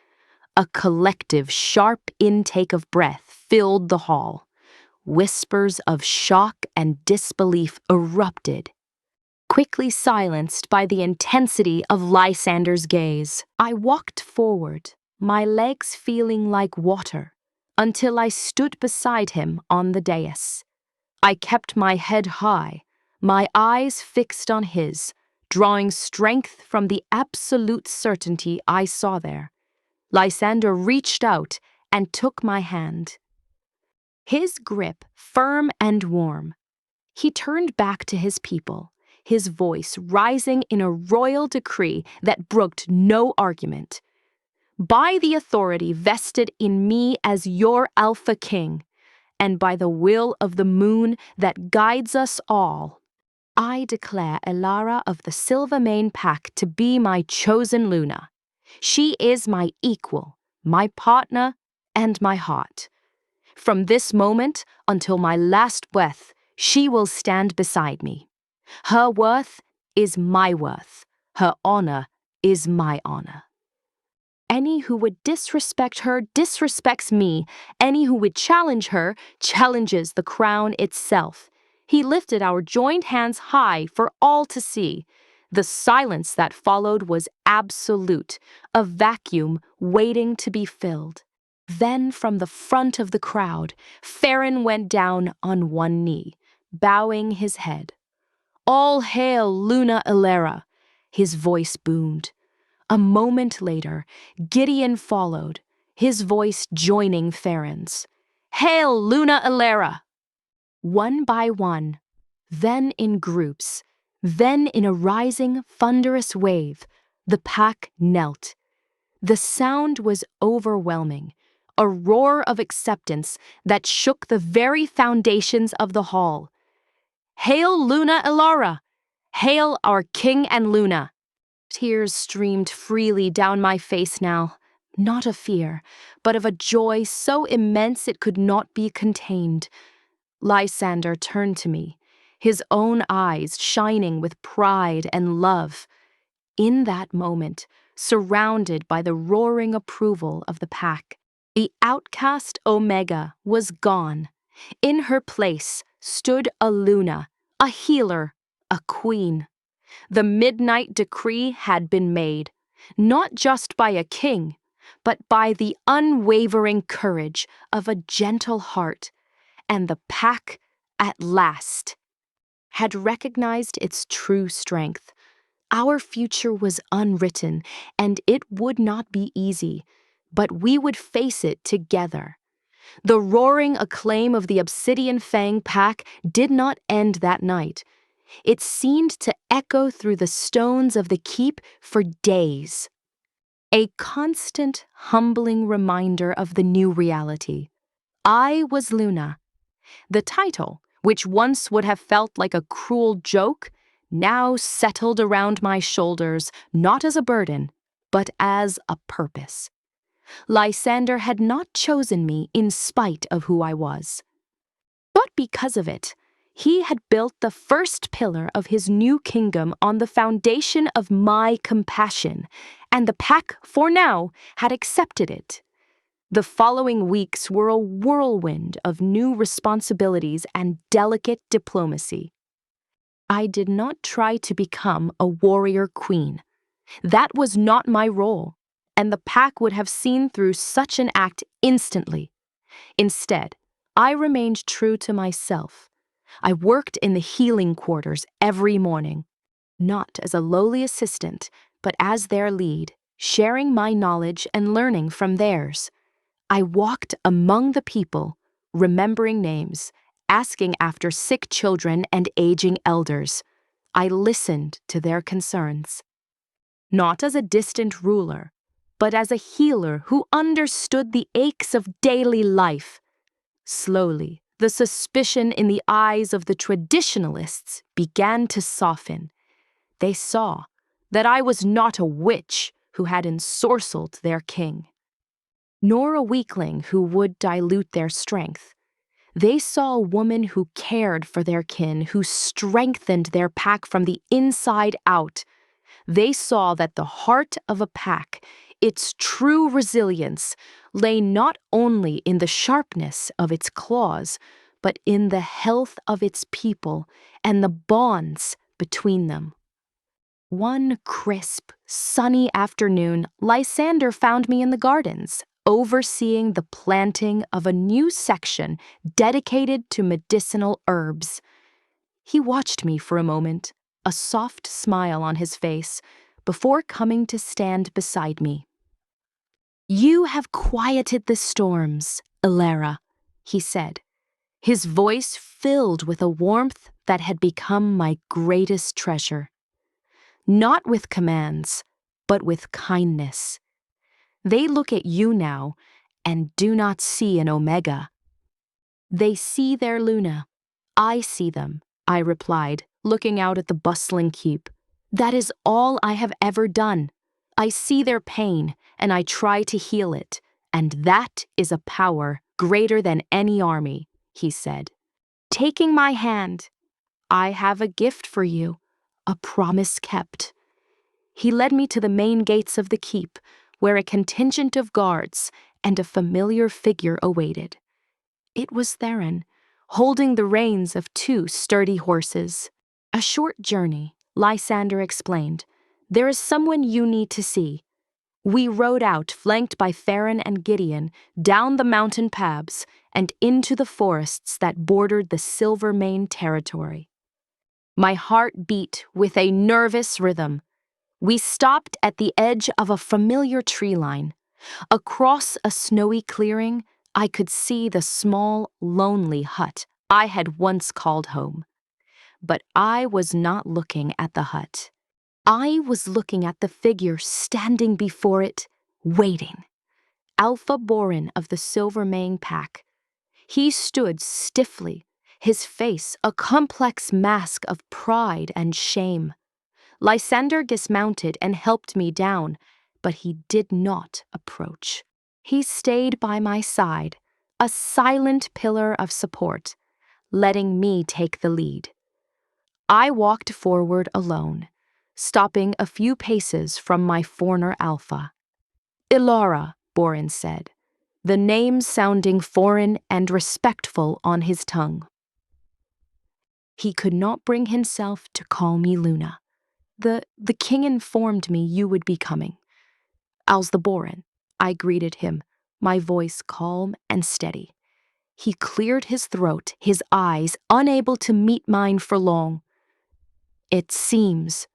A collective, sharp intake of breath filled the hall. Whispers of shock and disbelief erupted, quickly silenced by the intensity of Lysander's gaze. I walked forward, my legs feeling like water, until I stood beside him on the dais. I kept my head high, my eyes fixed on his, drawing strength from the absolute certainty I saw there. Lysander reached out and took my hand. His grip firm and warm. He turned back to his people, his voice rising in a royal decree that brooked no argument. By the authority vested in me as your Alpha King, and by the will of the moon that guides us all, I declare Elara of the Silvermane Pack to be my chosen Luna. She is my equal, my partner, and my heart. From this moment until my last breath, she will stand beside me. Her worth is my worth. Her honor is my honor. Any who would disrespect her disrespects me. Any who would challenge her challenges the crown itself. He lifted our joined hands high for all to see. The silence that followed was absolute, a vacuum waiting to be filled. Then from the front of the crowd, Farron went down on one knee, bowing his head. "All hail Luna Elara," his voice boomed. A moment later, Gideon followed, his voice joining Farron's. "Hail Luna Elara!" One by one, then in groups, then in a rising, thunderous wave, the pack knelt. The sound was overwhelming, a roar of acceptance that shook the very foundations of the hall. "Hail Luna Elara! Hail our king and Luna!" Tears streamed freely down my face now, not of fear, but of a joy so immense it could not be contained. Lysander turned to me, his own eyes shining with pride and love. In that moment, surrounded by the roaring approval of the pack, the outcast Omega was gone. In her place stood a Luna, a healer, a queen. The midnight decree had been made, not just by a king, but by the unwavering courage of a gentle heart, and the pack, at last, had recognized its true strength. Our future was unwritten, and it would not be easy, but we would face it together. The roaring acclaim of the Obsidian Fang pack did not end that night. It seemed to echo through the stones of the keep for days. A constant, humbling reminder of the new reality. I was Luna. The title, which once would have felt like a cruel joke, now settled around my shoulders not as a burden, but as a purpose. Lysander had not chosen me in spite of who I was, but because of it. He had built the first pillar of his new kingdom on the foundation of my compassion, and the pack, for now, had accepted it. The following weeks were a whirlwind of new responsibilities and delicate diplomacy. I did not try to become a warrior queen. That was not my role, and the pack would have seen through such an act instantly. Instead, I remained true to myself. I worked in the healing quarters every morning, not as a lowly assistant, but as their lead, sharing my knowledge and learning from theirs. I walked among the people, remembering names, asking after sick children and aging elders. I listened to their concerns. Not as a distant ruler, but as a healer who understood the aches of daily life. Slowly, the suspicion in the eyes of the traditionalists began to soften. They saw that I was not a witch who had ensorcelled their king, nor a weakling who would dilute their strength. They saw a woman who cared for their kin, who strengthened their pack from the inside out. They saw that the heart of a pack, its true resilience, lay not only in the sharpness of its claws, but in the health of its people and the bonds between them. One crisp, sunny afternoon, Lysander found me in the gardens, overseeing the planting of a new section dedicated to medicinal herbs. He watched me for a moment, a soft smile on his face, before coming to stand beside me. "You have quieted the storms, Elara," he said, his voice filled with a warmth that had become my greatest treasure. Not with commands, but with kindness. They look at you now and do not see an Omega. They see their Luna. I see them, I replied, looking out at the bustling keep. That is all I have ever done. I see their pain, and I try to heal it, and that is a power greater than any army, he said. Taking my hand, I have a gift for you, a promise kept. He led me to the main gates of the keep, where a contingent of guards and a familiar figure awaited. It was Theron, holding the reins of two sturdy horses. A short journey, Lysander explained. There is someone you need to see. We rode out, flanked by Theron and Gideon, down the mountain paths and into the forests that bordered the Silvermane territory. My heart beat with a nervous rhythm. We stopped at the edge of a familiar tree line. Across a snowy clearing, I could see the small, lonely hut I had once called home. But I was not looking at the hut. I was looking at the figure standing before it, waiting. Alpha Borin of the Silvermane pack. He stood stiffly, his face a complex mask of pride and shame. Lysander dismounted and helped me down, but he did not approach. He stayed by my side, a silent pillar of support, letting me take the lead. I walked forward alone, stopping a few paces from my former alpha. Elara, Borin said, the name sounding foreign and respectful on his tongue. He could not bring himself to call me Luna. The king informed me you would be coming. Als the Borin, I greeted him, my voice calm and steady. He cleared his throat, his eyes unable to meet mine for long. It seems.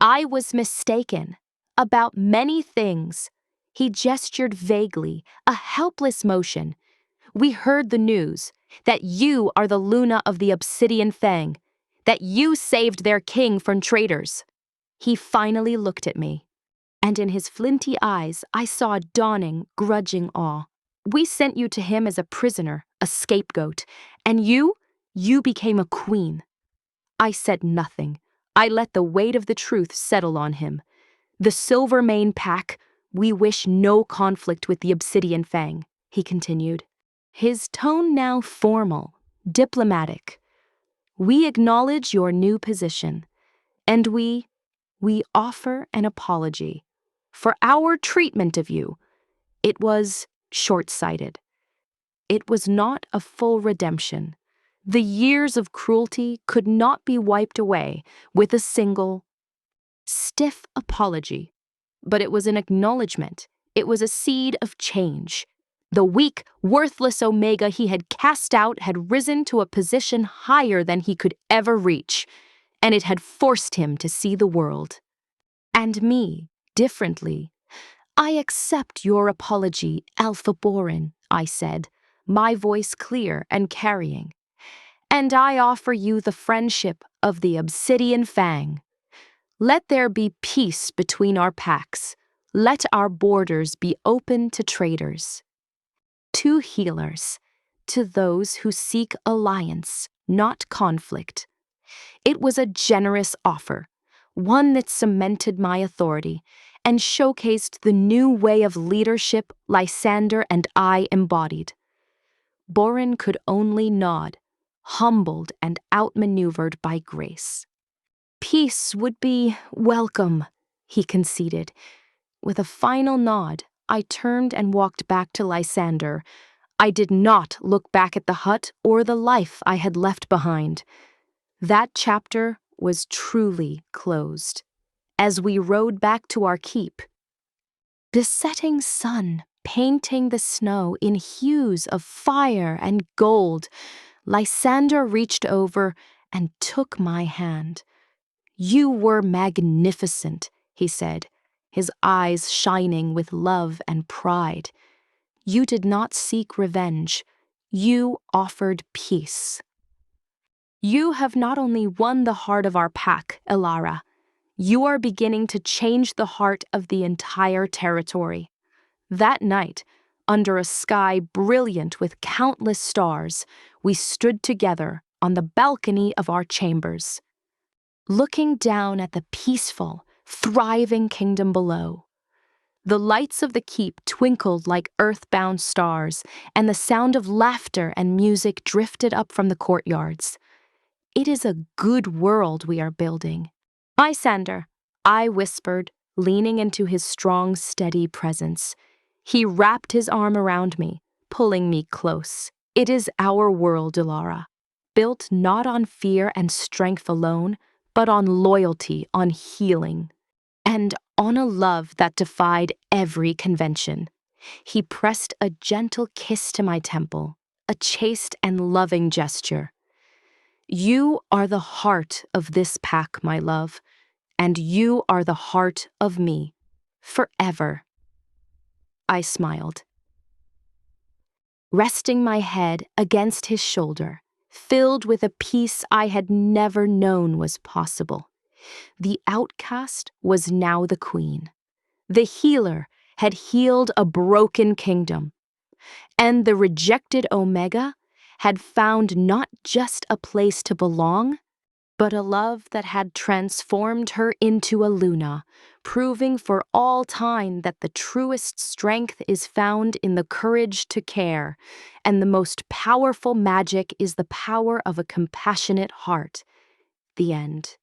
I was mistaken about many things. He gestured vaguely, a helpless motion. We heard the news that you are the Luna of the Obsidian Fang, that you saved their king from traitors." He finally looked at me, and in his flinty eyes I saw a dawning, grudging awe. "We sent you to him as a prisoner, a scapegoat, and you became a queen." I said nothing. I let the weight of the truth settle on him. "The Silvermane Pack, we wish no conflict with the Obsidian Fang," he continued, his tone now formal, diplomatic. "We acknowledge your new position, and we offer an apology for our treatment of you. It was short-sighted. It was not a full redemption. The years of cruelty could not be wiped away with a single stiff apology. But it was an acknowledgement. It was a seed of change. The weak, worthless Omega he had cast out had risen to a position higher than he could ever reach, and it had forced him to see the world. And me, differently. "I accept your apology, Alpha Borin," I said, my voice clear and carrying. "And I offer you the friendship of the Obsidian Fang. Let there be peace between our packs. Let our borders be open to traders, to healers, to those who seek alliance, not conflict." It was a generous offer, one that cemented my authority and showcased the new way of leadership Lysander and I embodied. Borin could only nod, humbled and outmaneuvered by grace. "Peace would be welcome," he conceded. With a final nod, I turned and walked back to Lysander. I did not look back at the hut or the life I had left behind. That chapter was truly closed. As we rode back to our keep, the setting sun painting the snow in hues of fire and gold, Lysander reached over and took my hand. "You were magnificent," he said, his eyes shining with love and pride. "You did not seek revenge. You offered peace. You have not only won the heart of our pack, Elara, you are beginning to change the heart of the entire territory." That night, under a sky brilliant with countless stars, we stood together on the balcony of our chambers, looking down at the peaceful, thriving kingdom below. The lights of the keep twinkled like earthbound stars, and the sound of laughter and music drifted up from the courtyards. "It is a good world we are building." "Lysander," I whispered, leaning into his strong, steady presence. He wrapped his arm around me, pulling me close. "It is our world, Elara, built not on fear and strength alone, but on loyalty, on healing, and on a love that defied every convention." He pressed a gentle kiss to my temple, a chaste and loving gesture. "You are the heart of this pack, my love, and you are the heart of me, forever." I smiled, resting my head against his shoulder, filled with a peace I had never known was possible. The outcast was now the queen. The healer had healed a broken kingdom. And the rejected Omega had found not just a place to belong, but a love that had transformed her into a Luna, proving for all time that the truest strength is found in the courage to care, and the most powerful magic is the power of a compassionate heart. The end.